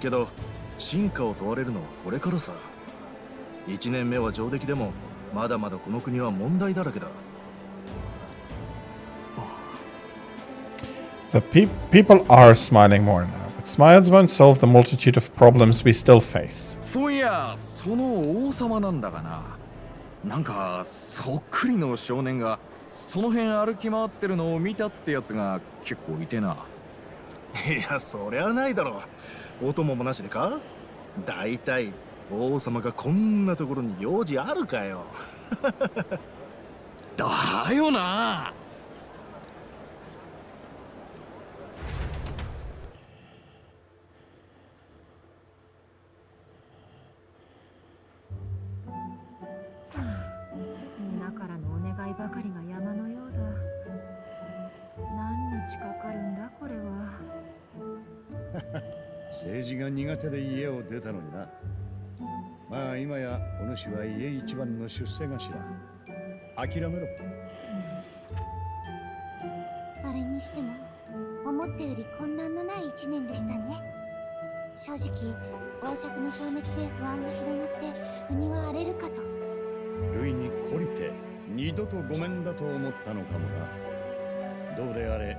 けど進化を問われるのはこれからさ。1年目は上出来でもまだまだこの国は問題だらけだ。The people are smiling more now, but smiles won't solve the multitude of problems we still face. そういや、その王様なんだがな。なんかそっくりの少年がその辺歩き回ってるのを見たってやつが結構いてな。いや、そりゃないだろう。お供もなしでか？だいたい王様がこんなところに用事あるかよ。だよな。皆からのお願いばかりが山のようだ。何日かかるんだこれは。政治が苦手で家を出たのにな。まあ今やお主は家一番の出世頭。諦めろ。それにしても思ったより混乱のない一年でしたね。正直王爵の消滅で不安が広がって国は荒れるかと。類に懲りて二度とごめんだと思ったのかもな。どうであれ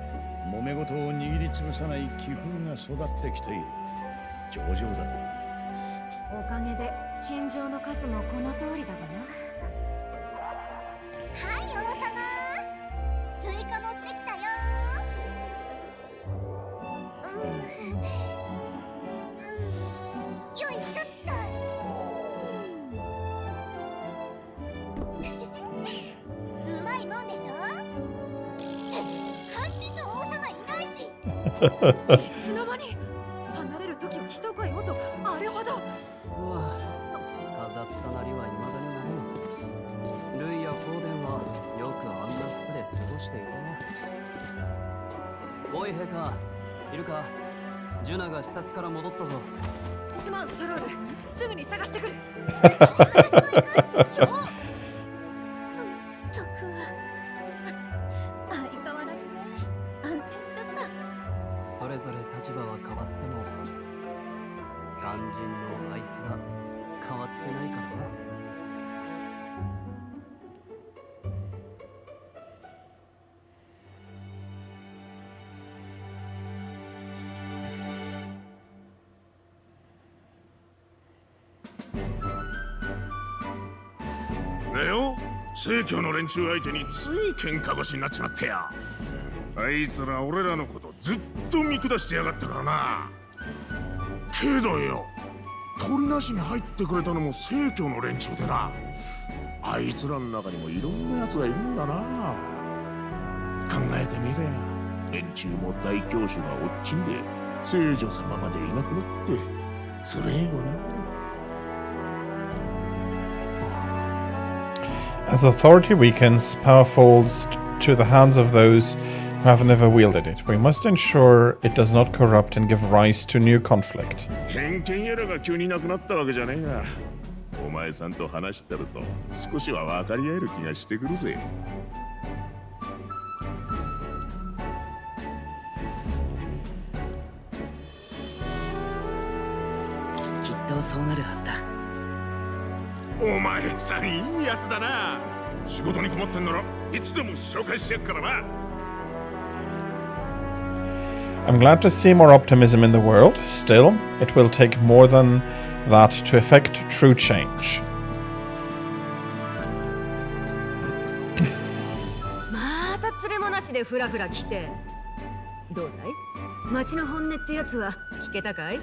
揉め事を握りつぶさない気風が育ってきている。上々だ。おかげで陳情の数もこの通りだがな。はい王様、追加持ってきたよ。よいしょっと。うまいもんでしょ。肝心の王様いないし。いつの間に離れる時は一声音あれほど。うわ、飾ったなりは未だにない。ルイやコーデンはよくあんな服で過ごしていたな。おい陛下、いるか？ジュナが視察から戻ったぞ。すまんストロール、すぐに探してくる。私も行く。ちょっとく相変わらずね。安心しちゃった。それぞれ立場は変わっても肝心のあいつが変わってないからな。ねよ、正教の連中相手につい喧嘩腰になっちまってや。あいつら俺らのことずっと見下してやがったからな。けどよ、鳥なしに入ってくれたのも正教の連中でな。あいつらの中にもいろんなやつがいるんだな。考えてみりゃ連中も大教主がおっちんで聖女様までいなくなってつれえよな。As authority weakens, power falls to the hands of those who have never wielded it. We must ensure it does not corrupt and give rise to new conflict. 偏見やらが急になくなったわけじゃねえが、お前さんと話してると少しは分かり合える気がしてくるぜ。きっとそうなるはずだ。お前さんいいやつだな。仕事に困ってんならいつでも紹介してやっからな。I'm glad to see more optimism in the world. Still, it will take more than that to effect true change. また連れもなしでフラフラ来て。どうだい？町の本音ってやつは聞けたかい？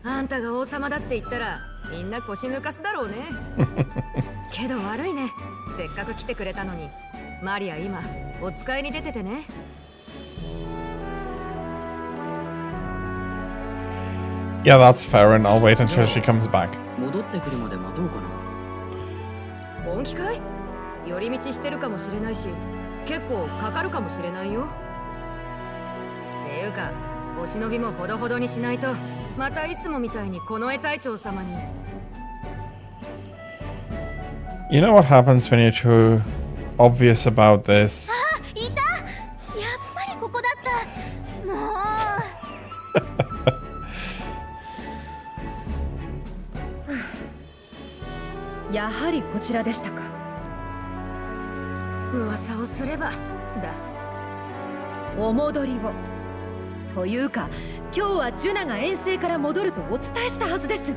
あんたが王様だって言ったらみんな腰抜かすだろうね。けど悪いね。せっかく来てくれたのに。マリア今お使いに出ててね。Yeah, that's fair, and I'll wait until she comes back. 戻ってくるまで待とうかな。本気かい？寄り道してるかもしれないし、結構かかるかもしれないよ。っていうか、お忍びもほどほどにしないと、またいつもみたいに近衛隊長様に。You know what happens when you're too obvious about this? いた！やっぱりここだった。もう。やはりこちらでしたか。噂をすればだ。お戻りを。というか、今日はジュナが遠征から戻るとお伝えしたはずです。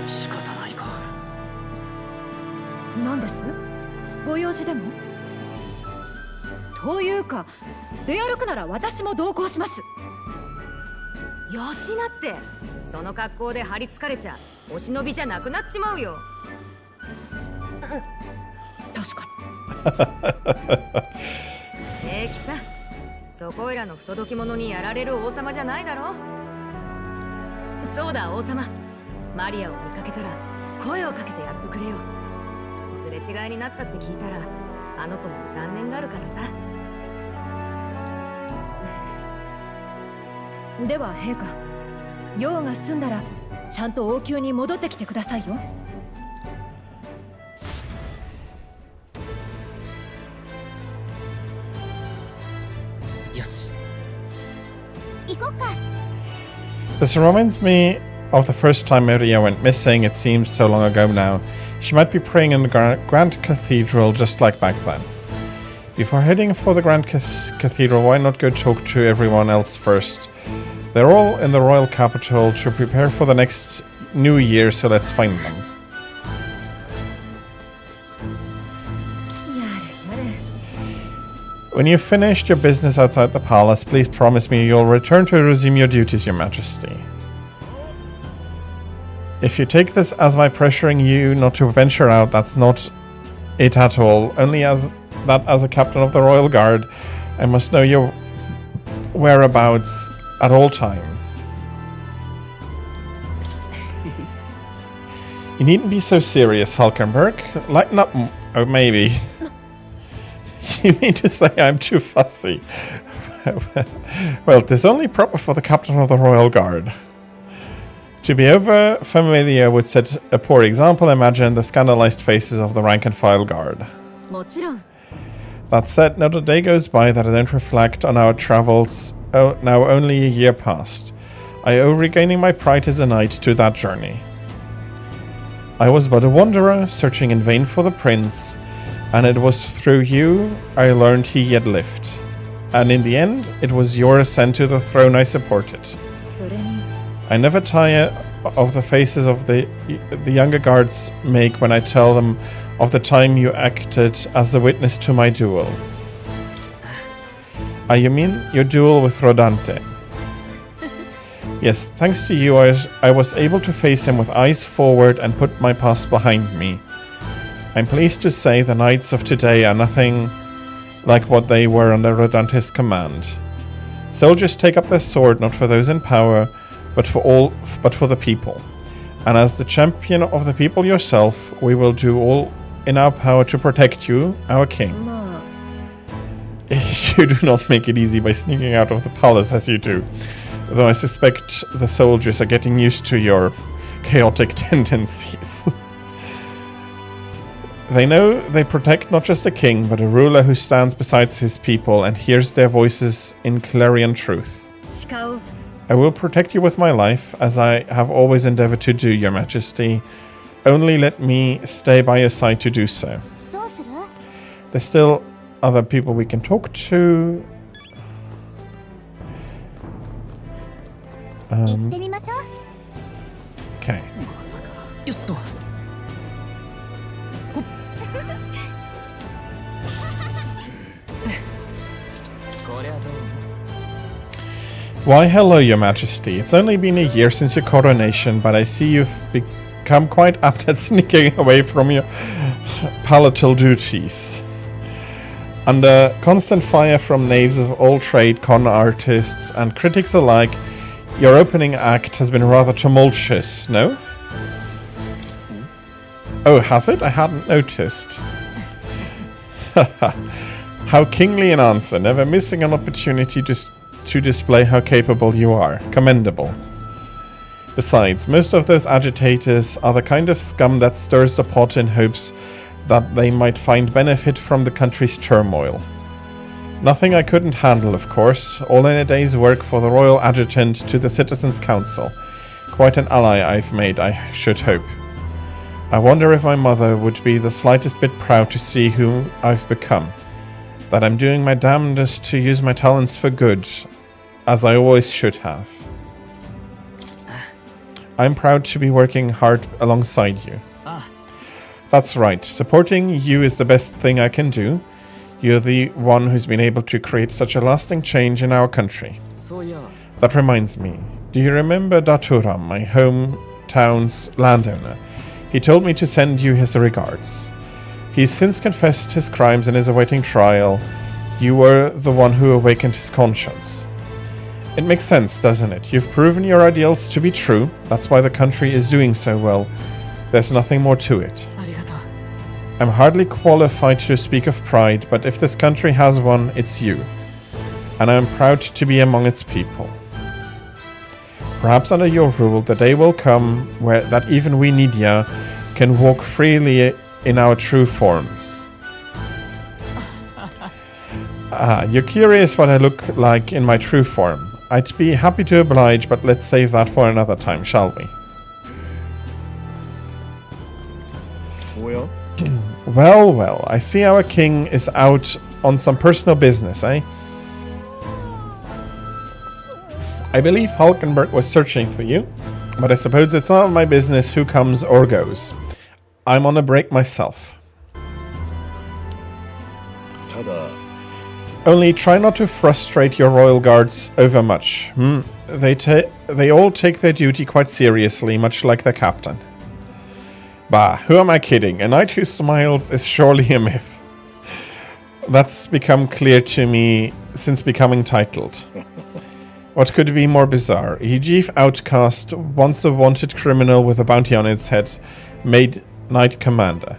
仕方ないか。何です？ご用事でも？というか、出歩くなら私も同行します。よしなって、その格好で張り付かれちゃお忍びじゃなくなっちまうよ。確かに。平気さ。そこいらの不届き者にやられる王様じゃないだろ。そうだ王様、マリアを見かけたら声をかけてやってくれよ。すれ違いになったって聞いたら、あの子も残念があるからさ。では陛下、用が済んだらちゃんと王宮に戻ってきてくださいよ。よし。行こっか。This reminds me of the first time Maria went missing. It seems so long ago now. She might be praying in the Grand Cathedral just like back then. Before heading for the Grand Cathedral, why not go talk to everyone else first? They're all in the royal capital to prepare for the next new year, so let's find them. When you've finished your business outside the palace, please promise me you'll return to resume your duties, Your Majesty. If you take this as my pressuring you not to venture out, that's not it at all. Only as a captain of the Royal Guard, I must know your whereabouts at all time. You needn't be so serious, Hulkenberg. Lighten up. Oh, maybe. You mean to say I'm too fussy? Well, it is only proper for the captain of the Royal Guard. To be over familiar would set a poor example. Imagine the scandalized faces of the rank and file guard. もちろん。 That said, not a day goes by that I don't reflect on our travels, now only a year past. I owe regaining my pride as a knight to that journey. I was but a wanderer, searching in vain for the prince, and it was through you I learned he yet lived. And in the end, it was your ascent to the throne I supported. I never tire of the faces of the younger guards make when I tell them of the time you acted as a witness to my duel. You mean your duel with Rodante? Yes, thanks to you I was able to face him with eyes forward and put my past behind me. I'm pleased to say the knights of today are nothing like what they were under Rodante's command. Soldiers take up their sword not for those in power, but for the people. And as the champion of the people yourself, we will do all in our power to protect you, our king. You do not make it easy by sneaking out of the palace as you do, though I suspect the soldiers are getting used to your chaotic tendencies. They know they protect not just a king, but a ruler who stands beside his people and hears their voices in clarion truth. I will protect you with my life, as I have always endeavored to do, Your Majesty. Only let me stay by your side to do so. There's still other people we can talk to. Okay. Why, hello, Your Majesty. It's only been a year since your coronation, but I see you've become quite apt at sneaking away from your palatal duties. Under constant fire from knaves of all trade, con artists, and critics alike, your opening act has been rather tumultuous, no? Oh, has it? I hadn't noticed. How kingly an answer, never missing an opportunity to display how capable you are. Commendable. Besides, most of those agitators are the kind of scum that stirs the pot in hopes that they might find benefit from the country's turmoil. Nothing I couldn't handle, of course, all in a day's work for the Royal Adjutant to the Citizens' Council. Quite an ally I've made, I should hope. I wonder if my mother would be the slightest bit proud to see who I've become. That I'm doing my damnedest to use my talents for good, as I always should have. I'm proud to be working hard alongside you. That's right. Supporting you is the best thing I can do. You're the one who's been able to create such a lasting change in our country. That reminds me. Do you remember Daturam, my hometown's landowner? He told me to send you his regards. He's since confessed his crimes and is awaiting trial. You were the one who awakened his conscience. It makes sense, doesn't it? You've proven your ideals to be true. That's why the country is doing so well. There's nothing more to it. I'm hardly qualified to speak of pride, but if this country has one, it's you. And I'm proud to be among its people. Perhaps under your rule, the day will come where that even we Nidia can walk freely in our true forms. You're curious what I look like in my true form. I'd be happy to oblige, but let's save that for another time, shall we? Well? Well, I see our king is out on some personal business, eh? I believe Hulkenberg was searching for you, but I suppose it's not my business who comes or goes. I'm on a break myself. Only try not to frustrate your royal guards overmuch. They all take their duty quite seriously, much like their captain. Bah, who am I kidding? A knight who smiles is surely a myth. That's become clear to me since becoming titled. What could be more bizarre? A chief outcast, once a wanted criminal with a bounty on its head, made knight commander.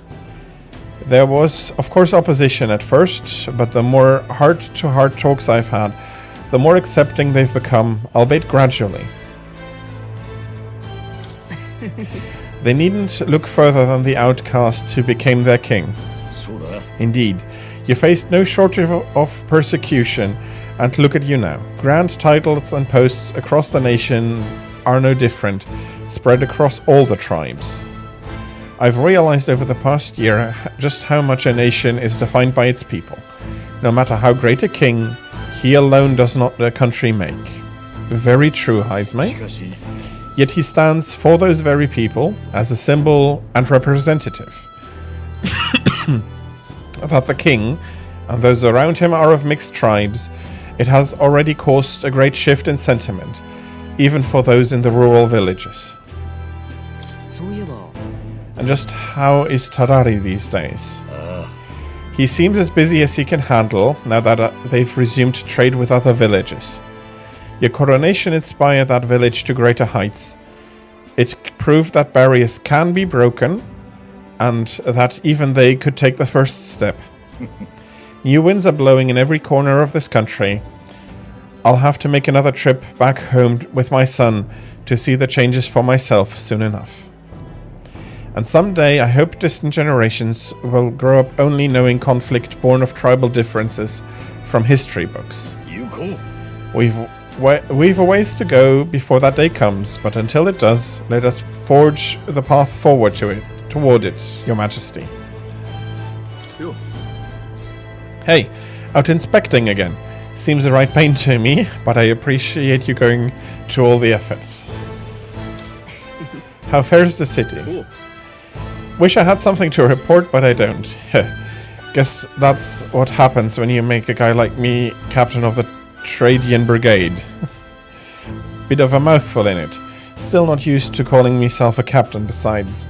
There was, of course, opposition at first, but the more heart-to-heart talks I've had, the more accepting they've become, albeit gradually. They needn't look further than the outcast who became their king. Indeed, you faced no shortage of persecution, and look at you now. Grand titles and posts across the nation are no different, spread across all the tribes. I've realized over the past year just how much a nation is defined by its people. No matter how great a king, he alone does not the country make. Very true, Heisme. Yet he stands for those very people as a symbol and representative. That the king and those around him are of mixed tribes, it has already caused a great shift in sentiment, even for those in the rural villages. And just how is Tarari these days? He seems as busy as he can handle now that they've resumed trade with other villages. Your coronation inspired that village to greater heights. It proved that barriers can be broken, and that even they could take the first step. New winds are blowing in every corner of this country. I'll have to make another trip back home with my son to see the changes for myself soon enough. And someday I hope distant generations will grow up only knowing conflict born of tribal differences from history books. We've a ways to go before that day comes, but until it does, let us forge the path forward toward it, Your Majesty. Hey, out inspecting again. Seems a right pain to me, but I appreciate you going to all the efforts. How fares the city? Wish I had something to report, but I don't. Guess that's what happens when you make a guy like me captain of the Tradian Brigade. Bit of a mouthful in it. Still not used to calling myself a captain besides.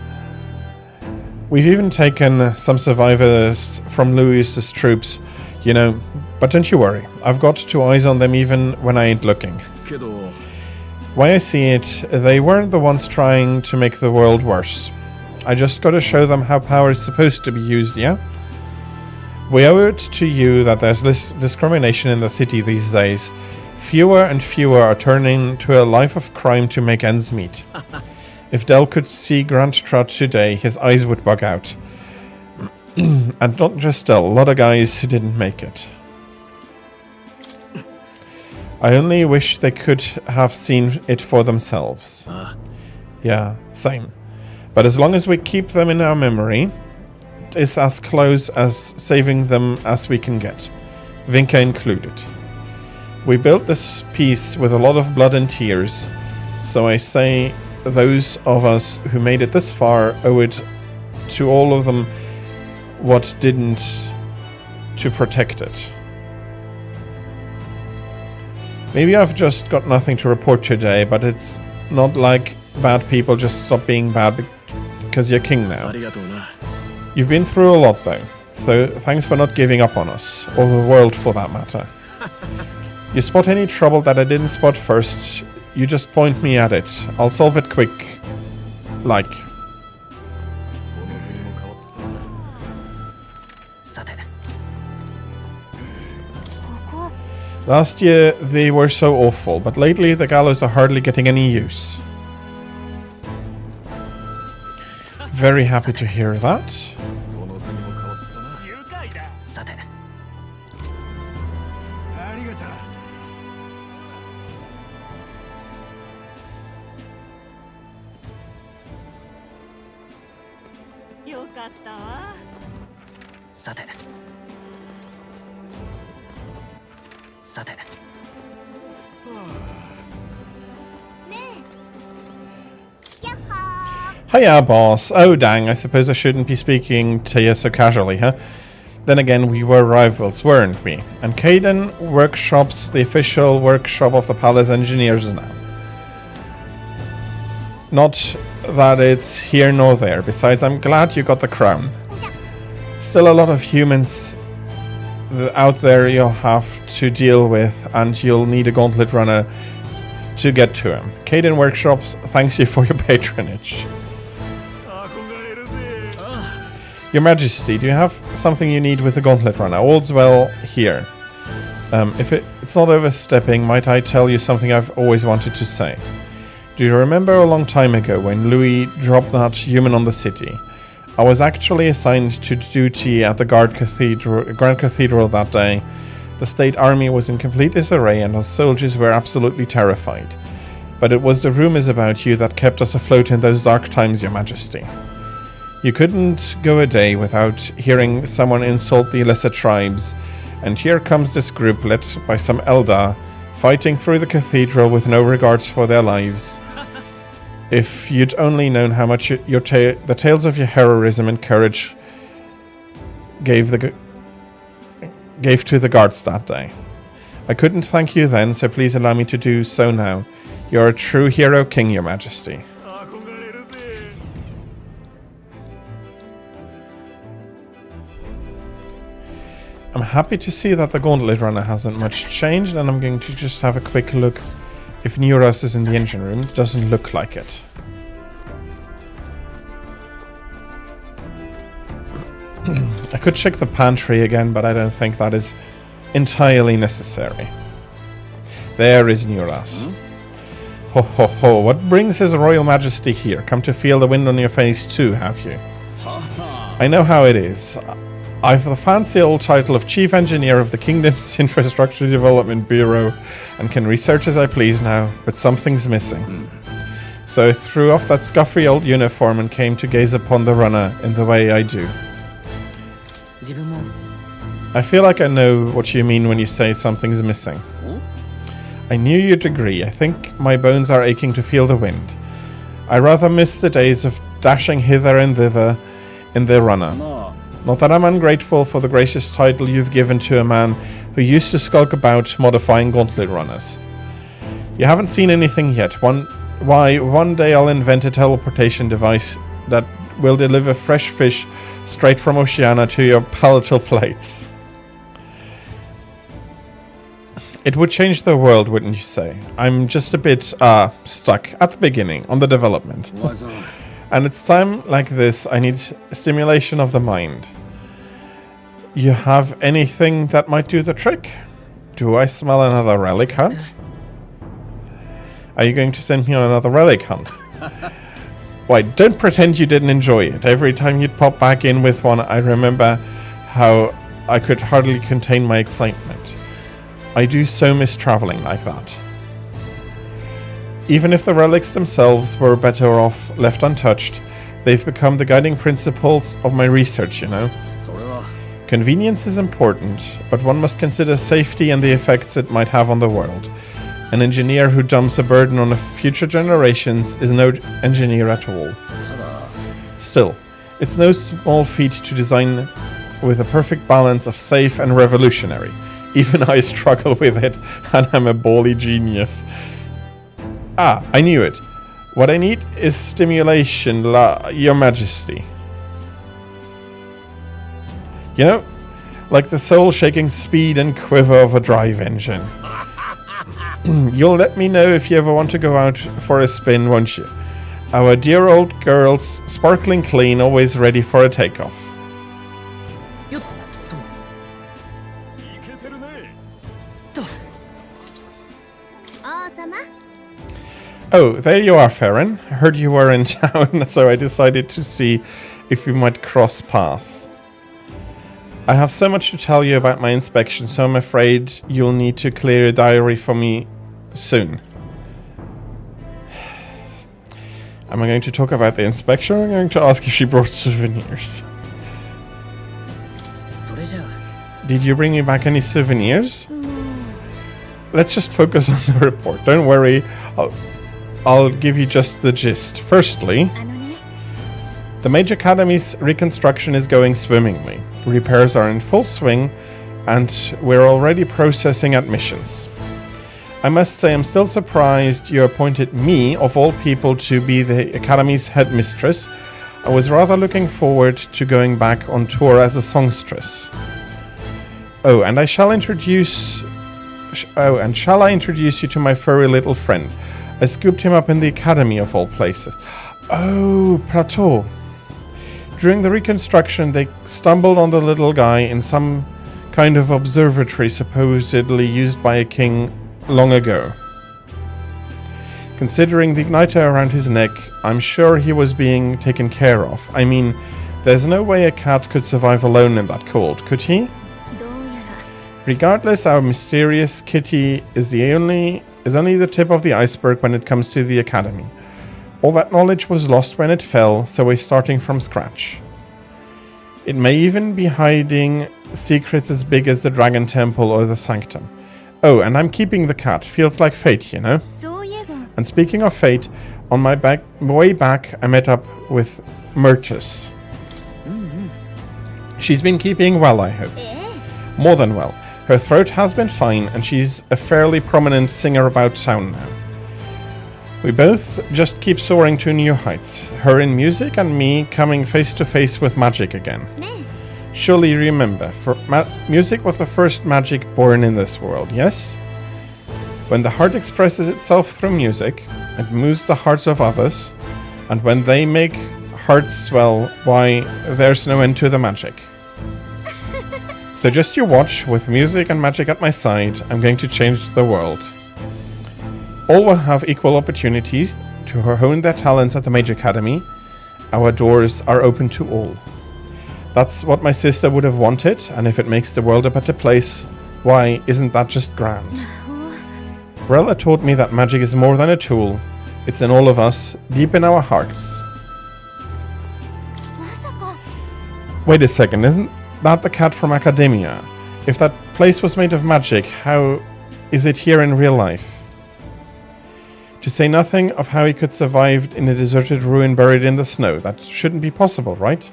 We've even taken some survivors from Louis's troops. You know, but don't you worry. I've got 2 eyes on them even when I ain't looking. けど Way I see it, they weren't the ones trying to make the world worse. I just gotta show them how power is supposed to be used, yeah? We owe it to you that there's this discrimination in the city these days. Fewer and fewer are turning to a life of crime to make ends meet. If Del could see Grant Trott today, his eyes would bug out. And not just Del, a lot of guys who didn't make it. I only wish they could have seen it for themselves. Yeah, same. But as long as we keep them in our memory, it's as close as saving them as we can get. Vinka included. We built this piece with a lot of blood and tears, so I say those of us who made it this far owe it to all of them what didn't to protect it. Maybe I've just got nothing to report today, but it's not like bad people just stop being bad because you're king now. ありがとうな You've been through a lot though, so thanks for not giving up on us, or the world for that matter. You spot any trouble that I didn't spot first, you just point me at it. I'll solve it quick. Like. さて Last year they were so awful, but lately the gallows are hardly getting any use. Very happy to hear that. さて ありがとう。よかったわ。さてさて Hiya, boss. Oh, dang, I suppose I shouldn't be speaking to you so casually, huh? Then again, we were rivals, weren't we? And Caden Workshop's the official workshop of the Palace Engineers now. Not that it's here nor there. Besides, I'm glad you got the crown. Still a lot of humans out there you'll have to deal with, and you'll need a gauntlet runner to get to him. Caden Workshops thanks you for your patronage. Your Majesty, do you have something you need with the Gauntlet Runner? All's well here. If it's not overstepping, might I tell you something I've always wanted to say? Do you remember a long time ago when Louis dropped that human on the city? I was actually assigned to duty at the Grand Cathedral that day. The state army was in complete disarray and our soldiers were absolutely terrified. But it was the rumors about you that kept us afloat in those dark times, Your Majesty. You couldn't go a day without hearing someone insult the lesser tribes, and here comes this group led by some Eldar, fighting through the cathedral with no regards for their lives. If you'd only known how much the tales of your heroism and courage gave to the guards that day. I couldn't thank you then, so please allow me to do so now. You're a true hero king, Your Majesty. I'm happy to see that the Gauntlet Runner hasn't much changed, and I'm going to just have a quick look if Neuros is in the engine room. Doesn't look like it. I could check the pantry again, but I don't think that is entirely necessary. There is Neuros. Ho ho ho, what brings His Royal Majesty here? Come to feel the wind on your face too, have you? I know how it is. I've the fancy old title of Chief Engineer of the Kingdom's Infrastructure Development Bureau and can research as I please now, but something's missing. So I threw off that scuffy old uniform and came to gaze upon the runner in the way I do. I feel like I know what you mean when you say something's missing. I knew you'd agree. I think my bones are aching to feel the wind. I rather miss the days of dashing hither and thither in the runner. Not that I'm ungrateful for the gracious title you've given to a man who used to skulk about modifying gauntlet runners. You haven't seen anything yet. One day I'll invent a teleportation device that will deliver fresh fish straight from Oceania to your palatal plates. It would change the world, wouldn't you say? I'm just a bit stuck at the beginning on the development. And it's time like this I need stimulation of the mind. You have anything that might do the trick? Do I smell another relic hunt? Are you going to send me on another relic hunt? Why, don't pretend you didn't enjoy it. Every time you'd pop back in with one, I remember how I could hardly contain my excitement. I do so miss traveling like that. Even if the relics themselves were better off left untouched, they've become the guiding principles of my research, you know. Convenience is important, but one must consider safety and the effects it might have on the world. An engineer who dumps a burden on future generations is no engineer at all. Still, it's no small feat to design with a perfect balance of safe and revolutionary. Even I struggle with it, and I'm a bally genius. Ah, I knew it. What I need is stimulation, Your Majesty. You know, like the soul-shaking speed and quiver of a drive engine. You'll let me know if you ever want to go out for a spin, won't you? Our dear old girl's sparkling clean, always ready for a takeoff. Oh, there you are, Farron. Heard you were in town, so I decided to see if we might cross paths. I have so much to tell you about my inspection, so I'm afraid you'll need to clear your diary for me soon. Am I going to talk about the inspection, or am I going to ask if she brought souvenirs? Did you bring me back any souvenirs? Let's just focus on the report. Don't worry, I'll give you just the gist. Firstly, the Mage Academy's reconstruction is going swimmingly. Repairs are in full swing, and we're already processing admissions. I must say I'm still surprised you appointed me, of all people, to be the Academy's headmistress. I was rather looking forward to going back on tour as a songstress. Oh, and shall I introduce you to my furry little friend? I scooped him up in the Academy of all places. Oh, Plateau. During the reconstruction, they stumbled on the little guy in some kind of observatory supposedly used by a king long ago. Considering the igniter around his neck, I'm sure he was being taken care of. I mean, there's no way a cat could survive alone in that cold, could he? Regardless, our mysterious kitty is only the tip of the iceberg when it comes to the Academy. All that knowledge was lost when it fell, so we're starting from scratch. It may even be hiding secrets as big as the Dragon Temple or the Sanctum. Oh, and I'm keeping the cat. Feels like fate, you know? And speaking of fate, on my way back, I met up with Myrtus. She's been keeping well, I hope. More than well. Her throat has been fine, and she's a fairly prominent singer about town now. We both just keep soaring to new heights. Her in music and me coming face to face with magic again. Surely you remember, music was the first magic born in this world, yes? When the heart expresses itself through music, it moves the hearts of others, and when they make hearts swell, why, there's no end to the magic. So just you watch, with music and magic at my side, I'm going to change the world. All will have equal opportunity to hone their talents at the Mage Academy. Our doors are open to all. That's what my sister would have wanted, and if it makes the world a better place, why, isn't that just grand? Rella taught me that magic is more than a tool. It's in all of us, deep in our hearts. Wait a second, isn't that the cat from Academia? If that place was made of magic, how is it here in real life? To say nothing of how he could survive in a deserted ruin buried in the snow. That shouldn't be possible, right?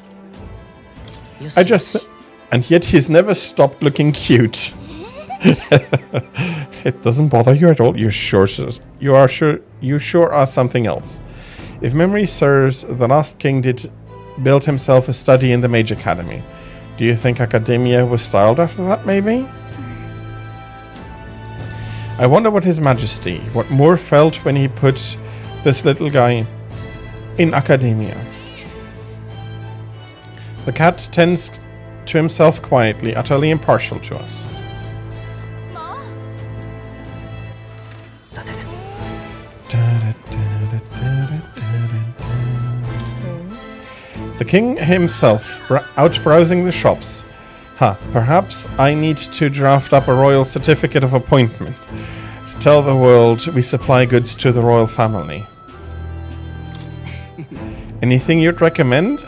And yet he's never stopped looking cute. It doesn't bother you at all. You sure are something else. If memory serves, the last king did build himself a study in the Mage Academy. Do you think Academia was styled after that, maybe? I wonder what His Majesty, what Moore felt when he put this little guy in academia. The cat tends to himself quietly, utterly impartial to us. The king himself, out browsing the shops. Perhaps I need to draft up a royal certificate of appointment to tell the world we supply goods to the royal family. Anything you'd recommend?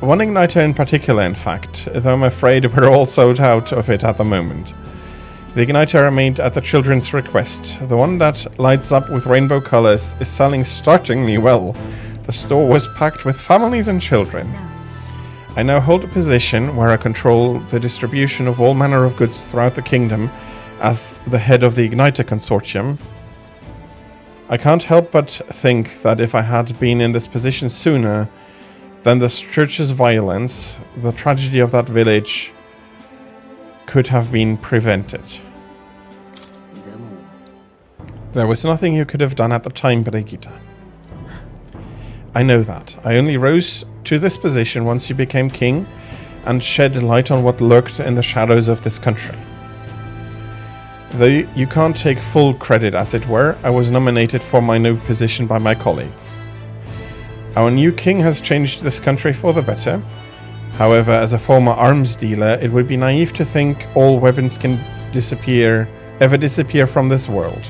One igniter in particular, in fact, though I'm afraid we're all sold out of it at the moment. The igniter I made at the children's request, the one that lights up with rainbow colors, is selling startlingly well. The store was packed with families and children. I now hold a position where I control the distribution of all manner of goods throughout the kingdom as the head of the Igniter Consortium. I can't help but think that if I had been in this position sooner, then the church's violence, the tragedy of that village, could have been prevented. There was nothing you could have done at the time, Brigitte. I know that. I only rose to this position once you became king and shed light on what lurked in the shadows of this country. Though you can't take full credit, as it were, I was nominated for my new position by my colleagues. Our new king has changed this country for the better. However, as a former arms dealer, it would be naive to think all weapons can ever disappear from this world.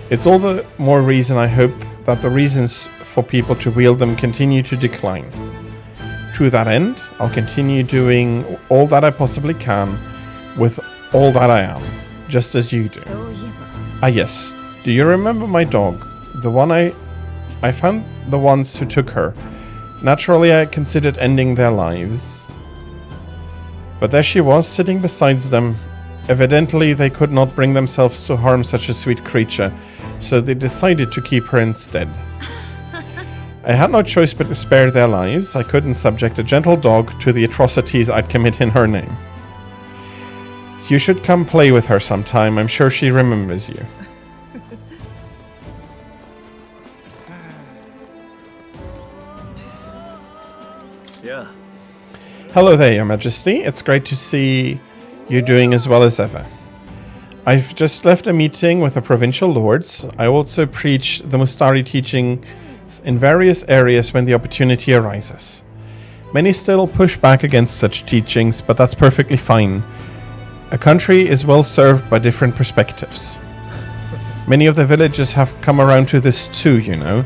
It's all the more reason I hope that the reasons for people to wield them continue to decline. To that end, I'll continue doing all that I possibly can with all that I am, just as you do. Yes, do you remember my dog? The one I found the ones who took her. Naturally, I considered ending their lives. But there she was, sitting beside them. Evidently, they could not bring themselves to harm such a sweet creature, so they decided to keep her instead. I had no choice but to spare their lives. I couldn't subject a gentle dog to the atrocities I'd commit in her name. You should come play with her sometime. I'm sure she remembers you. Yeah. Hello there, Your Majesty. It's great to see you doing as well as ever. I've just left a meeting with the provincial lords. I also preach the Mustari teaching in various areas when the opportunity arises. Many still push back against such teachings, but that's perfectly fine. A country is well served by different perspectives. Many of the villagers have come around to this too, you know.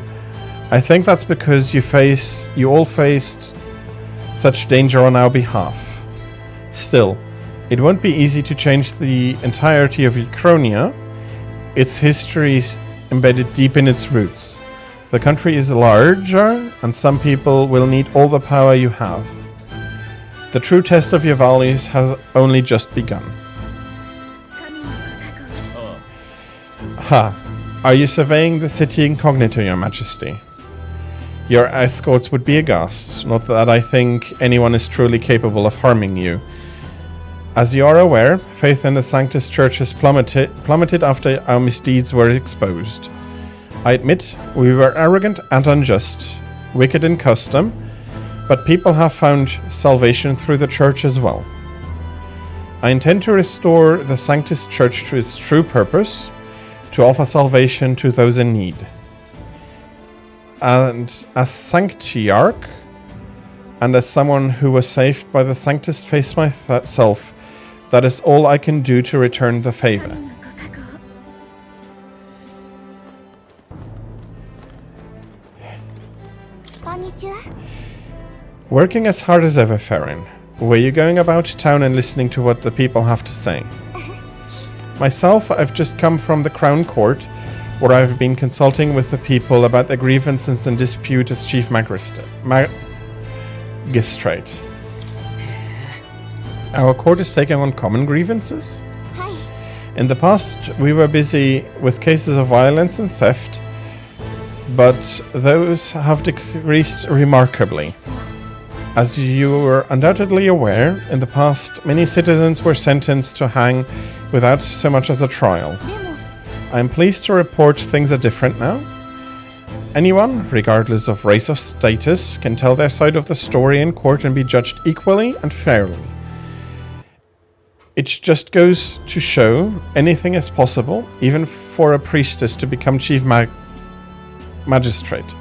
I think that's because you all faced such danger on our behalf. Still, it won't be easy to change the entirety of Uchronia. Its history is embedded deep in its roots. The country is larger, and some people will need all the power you have. The true test of your values has only just begun. Are you surveying the city incognito, Your Majesty? Your escorts would be aghast, not that I think anyone is truly capable of harming you. As you are aware, faith in the Sanctus Church has plummeted after our misdeeds were exposed. I admit, we were arrogant and unjust, wicked in custom, but people have found salvation through the Church as well. I intend to restore the Sanctus Church to its true purpose, to offer salvation to those in need. And as Sanctiarch, and as someone who was saved by the Sanctus Faith myself, that is all I can do to return the favor. Working as hard as ever, Farron. Were you going about town and listening to what the people have to say? Myself, I've just come from the Crown Court, where I've been consulting with the people about their grievances and dispute as Chief Magistrate. Our court is taking on common grievances? In the past, we were busy with cases of violence and theft, but those have decreased remarkably. As you are undoubtedly aware, in the past, many citizens were sentenced to hang without so much as a trial. I am pleased to report things are different now. Anyone, regardless of race or status, can tell their side of the story in court and be judged equally and fairly. It just goes to show anything is possible, even for a priestess to become chief magistrate.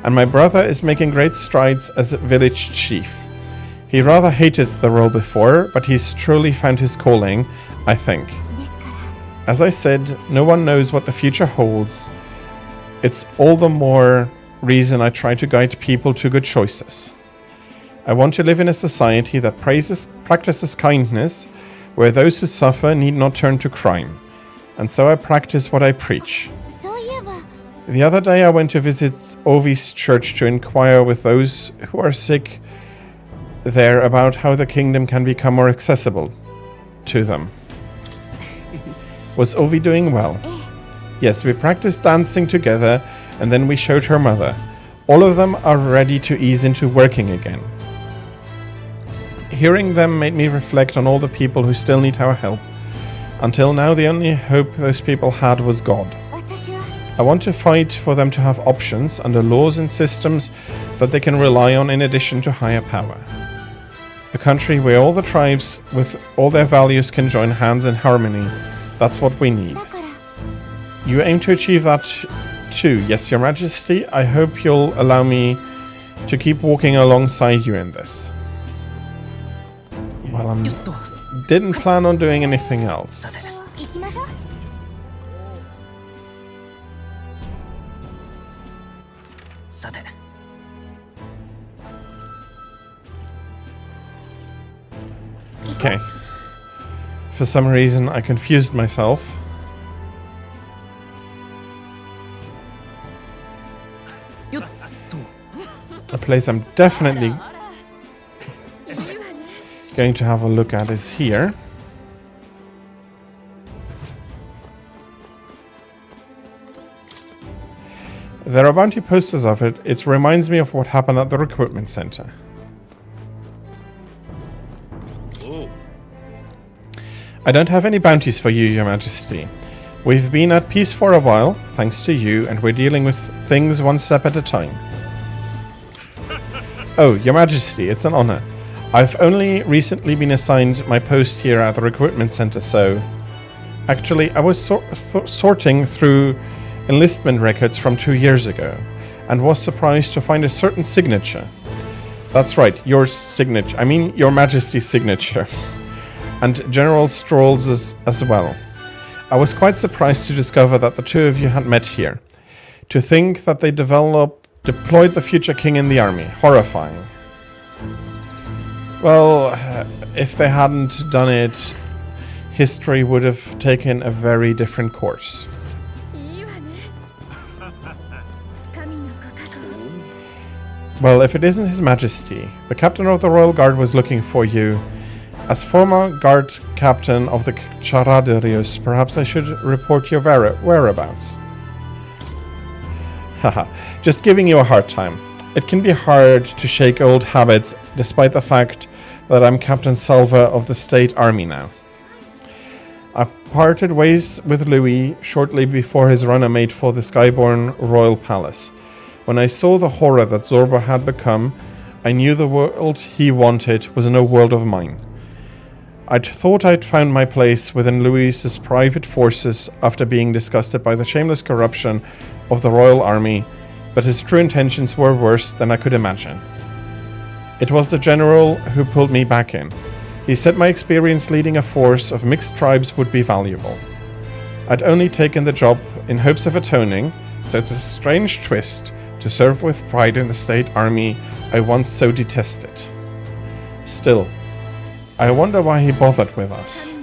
And my brother is making great strides as a village chief. He rather hated the role before, but he's truly found his calling, I think. As I said, no one knows what the future holds. It's all the more reason I try to guide people to good choices. I want to live in a society that practices kindness, where those who suffer need not turn to crime. And so I practice what I preach. The other day I went to visit Ovi's church to inquire with those who are sick there about how the kingdom can become more accessible to them. Was Ovi doing well? Yes, we practiced dancing together and then we showed her mother. All of them are ready to ease into working again. Hearing them made me reflect on all the people who still need our help. Until now, the only hope those people had was God. I want to fight for them to have options under laws and systems that they can rely on in addition to higher power. A country where all the tribes with all their values can join hands in harmony. That's what we need. You aim to achieve that too, yes, Your Majesty. I hope you'll allow me to keep walking alongside you in this. Well, I didn't plan on doing anything else. Okay. For some reason, I confused myself. A place I'm definitely going to have a look at is here. There are bounty posters of it. It reminds me of what happened at the recruitment center. I don't have any bounties for you, Your Majesty. We've been at peace for a while, thanks to you, and we're dealing with things one step at a time. Oh, Your Majesty, it's an honor. I've only recently been assigned my post here at the recruitment center, so... Actually, I was sorting through enlistment records from 2 years ago, and was surprised to find a certain signature. That's right, your signature. I mean, Your Majesty's signature. And General Stroll's as well. I was quite surprised to discover that the two of you had met here. To think that they deployed the future king in the army. Horrifying. Well, if they hadn't done it, history would have taken a very different course. Well, if it isn't His Majesty, the captain of the Royal Guard was looking for you. As former guard captain of the Charadarius, perhaps I should report your whereabouts. Haha, just giving you a hard time. It can be hard to shake old habits, despite the fact that I'm Captain Salva of the State Army now. I parted ways with Louis shortly before his run made for the Skyborn Royal Palace. When I saw the horror that Zorba had become, I knew the world he wanted was no world of mine. I'd thought I'd found my place within Louis's private forces after being disgusted by the shameless corruption of the Royal Army, but his true intentions were worse than I could imagine. It was the general who pulled me back in. He said my experience leading a force of mixed tribes would be valuable. I'd only taken the job in hopes of atoning, so it's a strange twist to serve with pride in the State Army I once so detested. Still, I wonder why he bothered with us.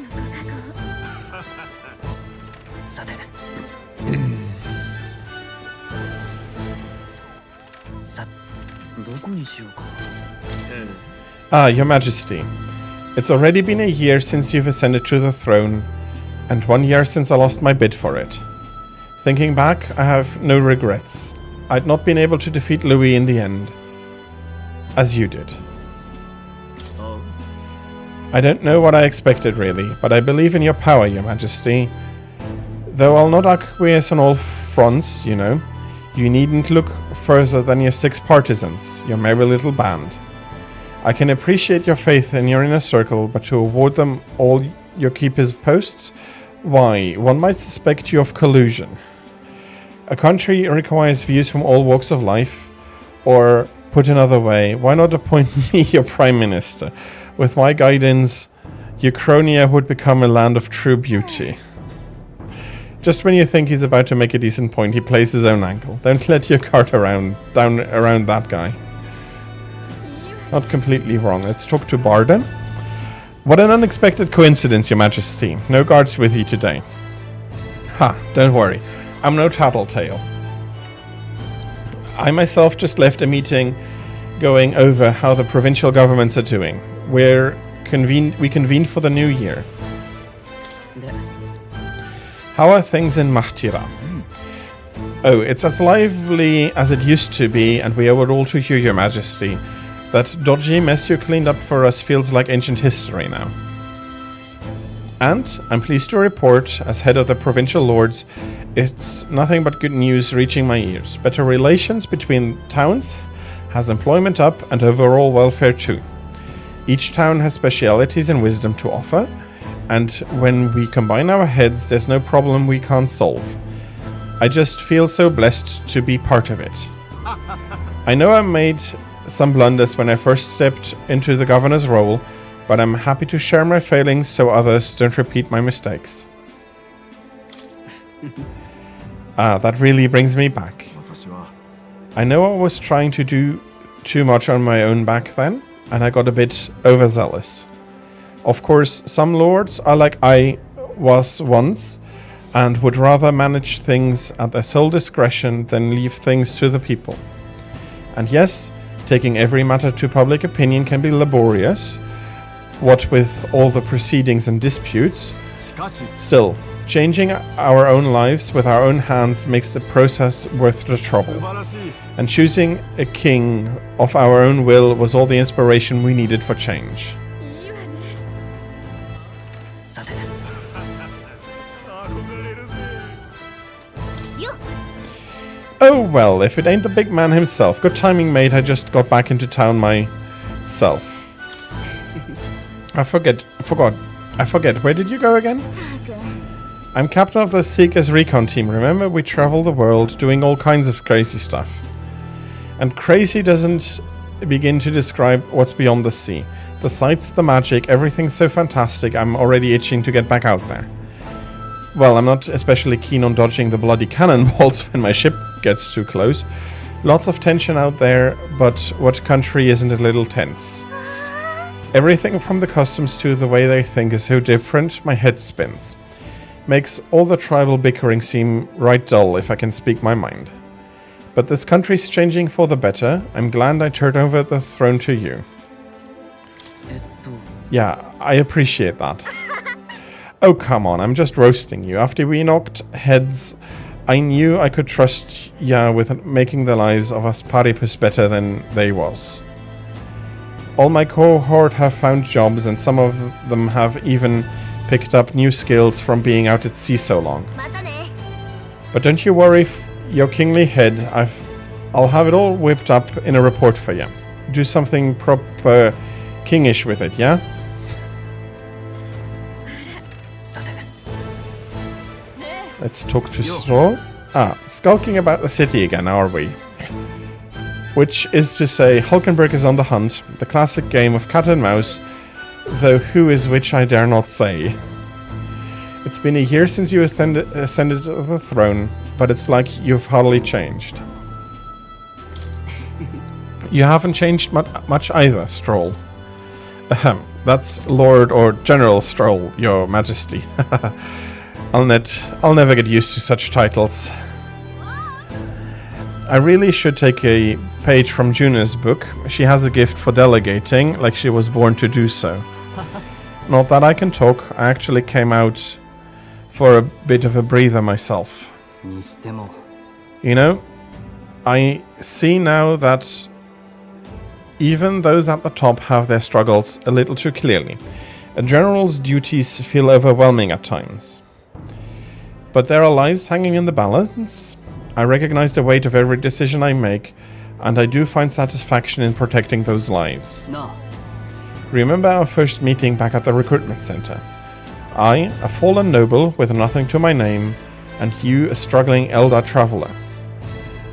Your Majesty. It's already been a year since you've ascended to the throne, and 1 year since I lost my bid for it. Thinking back, I have no regrets. I'd not been able to defeat Louis in the end, as you did. I don't know what I expected really, but I believe in your power, Your Majesty. Though I'll not acquiesce on all fronts, you know. You needn't look further than your 6 partisans, your merry little band. I can appreciate your faith in your inner circle, but to award them all your keepers' posts? Why, one might suspect you of collusion. A country requires views from all walks of life, or, put another way, why not appoint me your Prime Minister? With my guidance, Uchronia would become a land of true beauty. Just when you think he's about to make a decent point, he plays his own ankle. Don't let your cart around that guy. Not completely wrong. Let's talk to Barden. What an unexpected coincidence, Your Majesty. No guards with you today. Ha, don't worry. I'm no tattletale. I myself just left a meeting going over how the provincial governments are doing. We convened for the new year. How are things in Mahtira? Oh, it's as lively as it used to be, and we owe it all to you, Your Majesty. That dodgy mess you cleaned up for us feels like ancient history now. And I'm pleased to report, as head of the provincial lords, it's nothing but good news reaching my ears. Better relations between towns has employment up and overall welfare too. Each town has specialities and wisdom to offer, and when we combine our heads, there's no problem we can't solve. I just feel so blessed to be part of it. I know I made some blunders when I first stepped into the governor's role, but I'm happy to share my failings so others don't repeat my mistakes. That really brings me back. I know I was trying to do too much on my own back then, and I got a bit overzealous. Of course, some lords are like I was once, and would rather manage things at their sole discretion than leave things to the people. And yes, taking every matter to public opinion can be laborious, what with all the proceedings and disputes. Still, changing our own lives with our own hands makes the process worth the trouble. And choosing a king of our own will was all the inspiration we needed for change. Oh well, if it ain't the big man himself. Good timing, mate. I just got back into town myself. I forget. Where did you go again? I'm captain of the Seekers Recon team. Remember, we travel the world doing all kinds of crazy stuff. And crazy doesn't begin to describe what's beyond the sea. The sights, the magic, everything's so fantastic, I'm already itching to get back out there. Well, I'm not especially keen on dodging the bloody cannonballs when my ship gets too close. Lots of tension out there, but what country isn't a little tense? Everything from the customs to the way they think is so different, my head spins. Makes all the tribal bickering seem right dull, if I can speak my mind. But this country's changing for the better. I'm glad I turned over the throne to you. Yeah, I appreciate that. Oh, come on, I'm just roasting you. After we knocked heads, I knew I could trust ya with making the lives of us Paripus better than they was. All my cohort have found jobs, and some of them have even picked up new skills from being out at sea so long. But don't you worry, your kingly head, I'll have it all whipped up in a report for you. Do something proper kingish with it, yeah? Let's talk to Stroll. Skulking about the city again, are we? Which is to say, Hulkenberg is on the hunt, the classic game of cat and mouse, though who is which I dare not say. It's been a year since you ascended to the throne, but it's like you've hardly changed. You haven't changed much either, Stroll. That's Lord or General Stroll, Your Majesty. I'll never get used to such titles. I really should take a page from Juna's book. She has a gift for delegating, like she was born to do so. Not that I can talk, I actually came out for a bit of a breather myself. You know, I see now that even those at the top have their struggles a little too clearly. A general's duties feel overwhelming at times. But there are lives hanging in the balance. I recognize the weight of every decision I make, and I do find satisfaction in protecting those lives. No. Remember our first meeting back at the recruitment center? I, a fallen noble with nothing to my name, and you, a struggling Eldar traveler.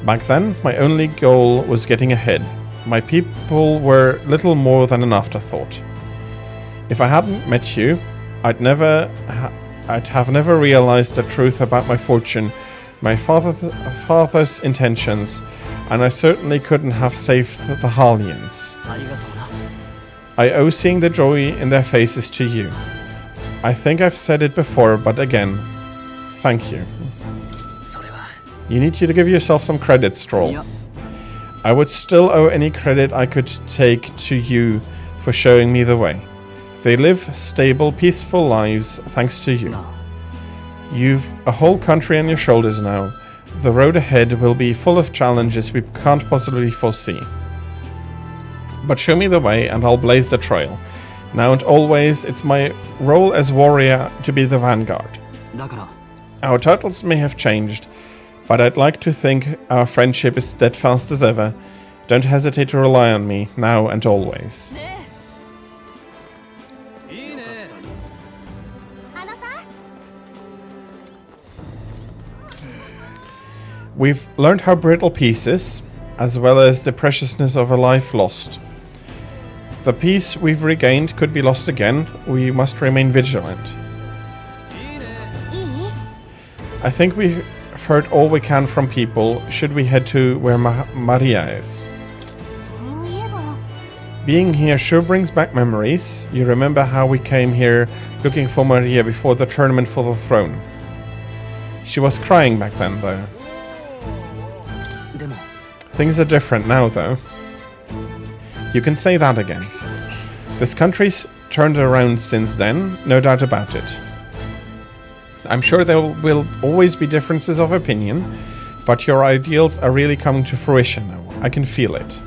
Back then, my only goal was getting ahead. My people were little more than an afterthought. If I hadn't met you, I'd have never realized the truth about my fortune, my father's intentions, and I certainly couldn't have saved the Harlians. I owe seeing the joy in their faces to you. I think I've said it before, but again, thank you. You need to give yourself some credit, Stroll. I would still owe any credit I could take to you for showing me the way. They live stable, peaceful lives thanks to you. You've a whole country on your shoulders now. The road ahead will be full of challenges we can't possibly foresee. But show me the way and I'll blaze the trail. Now and always, it's my role as warrior to be the vanguard. Our titles may have changed, but I'd like to think our friendship is steadfast as ever. Don't hesitate to rely on me, now and always. We've learned how brittle peace is, as well as the preciousness of a life lost. The peace we've regained could be lost again. We must remain vigilant. I think we've heard all we can from people. Should we head to where Maria is? Being here sure brings back memories. You remember how we came here looking for Maria before the tournament for the throne. She was crying back then, though. Things are different now, though. You can say that again. This country's turned around since then, no doubt about it. I'm sure there will always be differences of opinion, but your ideals are really coming to fruition now. I can feel it.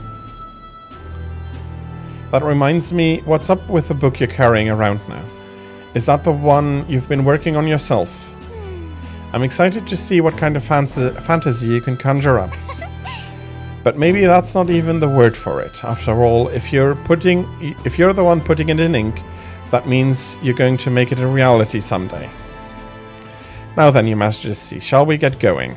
That reminds me, what's up with the book you're carrying around now? Is that the one you've been working on yourself? I'm excited to see what kind of fantasy you can conjure up. But maybe that's not even the word for it. After all, if you're the one putting it in ink, that means you're going to make it a reality someday. Now then, Your Majesty, shall we get going?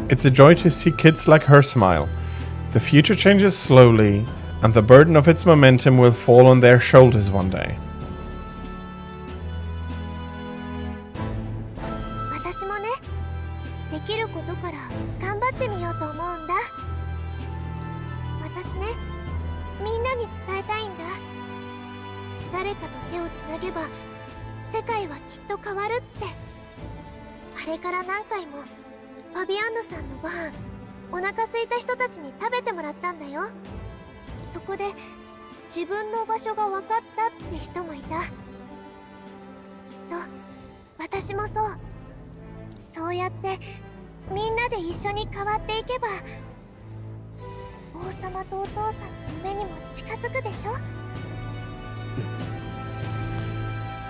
It's a joy to see kids like her smile. The future changes slowly, and the burden of its momentum will fall on their shoulders one day.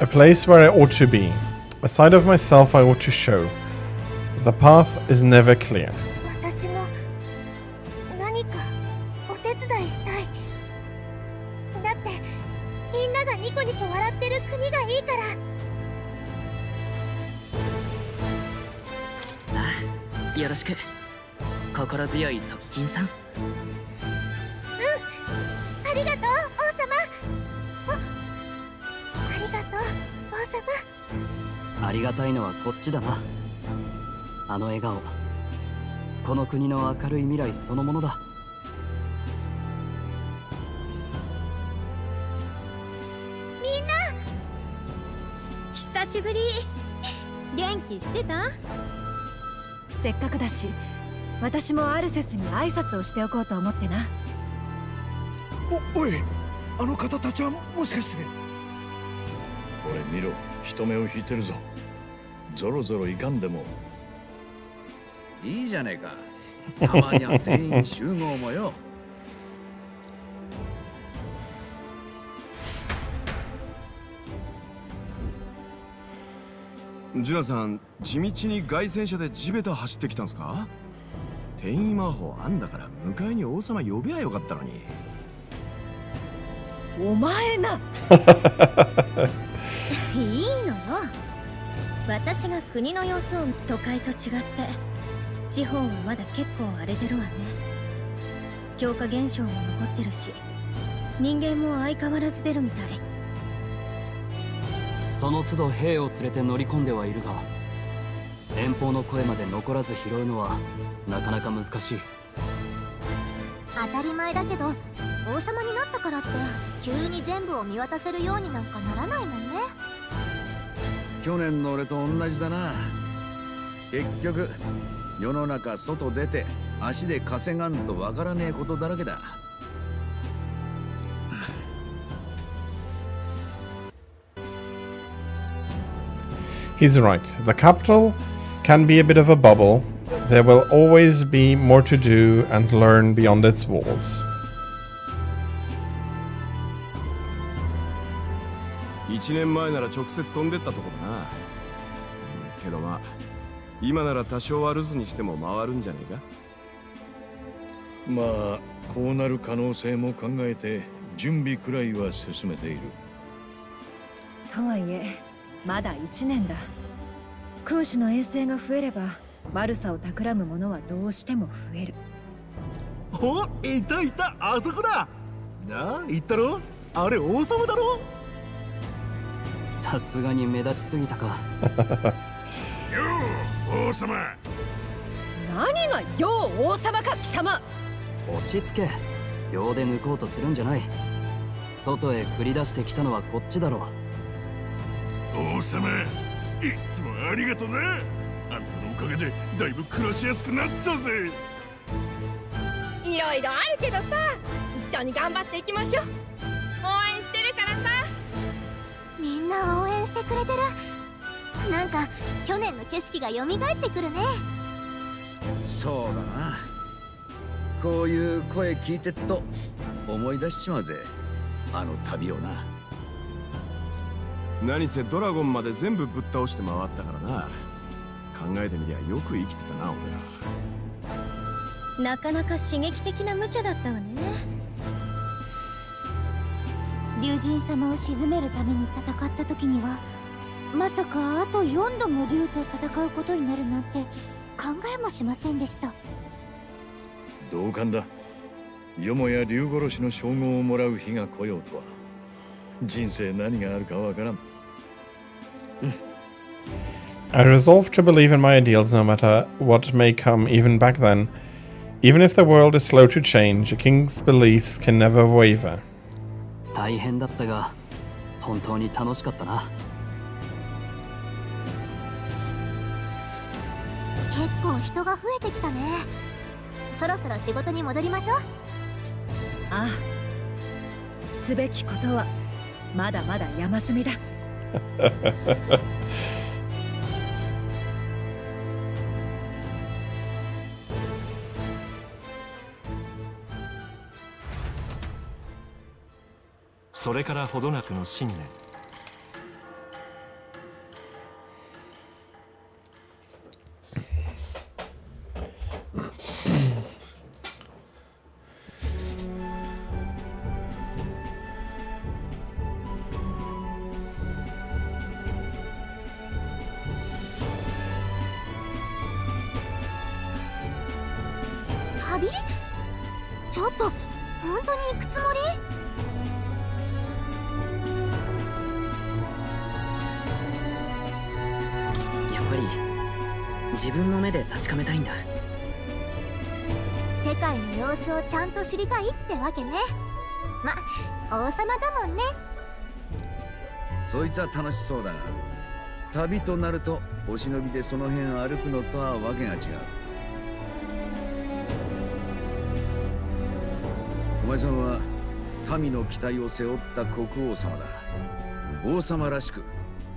A place where I ought to be, a side of myself I ought to show. The path is never clear. ニコニコ笑ってる国がいいから。ああ、よろしく。心強い側近さん。ありがとう王様。ありがとう王様。ありがたいのはこっちだな。あの笑顔、この国の明るい未来そのものだ。みんな久しぶり。元気してた？せっかくだし、私もアルセスに挨拶をしておこうと思ってな。おい、あの方たちはもしかして。これ見ろ、人目を引いてるぞ。ぞろぞろいかんでも。いいじゃねえか。たまには全員集合もよ。ジュナさん、地道に凱旋車で地べた走ってきたんすか？転移魔法あんだから迎えに王様呼べばよかったのに。お前な。いいのよ。私が国の様子を都会と違って地方はまだ結構荒れてるわね。強化現象も残ってるし、人間も相変わらず出るみたい。その都度兵を連れて乗り込んではいるが、遠方の声まで残らず拾うのはなかなか難しい。当たり前だけど、王様になったからって急に全部を見渡せるようになんかならないもんね。去年の俺と同じだな。結局世の中外出て足で稼がんとわからねえことだらけだ。He's right. The capital can be a bit of a bubble. There will always be more to do and learn beyond its walls. 1年前なら直接飛んでったとこだな。けどまあ、今なら多少は留守にしても回るんじゃねえか。まあこうなる可能性も考えて準備くらいは進めている。とはいえまだ1年だ。君主の衛星が増えれば悪さを企む者はどうしても増える。お、いたいた、あそこだ。なあ、言ったろ、あれ王様だろ。さすがに目立ちすぎたか。よう王様。何がよう王様か貴様。落ち着け。秒で抜こうとするんじゃない。外へ繰り出してきたのはこっちだろう。王様、いつもありがとな。あんたのおかげでだいぶ暮らしやすくなったぜ。いろいろあるけどさ、一緒に頑張っていきましょう。応援してるからさ。みんな応援してくれてる。なんか去年の景色が蘇ってくるね。そうだな。こういう声聞いてっと思い出しちまうぜ、あの旅をな。何せドラゴンまで全部ぶっ倒して回ったからな。考えてみりゃよく生きてたな俺ら。なかなか刺激的な無茶だったわね。竜神様を鎮めるために戦った時には、まさかあと4度も竜と戦うことになるなんて考えもしませんでした。同感だ。よもや竜殺しの称号をもらう日が来ようとは。人生何があるかわからん。I resolve to believe in my ideals no matter what may come even back then. Even if the world is slow to change, a king's beliefs can never waver. 大変だったが本当に楽しかったな。結構人が増えてきたね。そろそろ仕事に戻りましょう。ああ、すべきことはまだまだ山積みだ。それからほどなくの新年。旅？ちょっと本当に行くつもり？やっぱり自分の目で確かめたいんだ。世界の様子をちゃんと知りたいってわけね。ま、王様だもんね。そいつは楽しそうだが、旅となるとお忍びでその辺歩くのとはわけが違う。お前さんは民の期待を背負った国王様だ。王様らしく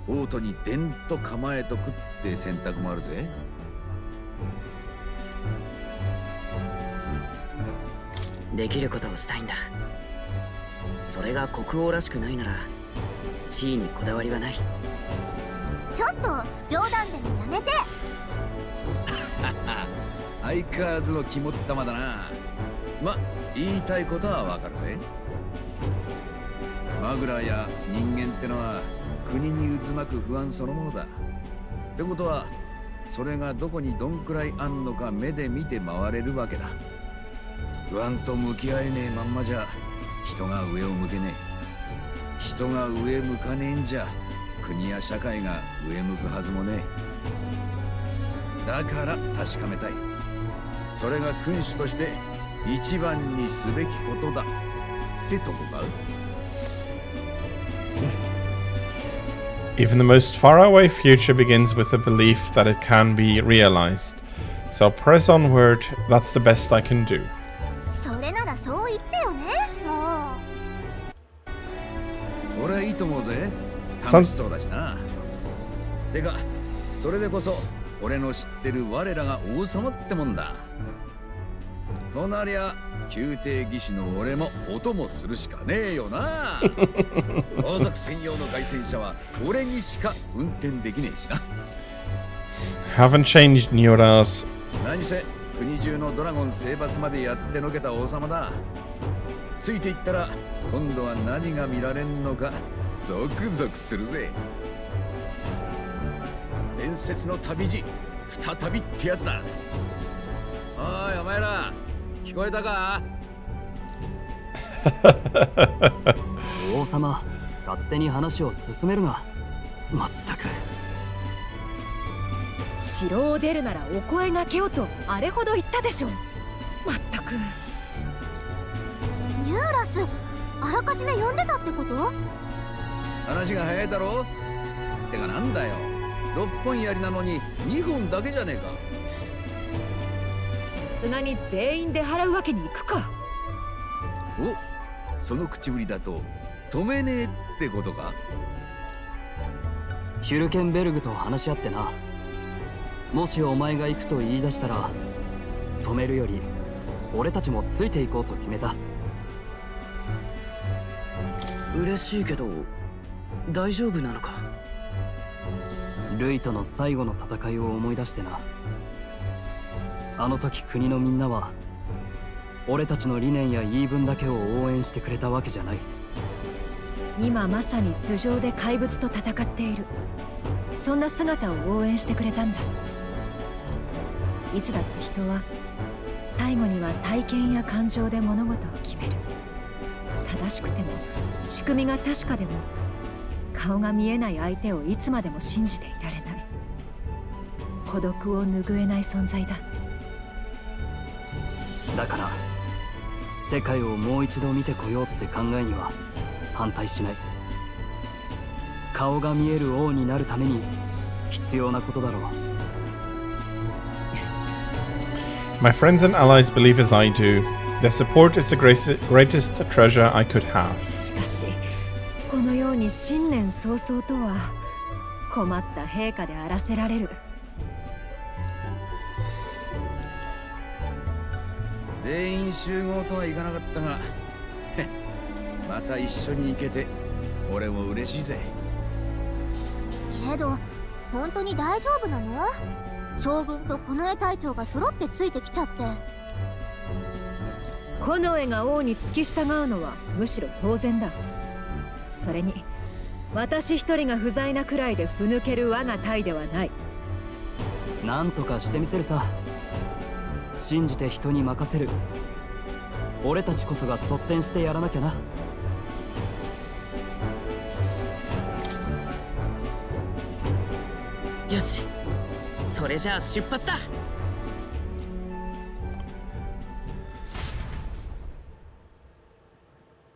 王都に伝と構えとくって選択もあるぜ。できることをしたいんだ。それが国王らしくないなら地位にこだわりはない。ちょっと冗談でもやめて。相変わらずの肝っ玉だな。ま、言いたいことはわかるぜ。マグラや人間ってのは国に渦巻く不安そのものだ。ってことはそれがどこにどんくらいあんのか目で見て回れるわけだ。不安と向き合えねえまんまじゃ人が上を向けねえ。人が上向かねえんじゃ国や社会が上向くはずもねえ。だから確かめたい。それが君主として一番にすべきことだってとこか。 Even the most faraway future begins with the belief that it can be realized. So I'll press onward. That's the best I can do. それならそう言ってよね。もう。俺はいいと思うぜ。楽しそうだしな。てか、それでこそ俺の知ってる我らが王様ってもんだ。となりゃ宮廷技師の俺も音もするしかねえよな。王族専用の凱旋車は俺にしか運転できねえしな。 Haven't changed, Nyoras. 何せ国中のドラゴン征伐までやってのけた王様だ。ついていったら今度は何が見られんのかゾクゾクするぜ。伝説の旅路再びってやつだ。おいお前ら聞こえたか？王様、勝手に話を進めるな。まったく。城を出るならお声がけよとあれほど言ったでしょ。まったく。ニューラス、あらかじめ呼んでたってこと？話が早いだろ。てかなんだよ、6本槍なのに2本だけじゃねえか。さすがに全員で払うわけにいくか。お、その口ぶりだと止めねえってことか。ヒュルケンベルグと話し合ってな。もしお前が行くと言い出したら止めるより俺たちもついていこうと決めた。嬉しいけど大丈夫なのか？ルイとの最後の戦いを思い出してな。あの時国のみんなは俺たちの理念や言い分だけを応援してくれたわけじゃない。今まさに頭上で怪物と戦っている。そんな姿を応援してくれたんだ。いつだって人は最後には体験や感情で物事を決める。正しくても仕組みが確かでも顔が見えない相手をいつまでも信じていられない。孤独を拭えない存在だ。だから世界をもう一度見てこようって考えには反対しない。顔が見える王になるために必要なことだろう。My friends and allies believe as I do. Their support is the greatest treasure I could have. しかしこのように新年早々とは困った陛下であらせられる。全員集合とはいかなかったがまた一緒に行けて俺も嬉しいぜ。けど本当に大丈夫なの？将軍と近衛隊長が揃ってついてきちゃって。近衛が王に付き従うのはむしろ当然だ。それに私一人が不在なくらいでふぬける我が隊ではない。なんとかしてみせるさ。信じて人に任せる。俺たちこそが率先してやらなきゃな。よし、それじゃあ出発だ。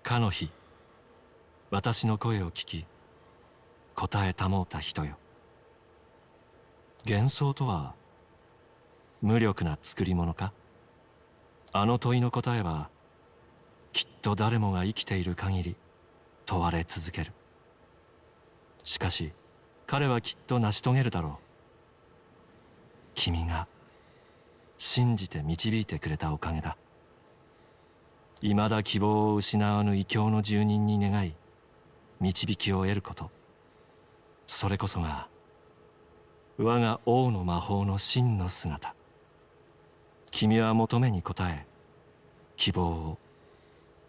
かの日、私の声を聞き答えたもうた人よ。幻想とは無力な作り物か。あの問いの答えはきっと誰もが生きている限り問われ続ける。しかし彼はきっと成し遂げるだろう。君が信じて導いてくれたおかげだ。未だ希望を失わぬ異教の住人に願い導きを得ること、それこそが我が王の魔法の真の姿。君は求めに応え、希望を、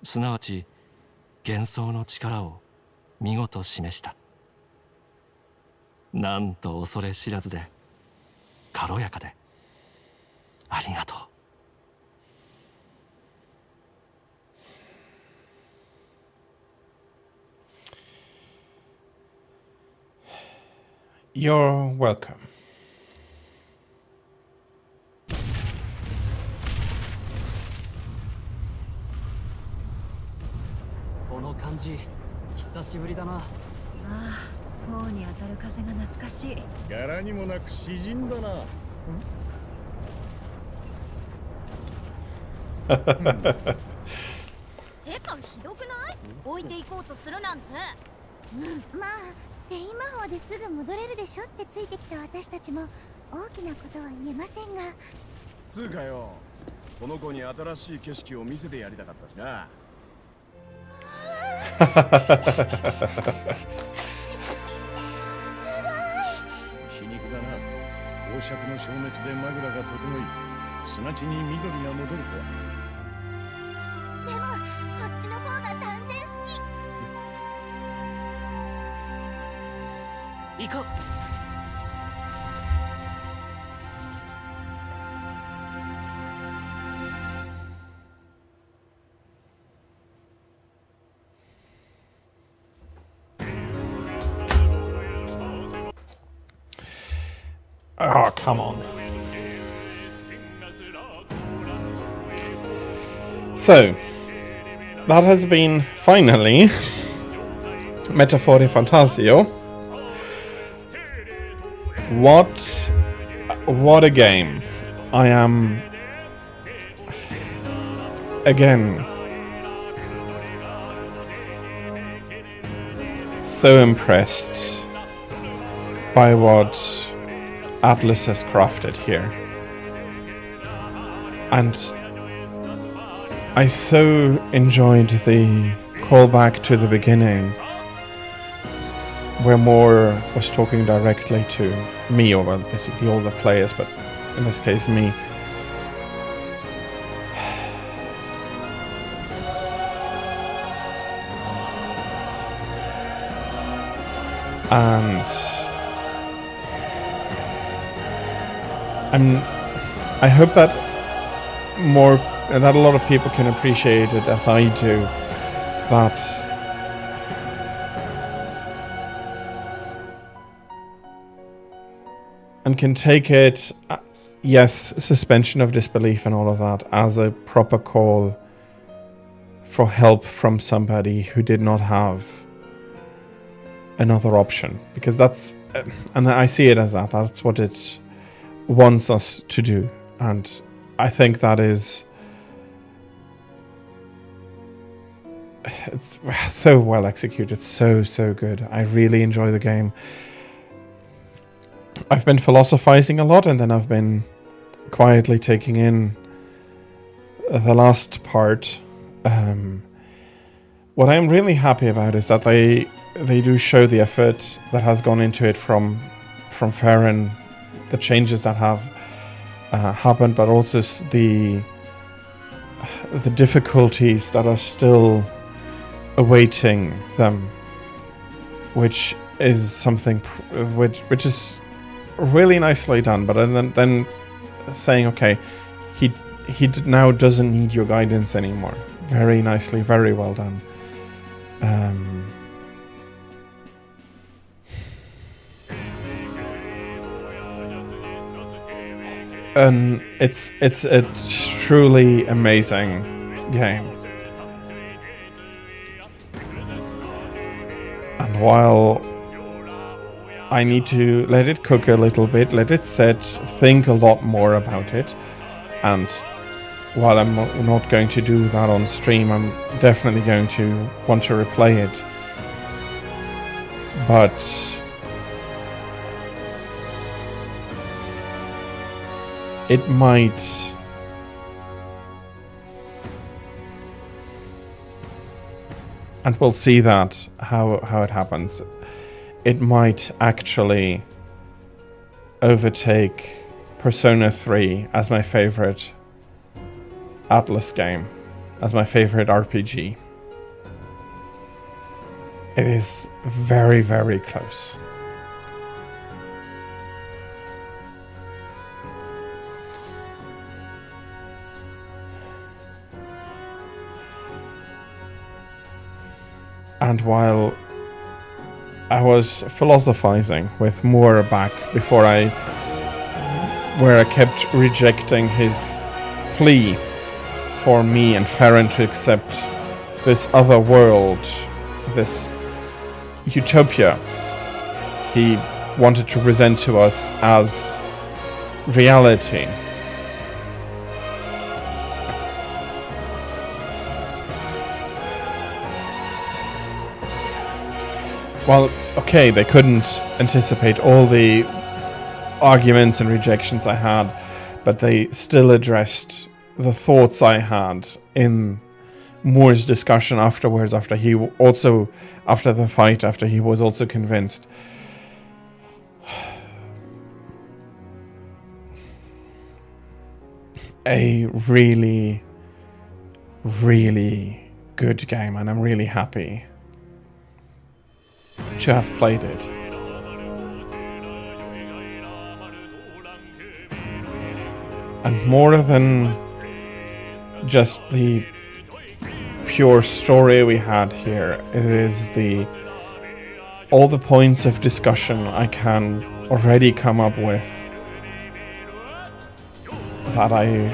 すなわち幻想の力を見事示した。なんと恐れ知らずで軽やかでありがとう。You're welcome. この感じ久しぶりだな。ああ、頬に当たる風が懐かしい。柄にもなく詩人だな。てかひどくない？置いていこうとするなんて。まあ転移魔法ですぐ戻れるでしょってついてきた私たちも大きなことは言えませんが。つうかよ、この子に新しい景色を見せてやりたかったしな。皮肉だな。王爵の消滅でマグラが整い、砂地に緑が戻るとは。でもこっちの方が断然好き。行こう。Oh, come on. So, that has been finally Metaphore Fantasio. What a game. I am again so impressed by what Atlus has crafted here, and I so enjoyed the callback to the beginning where Moore was talking directly to me, or well, basically all the players, but in this case me. And I hope that a lot of people can appreciate it as I do, that and can take it, yes, suspension of disbelief and all of that, as a proper call for help from somebody who did not have another option, because that's, and I see it as that's what it wants us to do, and I think that is, it's so well executed, so good. I really enjoy the game. I've been philosophizing a lot, and then I've been quietly taking in the last part. What I'm really happy about is that they do show the effort that has gone into it from Farron, the changes that have happened, but also the difficulties that are still awaiting them, which is something which is really nicely done. But then saying, okay, he now doesn't need your guidance anymore. Very nicely, very well done. And it's a truly amazing game. And while I need to let it cook a little bit, let it set, think a lot more about it, and while I'm not going to do that on stream, I'm definitely going to want to replay it. But it might and we'll see that how it happens. It might actually overtake Persona 3 as my favorite Atlas game, as my favorite RPG. It is very, very close. And while I was philosophizing with Moore back before where I kept rejecting his plea for me and Farron to accept this other world, this utopia he wanted to present to us as reality. Well, okay, they couldn't anticipate all the arguments and rejections I had, but they still addressed the thoughts I had in Moore's discussion afterwards, after the fight, after he was also convinced. A really, really good game, and I'm really happy to have played it. And more than just the pure story we had here, it is all the points of discussion I can already come up with that I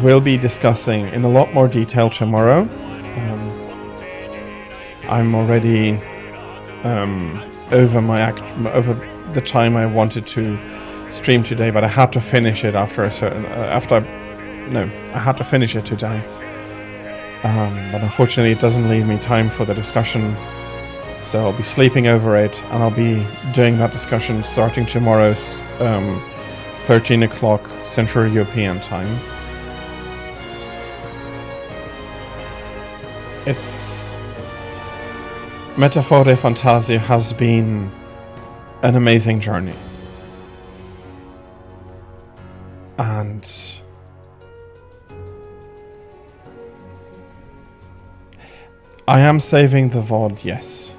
will be discussing in a lot more detail tomorrow. I'm already over the time I wanted to stream today, but I had to finish it I had to finish it today. But unfortunately, it doesn't leave me time for the discussion, so I'll be sleeping over it, and I'll be doing that discussion starting tomorrow's 13 o'clock Central European time. Metaphore Fantasia has been an amazing journey. And I am saving the VOD, yes.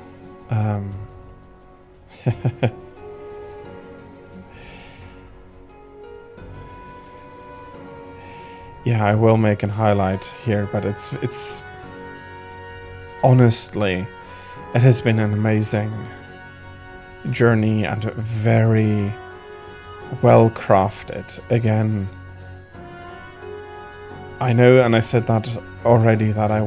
Yeah, I will make a highlight here, but it's honestly, it has been an amazing journey and very well crafted. Again, I know, and I said that already, that I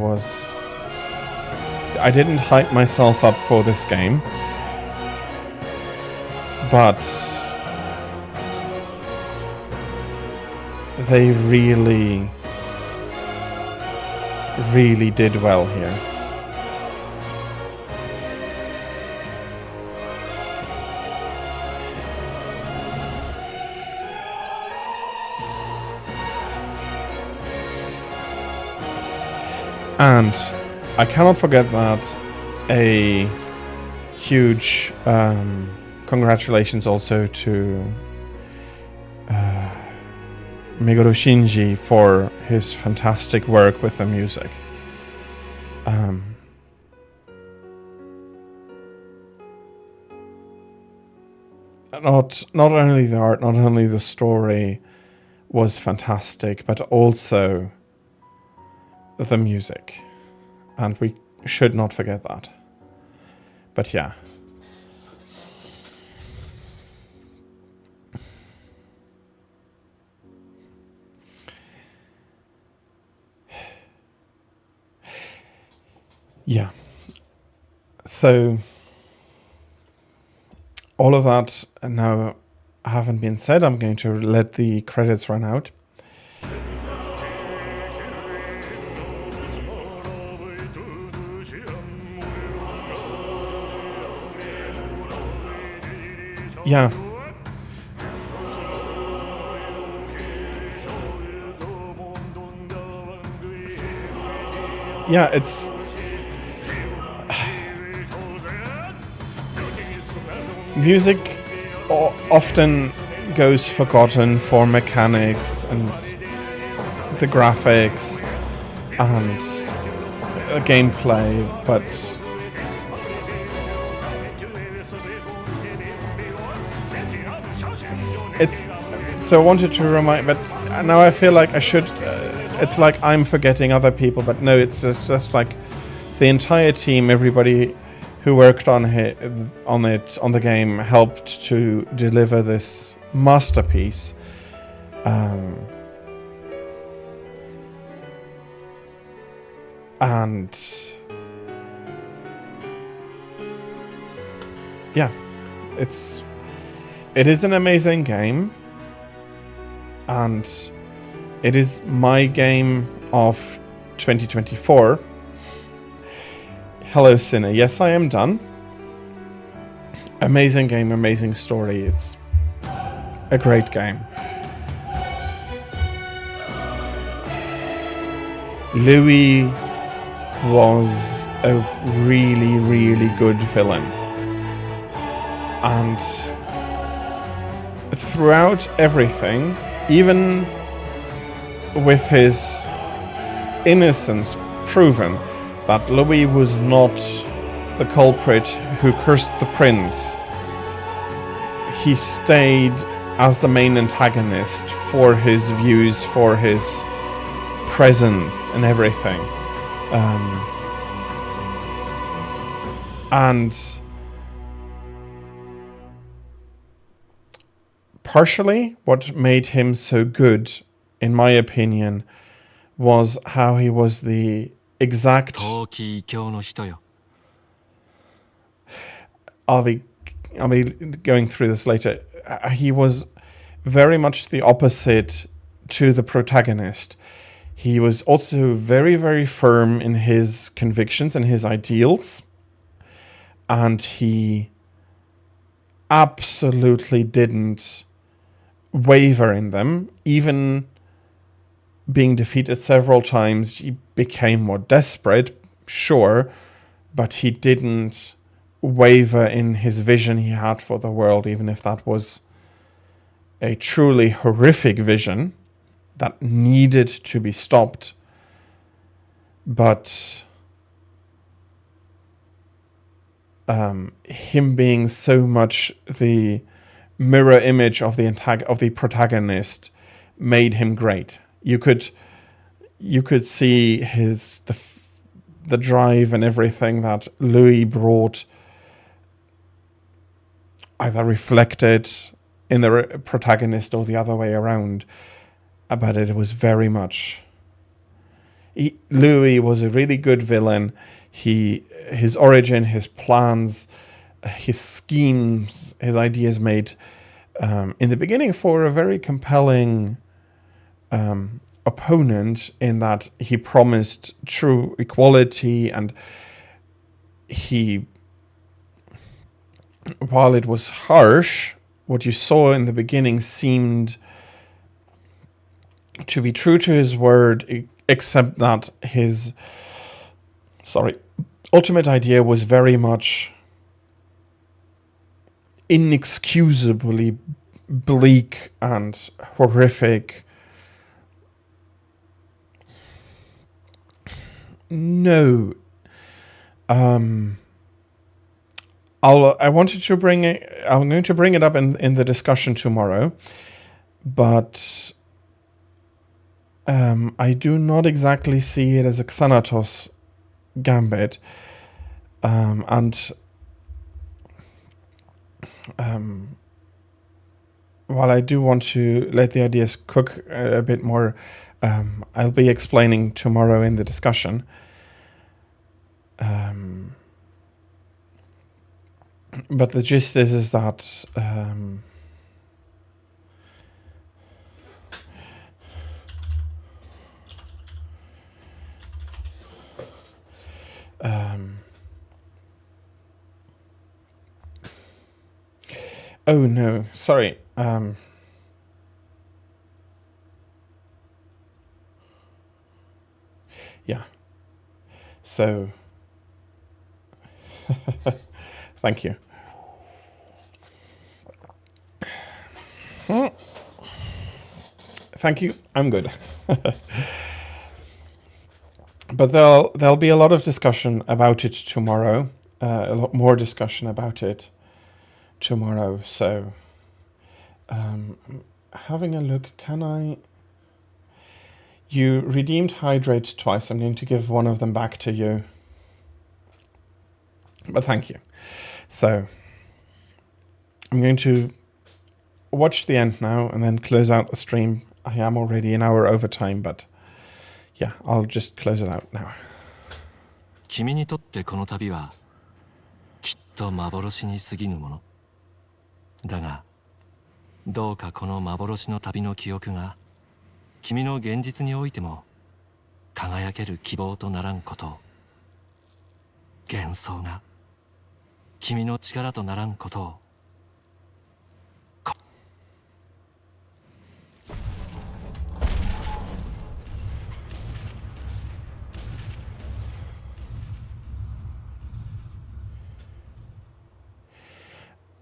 didn't hype myself up for this game, but they really, really did well here. And I cannot forget that a huge congratulations also to Meguro Shinji for his fantastic work with the music. Not only the art, not only the story, was fantastic, but also the music. And we should not forget that. But yeah. Yeah. So all of that now having been said, I'm going to let the credits run out. Yeah. Yeah, it's music often goes forgotten for mechanics and the graphics and gameplay, but it's so I wanted to remind, but now I feel like I should. It's like I'm forgetting other people, but no, it's just like the entire team, everybody who worked on the game helped to deliver this masterpiece. And yeah, it is an amazing game, and it is my game of 2024. Hello Sinner. Yes, I am done. Amazing game, amazing story. It's a great game. Louis was a really, really good villain. And throughout everything, even with his innocence proven, that Louis was not the culprit who cursed the prince, he stayed as the main antagonist for his views, for his presence and everything. And partially what made him so good, in my opinion, was how he was the exact... I'll be going through this later. He was very much the opposite to the protagonist. He was also very, very firm in his convictions and his ideals. And he absolutely didn't waver in them. Even being defeated several times, he became more desperate, sure, but he didn't waver in his vision he had for the world, even if that was a truly horrific vision that needed to be stopped. But him being so much the mirror image of the protagonist made him great. You could see the drive and everything that Louis brought, either reflected in the protagonist or the other way around. But it was very much... Louis was a really good villain. His origin, his plans, his schemes, his ideas made in the beginning for a very compelling opponent, in that he promised true equality, and while it was harsh, what you saw in the beginning seemed to be true to his word, except that his ultimate idea was very much inexcusably bleak and horrific. No. I'm going to bring it up in the discussion tomorrow, but I do not exactly see it as a Xanatos gambit, and while I do want to let the ideas cook a bit more, I'll be explaining tomorrow in the discussion. But the gist is that oh no, sorry. Yeah. So thank you. Thank you. I'm good. But there'll be a lot of discussion about it tomorrow. A lot more discussion about it tomorrow. So, having a look, can I? You redeemed Hydrate twice. I'm going to give one of them back to you. But thank you. So, I'm going to watch the end now and then close out the stream. I am already an hour over time, but yeah, I'll just close it out now. 君にとってこの旅はきっと幻に過ぎぬもの。だが、どうかこの幻の旅の記憶が君の現実においても輝ける希望とならんことを。幻想が君の力とならんことを。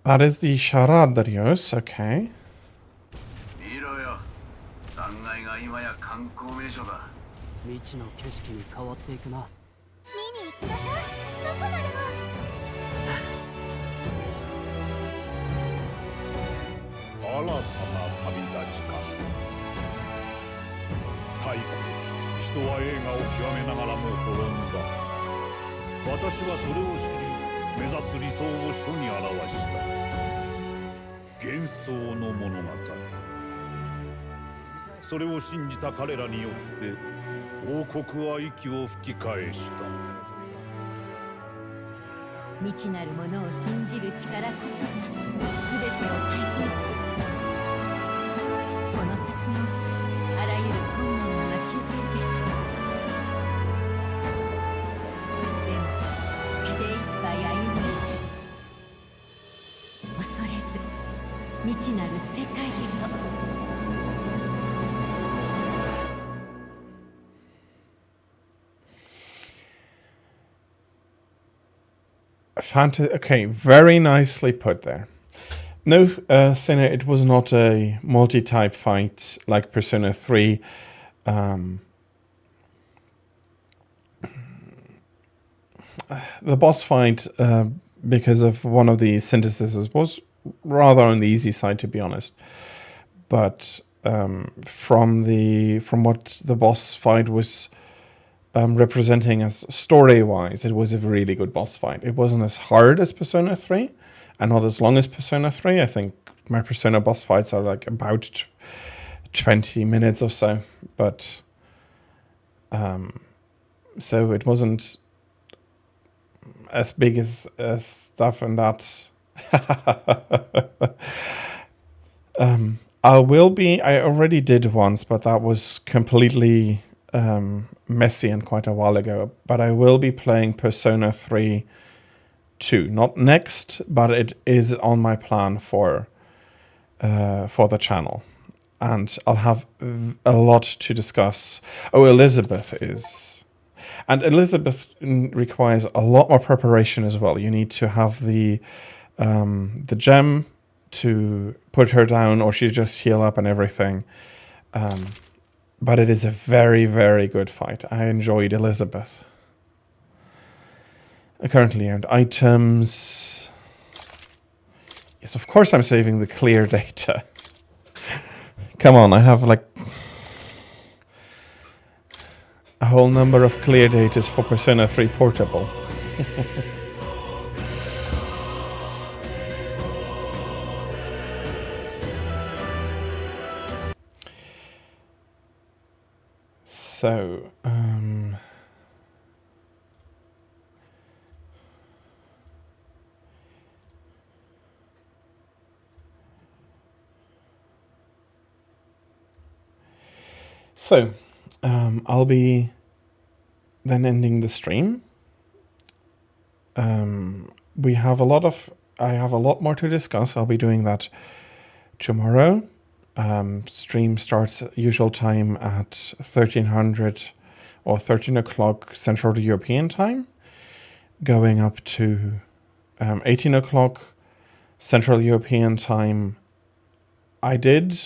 That is the Sharadarios, okay. 見ろよ、残骸が今や観光名所だ。未知の景色に変わっていくな。見に行きましょう。どこまでも。新たな旅立ちか。太古、人は栄華を極めながらも滅んだ。私はそれを知り、目指す理想を書に表した。幻想の物語。それを信じた彼らによって王国は息を吹き返した。未知なるものを信じる力こそが全てを変えていく。この先にあらゆる困難が待ち受けるでしょう。でも精一杯歩み出せ。恐れず未知なる世界へと。Okay, very nicely put there. No, Sinner, it was not a multi-type fight like Persona 3. The boss fight, because of one of the syntheses, was rather on the easy side, to be honest. But from what the boss fight was representing as story-wise, it was a really good boss fight. It wasn't as hard as Persona 3, and not as long as Persona 3. I think my Persona boss fights are like about 20 minutes or so. But so it wasn't as big as stuff and that. I already did once, but that was completely messy and quite a while ago. But I will be playing Persona 3 2. Not next, but it is on my plan for the channel. And I'll have a lot to discuss. Oh, Elizabeth is... And Elizabeth requires a lot more preparation as well. You need to have the gem to put her down, or she just heal up and everything. But it is a very, very good fight. I enjoyed Elizabeth. I currently earned items. Yes, of course I'm saving the clear data. Come on, I have like... a whole number of clear datas for Persona 3 Portable. So, I'll be then ending the stream. I have a lot more to discuss. I'll be doing that tomorrow. Stream starts usual time at 1300 or 13 o'clock Central European time, going up to 18 o'clock Central European time. I did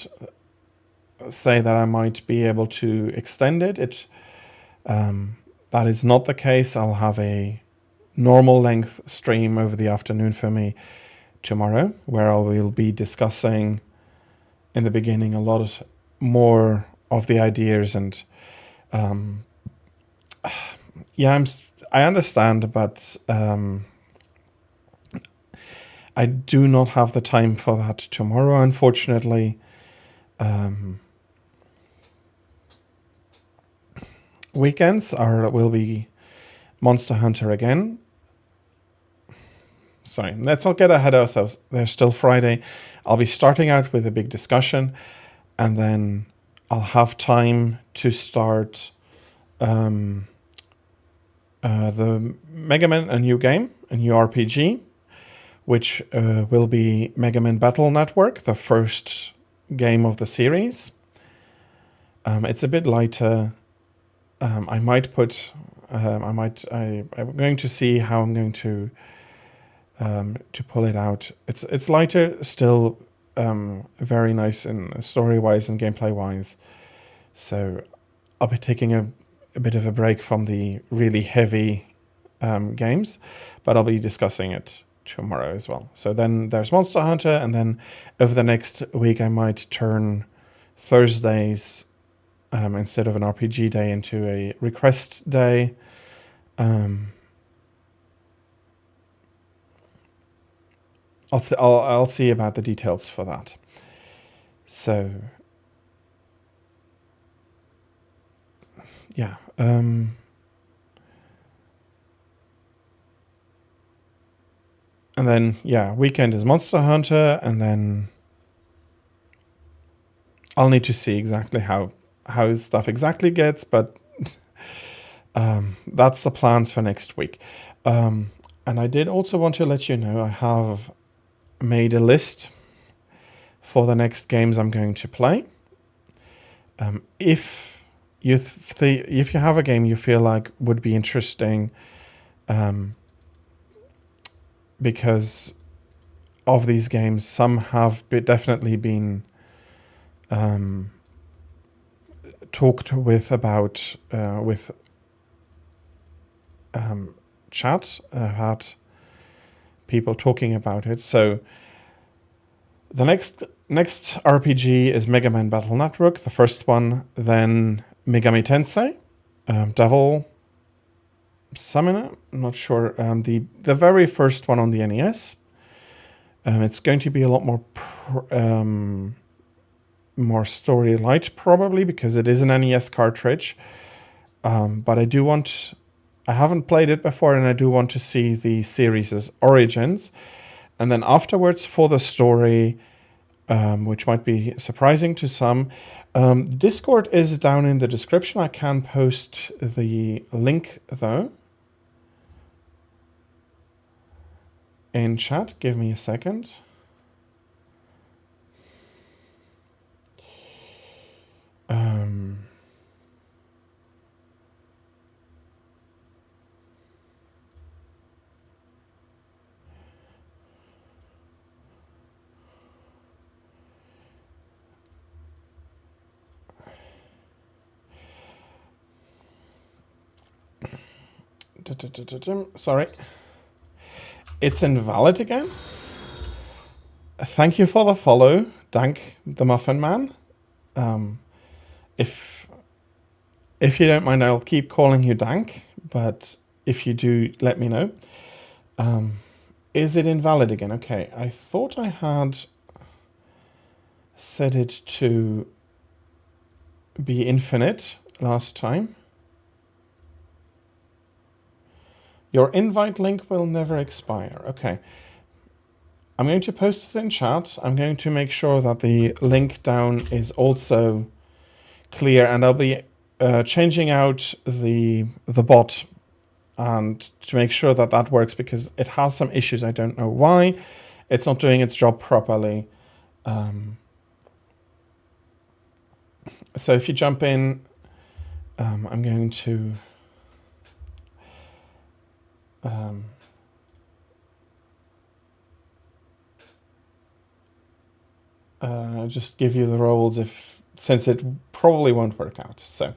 say that I might be able to extend it. That is not the case. I'll have a normal length stream over the afternoon for me tomorrow, where I will be discussing in the beginning a lot more of the ideas and I understand, but I do not have the time for that tomorrow, unfortunately. Weekends will be Monster Hunter again. Sorry, let's not get ahead of ourselves. There's still Friday. I'll be starting out with a big discussion, and then I'll have time to start the Mega Man, a new game, a new RPG, which will be Mega Man Battle Network, the first game of the series. It's a bit lighter. I'm going to see how I'm going to pull it out. It's lighter, still very nice in story-wise and gameplay-wise. So I'll be taking a bit of a break from the really heavy games, but I'll be discussing it tomorrow as well. So then there's Monster Hunter, and then over the next week I might turn Thursdays instead of an RPG day into a request day. I'll see about the details for that. So yeah. And then, weekend is Monster Hunter, and then I'll need to see exactly how stuff exactly gets, but that's the plans for next week. And I did also want to let you know I have made a list for the next games I'm going to play. If you have a game you feel like would be interesting, because of these games, some have definitely been talked with about with chat. Had people talking about it. So the next RPG is Mega Man Battle Network, the first one. Then Megami Tensei, Devil Summoner. I'm not sure. The very first one on the NES. It's going to be a lot more story light, probably, because it is an NES cartridge. But I haven't played it before, and I do want to see the series' origins. And then afterwards, for the story, which might be surprising to some, Discord is down in the description. I can post the link, though, in chat. Give me a second. Sorry. It's invalid again. Thank you for the follow, Dank the Muffin Man. If if you don't mind, I'll keep calling you Dank, but if you do, let me know. Is it invalid again? Okay, I thought I had set it to be infinite last time. Your invite link will never expire. Okay. I'm going to post it in chat. I'm going to make sure that the link down is also clear, and I'll be changing out the bot and to make sure that that works, because it has some issues. I don't know why. It's not doing its job properly. So if you jump in, I'm going to just give you the roles since it probably won't work out. So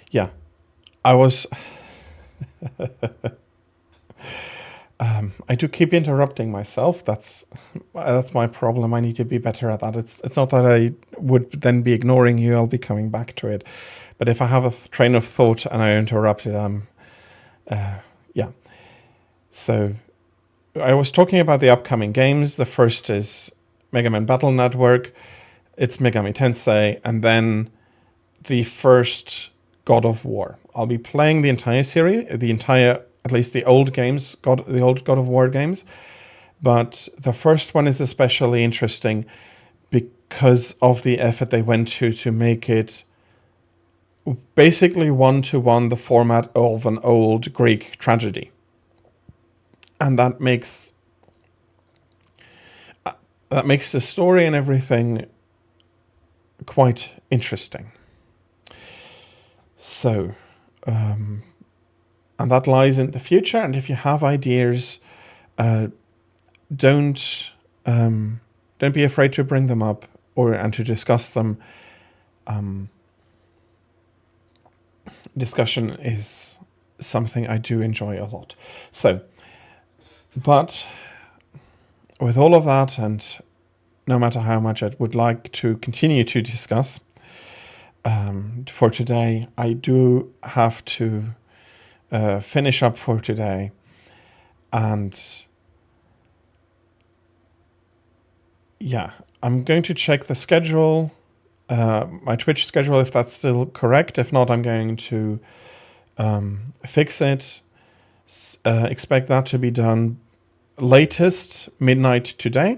yeah, I was I do keep interrupting myself. That's my problem. I need to be better at that. It's not that I would then be ignoring you. I'll be coming back to it. But if I have a train of thought and I interrupt it, yeah. So I was talking about the upcoming games. The first is Mega Man Battle Network. It's Megami Tensei, and then the first God of War. I'll be playing the entire series, at least the old games, the old God of War games. But the first one is especially interesting because of the effort they went to make it basically one-to-one the format of an old Greek tragedy. And that makes the story and everything quite interesting. So, and that lies in the future. And if you have ideas, don't be afraid to bring them up and to discuss them. Discussion is something I do enjoy a lot. So, but with all of that, and no matter how much I would like to continue to discuss, for today, I do have to finish up for today. And yeah, I'm going to check the schedule, my Twitch schedule, if that's still correct. If not, I'm going to fix it. Expect that to be done latest midnight today.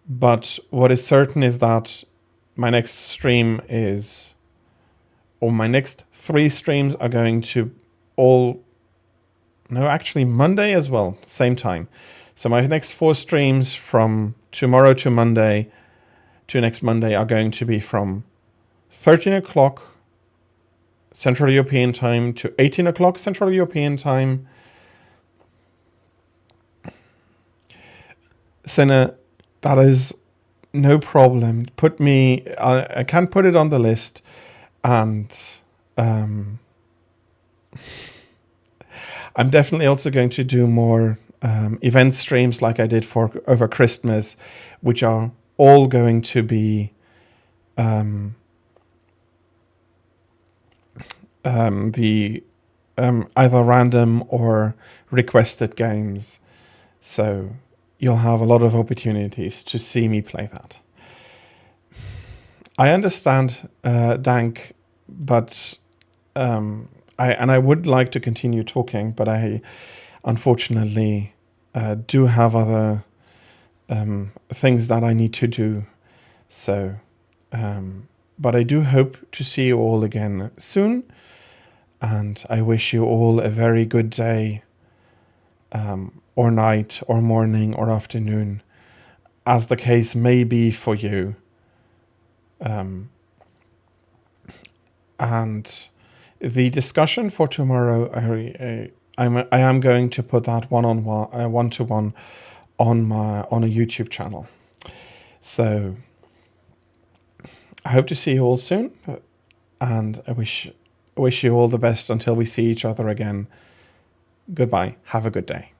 But what is certain is that my next stream my next 3 streams are going to actually Monday as well, same time. So my next 4 streams from tomorrow to Monday to next Monday are going to be from 13 o'clock Central European time to 18 o'clock Central European time. Senna, that is no problem. I can put it on the list, and I'm definitely also going to do more event streams like I did for over Christmas, which are all going to be either random or requested games. So you'll have a lot of opportunities to see me play that. I understand, Dank, but I would like to continue talking, but I unfortunately do have other things that I need to do. So, but I do hope to see you all again soon, and I wish you all a very good day, or night, or morning, or afternoon, as the case may be for you. And the discussion for tomorrow, I am going to put that one-to-one on a YouTube channel. So I hope to see you all soon, and I wish wish you all the best until we see each other again. Goodbye. Have a good day.